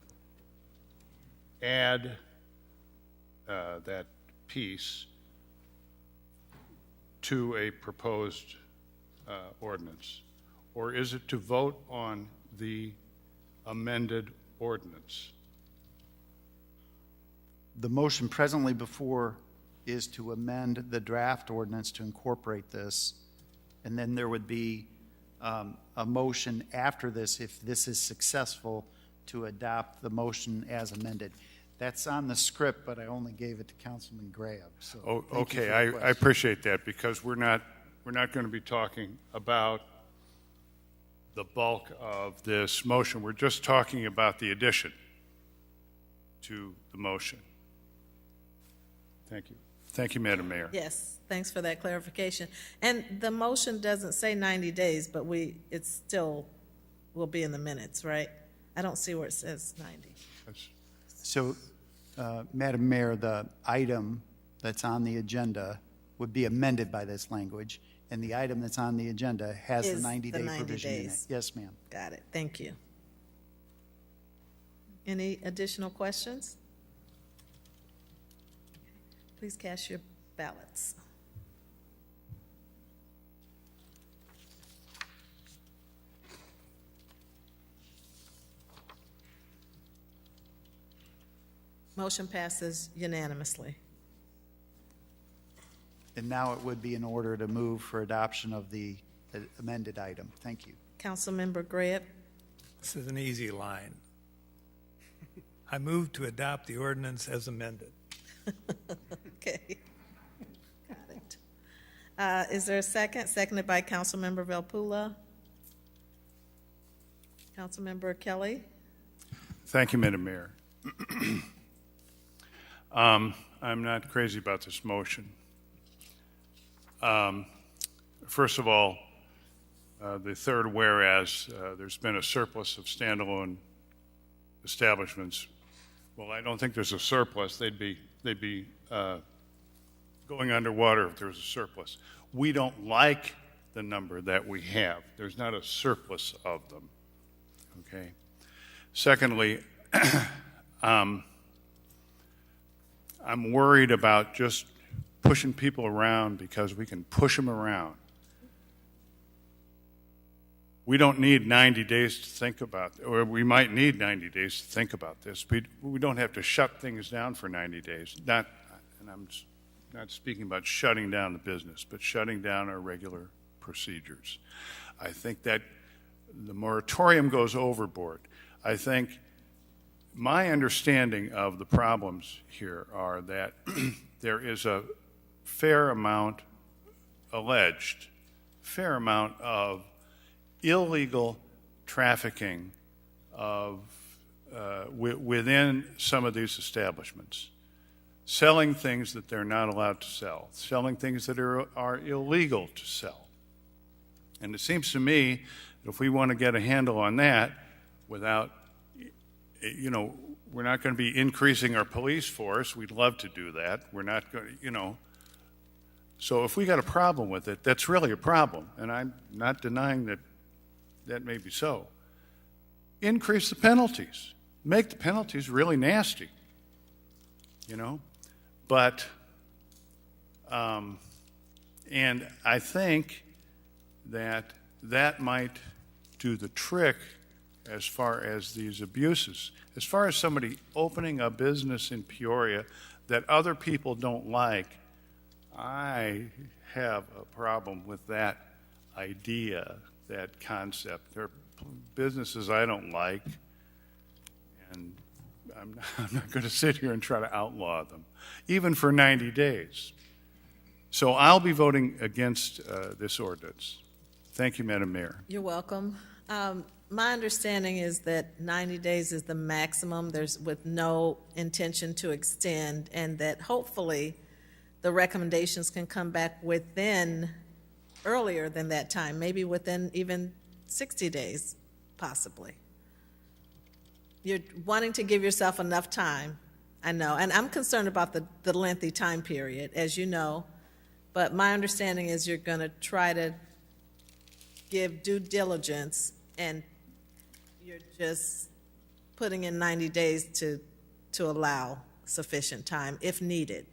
add that piece to a proposed ordinance? Or is it to vote on the amended ordinance? The motion presently before is to amend the draft ordinance to incorporate this, and then there would be a motion after this, if this is successful, to adopt the motion as amended. That's on the script, but I only gave it to Councilman Graham. So okay, I appreciate that, because we're not going to be talking about the bulk of this motion. We're just talking about the addition to the motion. Thank you. Thank you, Madam Mayor. Yes, thanks for that clarification. And the motion doesn't say 90 days, but it still will be in the minutes, right? I don't see where it says 90. So, Madam Mayor, the item that's on the agenda would be amended by this language, and the item that's on the agenda has the 90-day provision in it. Yes, ma'am. Got it. Thank you. Any additional questions? Please cast your ballots. Motion passes unanimously. And now it would be in order to move for adoption of the amended item. Thank you. Councilmember Greb? This is an easy line. I move to adopt the ordinance as amended. Okay. Got it. Is there a second? Seconded by Councilmember Velpula. Councilmember Kelly? Thank you, Madam Mayor. I'm not crazy about this motion. First of all, the third whereas, there's been a surplus of standalone establishments. Well, I don't think there's a surplus. They'd be going underwater if there was a surplus. We don't like the number that we have. There's not a surplus of them. Okay. Secondly, I'm worried about just pushing people around because we can push them around. We don't need 90 days to think about, or we might need 90 days to think about this. We don't have to shut things down for 90 days. And I'm not speaking about shutting down the business, but shutting down our regular procedures. I think that the moratorium goes overboard. I think my understanding of the problems here are that there is a alleged fair amount of illegal trafficking of within some of these establishments, selling things that they're not allowed to sell, selling things that are illegal to sell. And it seems to me that if we want to get a handle on that without, we're not going to be increasing our police force. We'd love to do that. We're not going to, So if we got a problem with it, that's really a problem, and I'm not denying that that may be so. Increase the penalties. Make the penalties really nasty, you know? But, and I think that that might do the trick as far as these abuses. As far as somebody opening a business in Peoria that other people don't like, I have a problem with that idea, that concept. There are businesses I don't like, and I'm not going to sit here and try to outlaw them, even for 90 days. So I'll be voting against this ordinance. Thank you, Madam Mayor. You're welcome. My understanding is that 90 days is the maximum. There's with no intention to extend, and that hopefully the recommendations can come back within earlier than that time, maybe within even 60 days, possibly. You're wanting to give yourself enough time, I know, and I'm concerned about the lengthy time period, as you know, but my understanding is you're going to try to give due diligence, and you're just putting in 90 days to allow sufficient time if needed.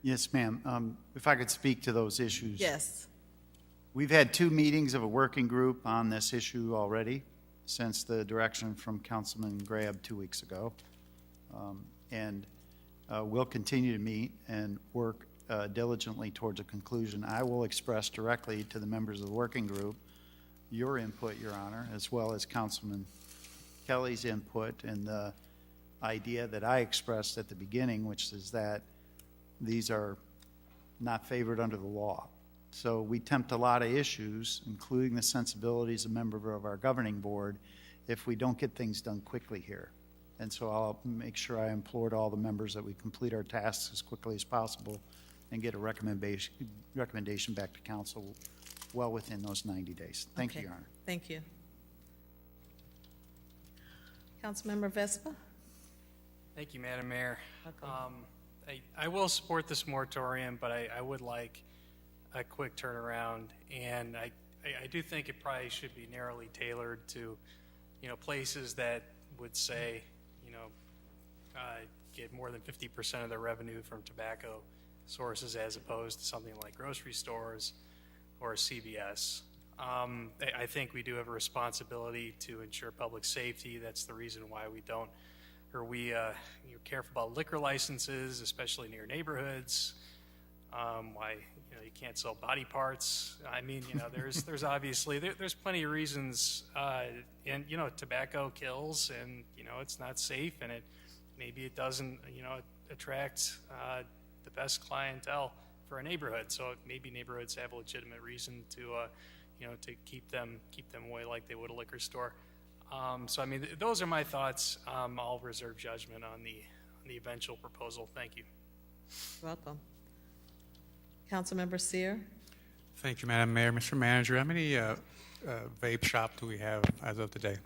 Yes, ma'am. If I could speak to those issues. Yes. We've had 2 meetings of a working group on this issue already since the direction from Councilman Grab 2 weeks ago. And we'll continue to meet and work diligently towards a conclusion. I will express directly to the members of the working group your input, Your Honor, as well as Councilman Kelly's input and the idea that I expressed at the beginning, which is that these are not favored under the law. So we tempt a lot of issues, including the sensibilities of members of our governing board, if we don't get things done quickly here. And so I'll make sure I implore to all the members that we complete our tasks as quickly as possible and get a recommendation back to council well within those 90 days. Thank you, Your Honor. Thank you. Councilmember Vespa? Thank you, Madam Mayor. I will support this moratorium, but I would like a quick turnaround, and I do think it probably should be narrowly tailored to, places that would say, get more than 50% of their revenue from tobacco sources as opposed to something like grocery stores or CVS. I think we do have a responsibility to ensure public safety. That's the reason why you're careful about liquor licenses, especially near neighborhoods. Why you can't sell body parts. I mean, there's obviously there's plenty of reasons, and tobacco kills, and it's not safe, and maybe it doesn't attract the best clientele for a neighborhood. So maybe neighborhoods have a legitimate reason to keep them away like they would a liquor store. So I mean, those are my thoughts. I'll reserve judgment on the eventual proposal. Thank you. Welcome. Councilmember Sear? Thank you, Madam Mayor. Mr. Manager, how many vape shops do we have as of today?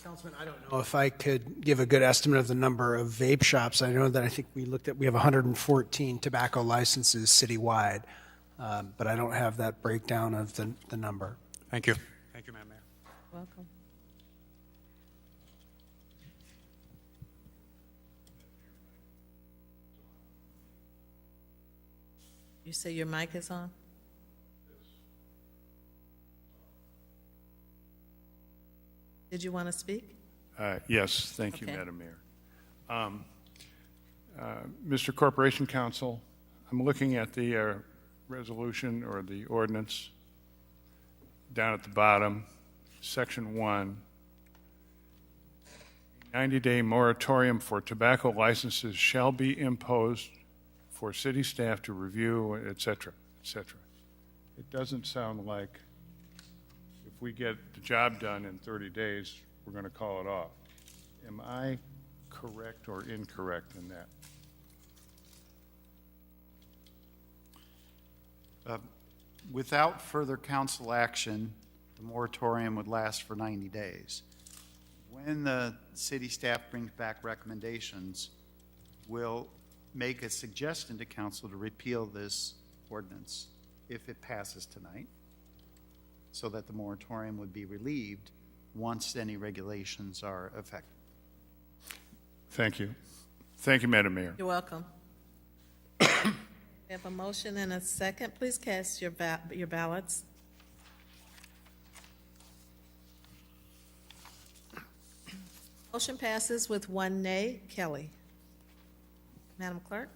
Councilman, I don't know if I could give a good estimate of the number of vape shops. I know that I think we have 114 tobacco licenses citywide, but I don't have that breakdown of the number. Thank you. Thank you, Madam Mayor. Welcome. You say your mic is on? Did you want to speak? Yes, thank you, Okay. Madam Mayor. Mr. Corporation Counsel, I'm looking at the resolution or the ordinance down at the bottom, Section 1. 90-day moratorium for tobacco licenses shall be imposed for city staff to review, et cetera, et cetera. It doesn't sound like if we get the job done in 30 days, we're going to call it off. Am I correct or incorrect in that? Without further council action, the moratorium would last for 90 days. When the city staff brings back recommendations, we'll make a suggestion to council to repeal this ordinance if it passes tonight, so that the moratorium would be relieved once any regulations are effective. Thank you. Thank you, Madam Mayor. You're welcome. We have a motion and a second. Please cast your ballots. Motion passes with 1 nay. Kelly. Madam Clerk?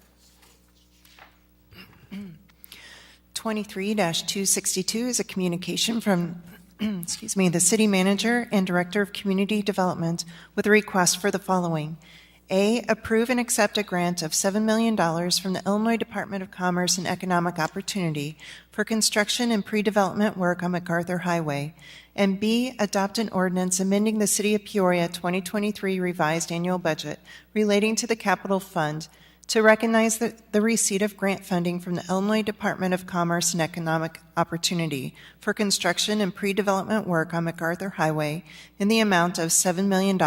23-262 is a communication from the City Manager and Director of Community Development with a request for the following. A, approve and accept a grant of $7 million from the Illinois Department of Commerce and Economic Opportunity for construction and pre-development work on MacArthur Highway. And B, adopt an ordinance amending the City of Peoria 2023 revised annual budget relating to the capital fund to recognize the receipt of grant funding from the Illinois Department of Commerce and Economic Opportunity for construction and pre-development work on MacArthur Highway in the amount of $7 million.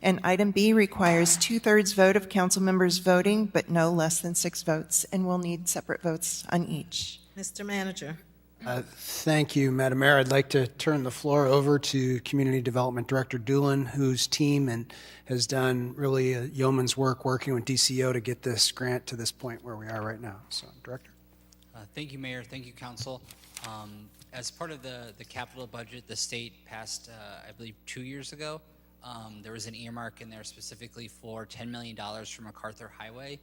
And item B requires 2/3 vote of council members voting, but no less than 6 votes, and we'll need separate votes on each. Mr. Manager. Thank you, Madam Mayor. I'd like to turn the floor over to Community Development Director Doolin, whose team has done really a yeoman's work working with DCO to get this grant to this point where we are right now. So, Director. Thank you, Mayor. Thank you, Council. As part of the capital budget, the state passed, I believe, 2 years ago. There was an earmark in there specifically for $10 million from MacArthur Highway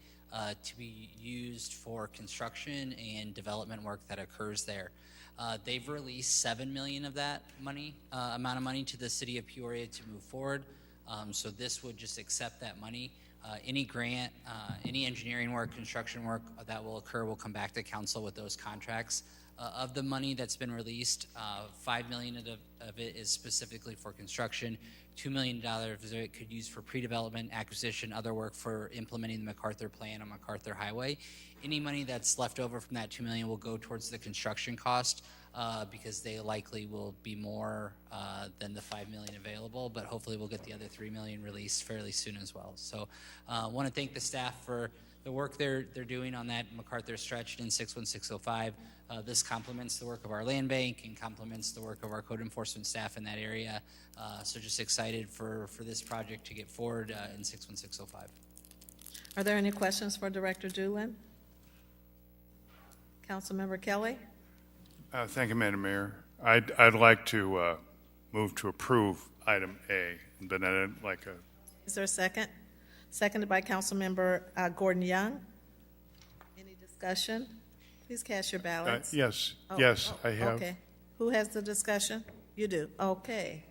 to be used for construction and development work that occurs there. They've released $7 million of that money, amount of money to the City of Peoria to move forward. So this would just accept that money. Any grant, any engineering work, construction work that will occur will come back to council with those contracts. Of the money that's been released, $5 million of it is specifically for construction. $2 million of it could use for pre-development, acquisition, other work for implementing the MacArthur plan on MacArthur Highway. Any money that's left over from that $2 million will go towards the construction cost because they likely will be more than the $5 million available, but hopefully we'll get the other $3 million released fairly soon as well. So I want to thank the staff for the work they're doing on that MacArthur stretch in 61605. This complements the work of our land bank and complements the work of our code enforcement staff in that area. So just excited for this project to get forward in 61605. Are there any questions for Director Doolin? Councilmember Kelly? Thank you, Madam Mayor. I'd like to move to approve item A, but I'd like a... Is there a second? Seconded by Councilmember Gordon Young. Any discussion? Please cast your ballots. Yes, I have. Okay. Who has the discussion? You do. Okay.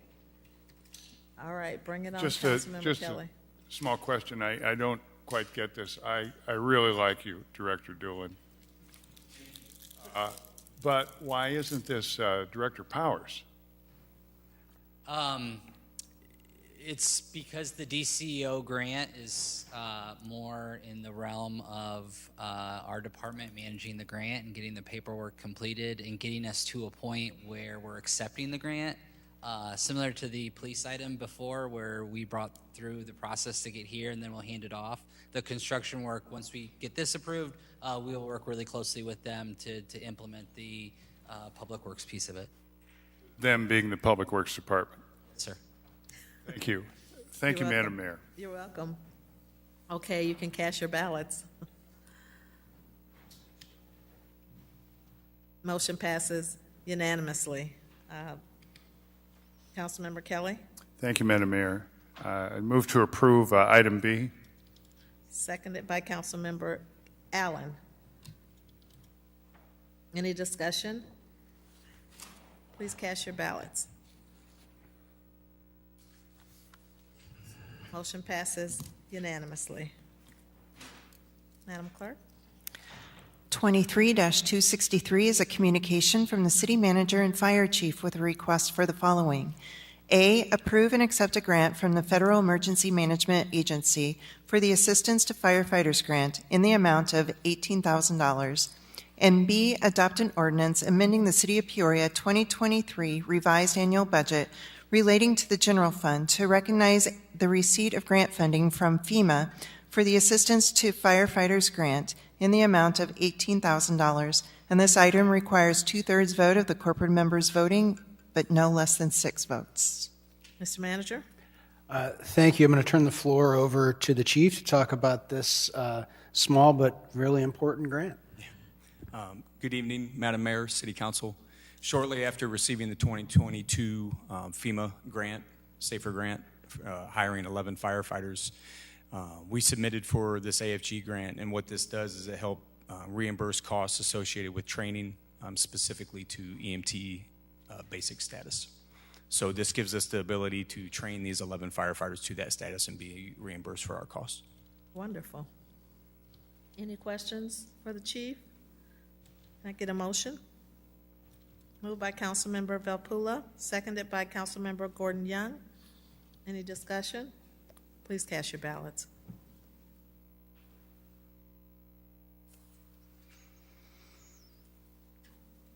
All right, bring it on, Councilmember Kelly. A small question. I don't quite get this. I really like you, Director Doolin. But why isn't this Director Powers? It's because the DCO grant is more in the realm of our department managing the grant and getting the paperwork completed and getting us to a point where we're accepting the grant. Similar to the police item before where we brought through the process to get here and then we'll hand it off. The construction work, once we get this approved, we will work really closely with them to implement the public works piece of it. Them being the Public Works Department. Yes, sir. Thank you. Thank you, Madam Mayor. You're welcome. Okay, you can cast your ballots. Motion passes unanimously. Councilmember Kelly? Thank you, Madam Mayor. I move to approve item B. Seconded by Councilmember Allen. Any discussion? Please cast your ballots. Motion passes unanimously. Madam Clerk? 23-263 is a communication from the City Manager and Fire Chief with a request for the following. A, approve and accept a grant from the Federal Emergency Management Agency for the Assistance to Firefighters Grant in the amount of $18,000. And B, adopt an ordinance amending the City of Peoria 2023 revised annual budget relating to the general fund to recognize the receipt of grant funding from FEMA for for the Assistance to Firefighters Grant in the amount of $18,000, and this item requires 2/3 vote of the corporate members voting, but no less than 6 votes. Mr. Manager? Thank you. I'm going to turn the floor over to the chief to talk about this small but really important grant. Good evening, Madam Mayor, City Council. Shortly after receiving the 2022 FEMA grant, SAFER grant, hiring 11 firefighters, we submitted for this AFG grant, and what this does is it helps reimburse costs associated with training, specifically to EMT basic status. So this gives us the ability to train these 11 firefighters to that status and be reimbursed for our costs. Wonderful. Any questions for the chief? Can I get a motion? Moved by Councilmember Velpula, seconded by Councilmember Gordon Young. Any discussion? Please cast your ballots.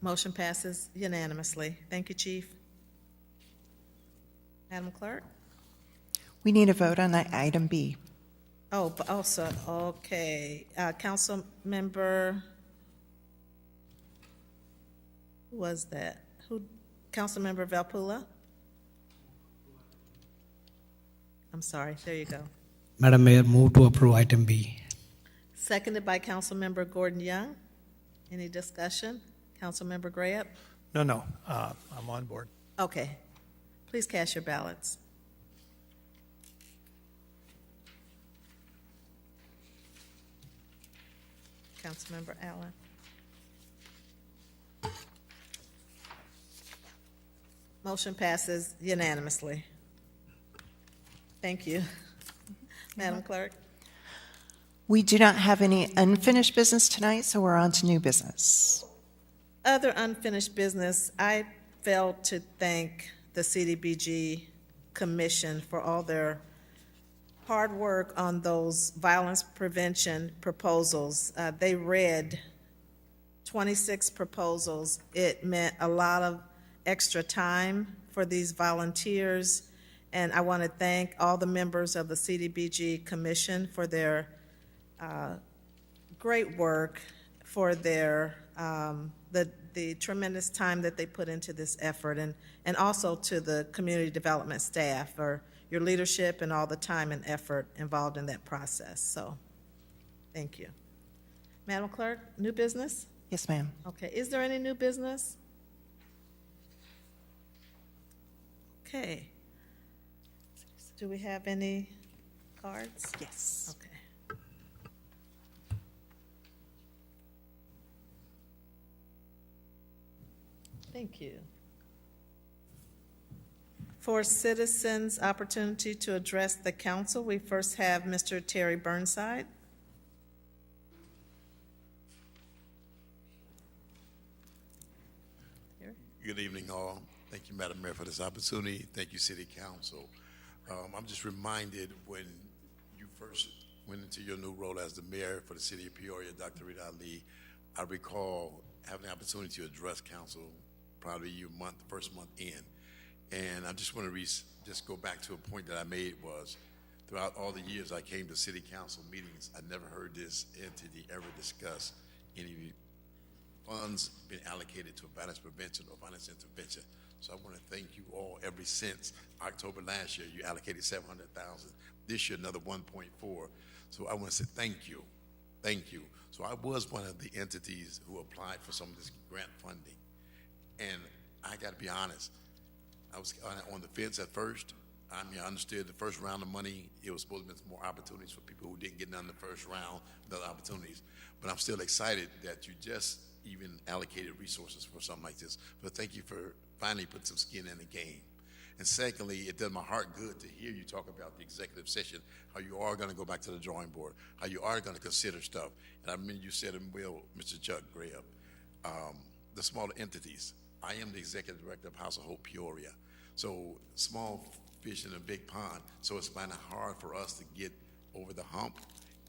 Motion passes unanimously. Thank you, Chief. Madam Clerk? We need a vote on item B. Oh, but also, okay. Councilmember, who was that? Councilmember Velpula? I'm sorry, there you go. Madam Mayor, move to approve item B. Seconded by Councilmember Gordon Young. Any discussion? Councilmember Graham? No, I'm on board. Okay. Please cast your ballots. Councilmember Allen. Motion passes unanimously. Thank you. Madam Clerk? We do not have any unfinished business tonight, so we're on to new business. Other unfinished business, I failed to thank the CDBG Commission for all their hard work on those violence prevention proposals. They read 26 proposals. It meant a lot of extra time for these volunteers, and I want to thank all the members of the CDBG Commission for their great work, for their the tremendous time that they put into this effort, and also to the community development staff for your leadership and all the time and effort involved in that process. So, thank you. Madam Clerk, new business? Yes, ma'am. Okay, is there any new business? Okay. Do we have any cards? Yes. Okay. Thank you. For citizens' opportunity to address the council, we first have Mr. Terry Burnside. Good evening, all. Thank you, Madam Mayor, for this opportunity. Thank you, City Council. I'm just reminded when you first went into your new role as the mayor for the city of Peoria, Dr. Rita Ali, I recall having the opportunity to address council probably your first month in. And I just want to just go back to a point that I made was throughout all the years I came to city council meetings, I never heard this entity ever discuss any funds being allocated to violence prevention or violence intervention. So I want to thank you all. Ever since October last year, you allocated $700,000. This year, another 1.4. So I want to say thank you. Thank you. So I was one of the entities who applied for some of this grant funding. And I got to be honest, I was on the fence at first. I mean, I understood the first round of money, it was supposed to be more opportunities for people who didn't get none in the first round, the opportunities. But I'm still excited that you just even allocated resources for something like this. But thank you for finally putting some skin in the game. And secondly, it does my heart good to hear you talk about the executive session, how you are going to go back to the drawing board, how you are going to consider stuff. And I remember you said it well, Mr. Chuck Graham, the smaller entities. I am the executive director of House of Hope Peoria. So small fish in a big pond. So it's kind of hard for us to get over the hump.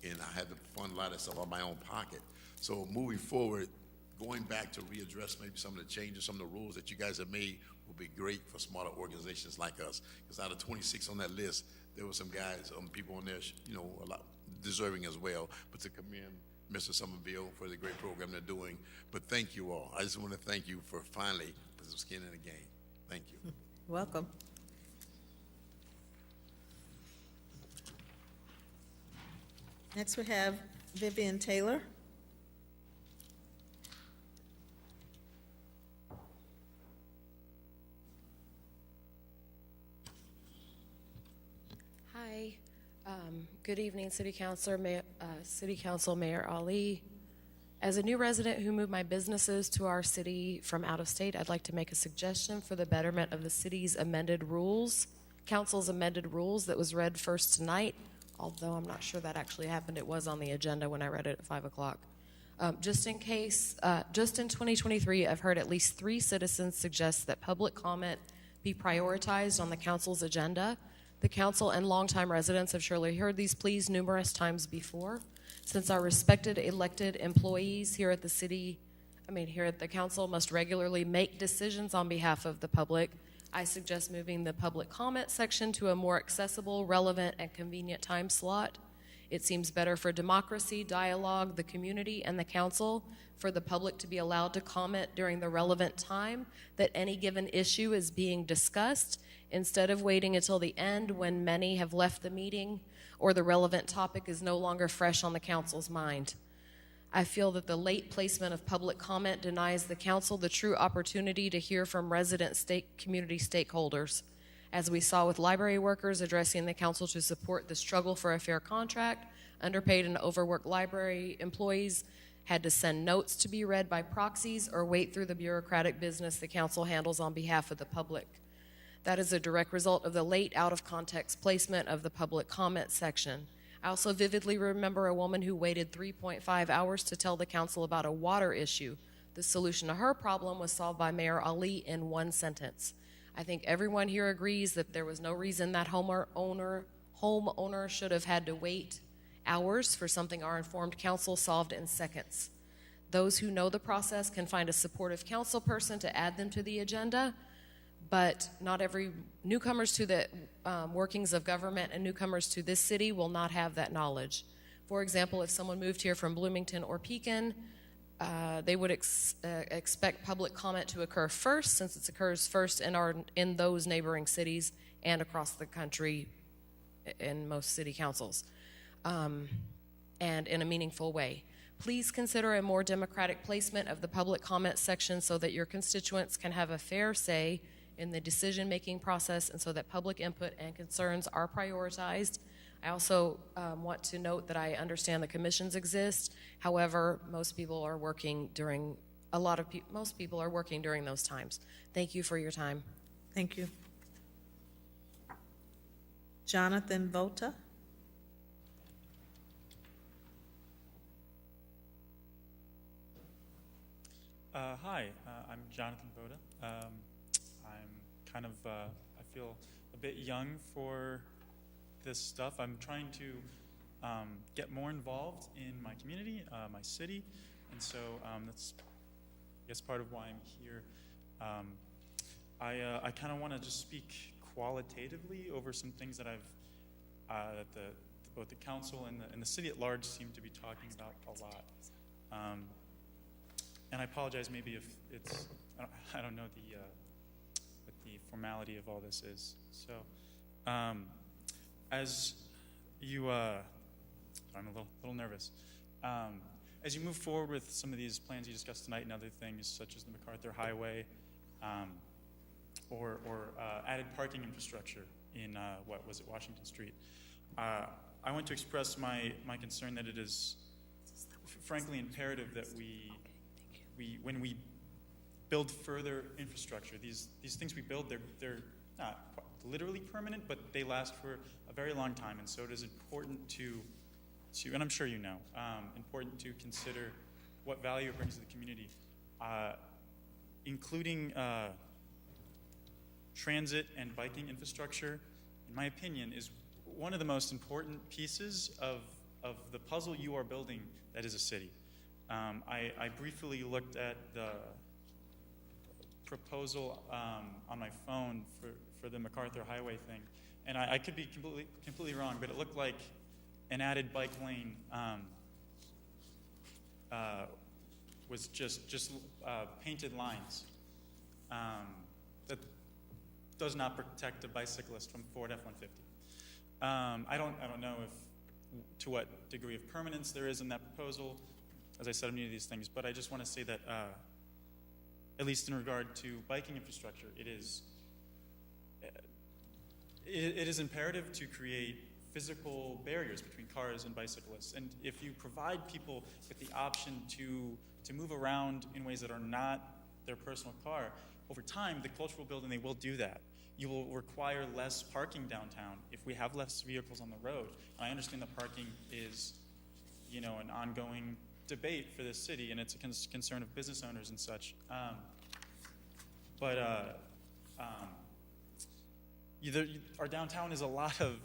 And I had to fund a lot of stuff out of my own pocket. So moving forward, going back to readdress maybe some of the changes, some of the rules that you guys have made will be great for smaller organizations like us. Because out of 26 on that list, there were some guys, people on there, deserving as well. But to commend Mr. Somerville for the great program they're doing. But thank you all. I just want to thank you for finally putting some skin in the game. Thank you. Welcome. Next we have Vivian Taylor. Hi. Good evening, City Council Mayor Ali. As a new resident who moved my businesses to our city from out of state, I'd like to make a suggestion for the betterment of the city's amended rules, council's amended rules that was read first tonight, although I'm not sure that actually happened. It was on the agenda when I read it at 5 o'clock. Just in case, just in 2023, I've heard at least 3 citizens suggest that public comment be prioritized on the council's agenda. The council and longtime residents have surely heard these pleas numerous times before. Since our respected elected employees here at the council must regularly make decisions on behalf of the public, I suggest moving the public comment section to a more accessible, relevant, and convenient time slot. It seems better for democracy, dialogue, the community, and the council for the public to be allowed to comment during the relevant time that any given issue is being discussed, instead of waiting until the end when many have left the meeting or the relevant topic is no longer fresh on the council's mind. I feel that the late placement of public comment denies the council the true opportunity to hear from resident community stakeholders. As we saw with library workers addressing the council to support the struggle for a fair contract, underpaid and overworked library employees had to send notes to be read by proxies or wait through the bureaucratic business the council handles on behalf of the public. That is a direct result of the late, out-of-context placement of the public comment section. I also vividly remember a woman who waited 3.5 hours to tell the council about a water issue. The solution to her problem was solved by Mayor Ali in 1 sentence. I think everyone here agrees that there was no reason that homeowner should have had to wait hours for something our informed council solved in seconds. Those who know the process can find a supportive council person to add them to the agenda, but not every newcomers to the workings of government and newcomers to this city will not have that knowledge. For example, if someone moved here from Bloomington or Pekin, they would expect public comment to occur first, since it occurs first in those neighboring cities and across the country in most city councils, and in a meaningful way. Please consider a more democratic placement of the public comment section so that your constituents can have a fair say in the decision-making process and so that public input and concerns are prioritized. I also want to note that I understand the commissions exist. However, most people are working during those times. Thank you for your time. Thank you. Jonathan Vota. Hi, I'm Jonathan Voda. I'm kind of, I feel a bit young for this stuff. I'm trying to get more involved in my community, my city, and so that's, I guess, part of why I'm here. I kind of want to just speak qualitatively over some things that that both the council and the city at large seem to be talking about a lot. And I apologize maybe if it's, I don't know what the formality of all this is. So, as you, I'm a little nervous. As you move forward with some of these plans you discussed tonight and other things such as the MacArthur Highway, or added parking infrastructure in, Washington Street, I want to express my concern that it is frankly imperative that when we build further infrastructure, these things we build, they're not literally permanent, but they last for a very long time, and so it is important to and I'm sure you know, important to consider what value it brings to the community, including transit and biking infrastructure. In my opinion, is one of the most important pieces of the puzzle you are building that is a city. I briefly looked at the proposal on my phone for the MacArthur Highway thing, and I could be completely wrong, but it looked like an added bike lane was just painted lines that does not protect a bicyclist from Ford F-150. I don't know to what degree of permanence there is in that proposal. As I said, I'm new to these things, but I just want to say that at least in regard to biking infrastructure, it is imperative to create physical barriers between cars and bicyclists. And if you provide people with the option to move around in ways that are not their personal car, over time, the cultural building, they will do that. You will require less parking downtown if we have less vehicles on the road. And I understand that parking is, an ongoing debate for this city, and it's a concern of business owners and such. Our downtown is a lot of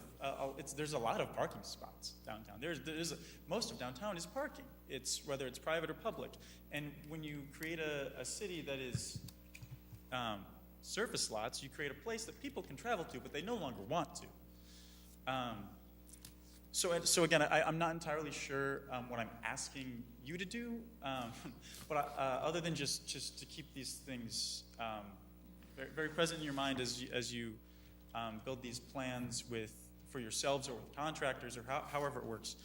there's a lot of parking spots downtown. Most of downtown is parking. It's whether it's private or public. And when you create a city that is surface lots, you create a place that people can travel to, but they no longer want to. So again, I'm not entirely sure what I'm asking you to do, but other than just to keep these things very, very present in your mind as you build these plans for yourselves or with contractors or however it works.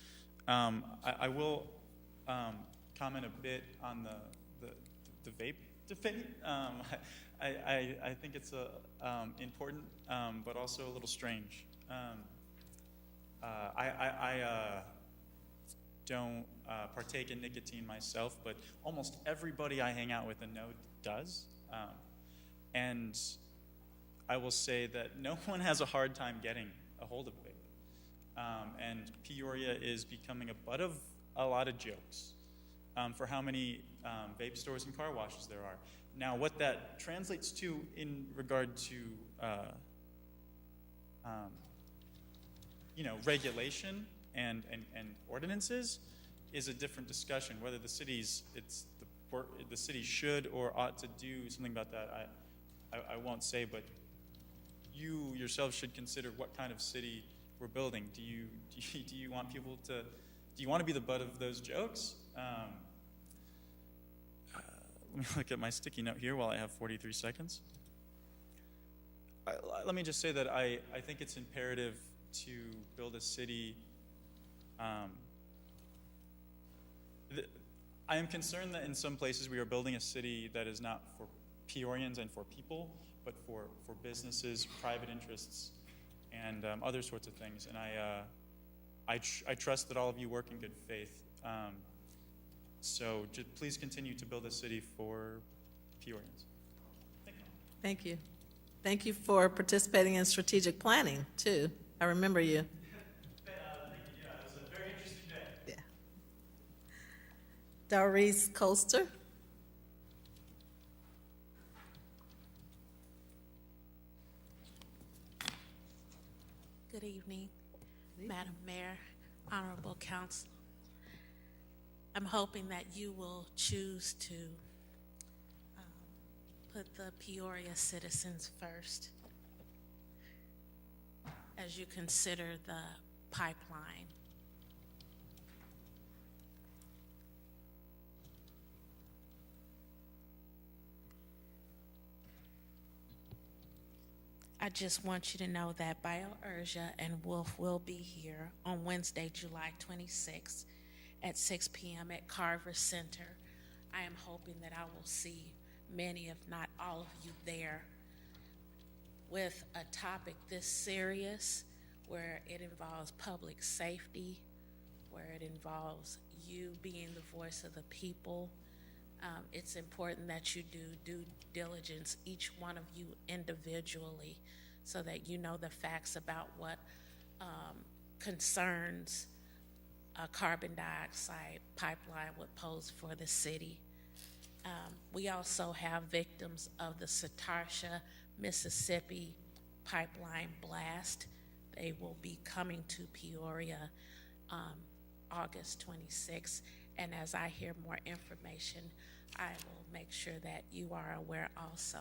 I will comment a bit on the vape debate. I think it's important, but also a little strange. I don't partake in nicotine myself, but almost everybody I hang out with and know does. And I will say that no one has a hard time getting a hold of vape. And Peoria is becoming a butt of a lot of jokes for how many vape stores and car washes there are. Now, what that translates to in regard to regulation and ordinances is a different discussion. Whether the city should or ought to do something about that, I won't say. But you yourselves should consider what kind of city we're building. Do you want people to? Do you want to be the butt of those jokes? Let me look at my sticky note here while I have 43 seconds. Let me just say that I think it's imperative to build a city. I am concerned that in some places we are building a city that is not for Peorians and for people, but for businesses, private interests, and other sorts of things. And I trust that all of you work in good faith. So please continue to build a city for Peorians. Thank you. Thank you. Thank you for participating in strategic planning, too. I remember you. Thank you. Yeah, it was a very interesting day. Yeah. Doris Coaster. Good evening, Madam Mayor, Honorable Council. I'm hoping that you will choose to put the Peoria citizens first as you consider the pipeline. I just want you to know that BioUrgia and Wolf will be here on Wednesday, July 26th at 6 p.m. at Carver Center. I am hoping that I will see many, if not all of you there, with a topic this serious, where it involves public safety, where it involves you being the voice of the people. It's important that you do due diligence, each one of you individually, so that you know the facts about what concerns a carbon dioxide pipeline would pose for the city. We also have victims of the Satarsha, Mississippi pipeline blast. They will be coming to Peoria August 26th, and as I hear more information, I will make sure that you are aware also.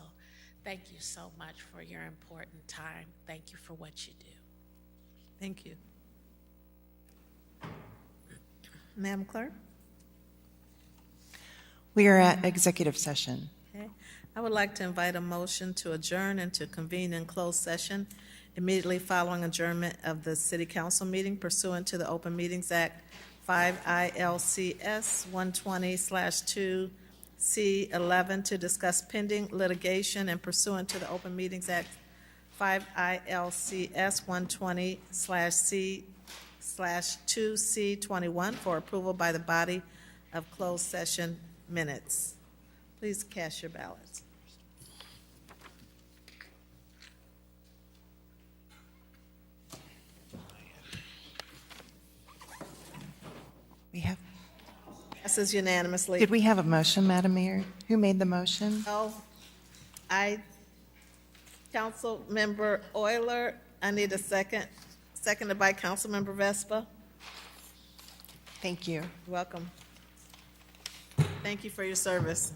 Thank you so much for your important time. Thank you for what you do. Thank you. Madam Clerk? We are at executive session. Okay. I would like to invite a motion to adjourn and to convene in closed session immediately following adjournment of the City Council meeting pursuant to the Open Meetings Act 5 ILCS 120/2C11 to discuss pending litigation and pursuant to the Open Meetings Act 5 ILCS 120/2C21 for approval by the body of closed session minutes. Please cast your ballots. We have. Passes unanimously. Did we have a motion, Madam Mayor? Who made the motion? Oh, Council Member Euler, I need a second. Seconded by Council Member Vespa. Thank you. Welcome. Thank you for your service.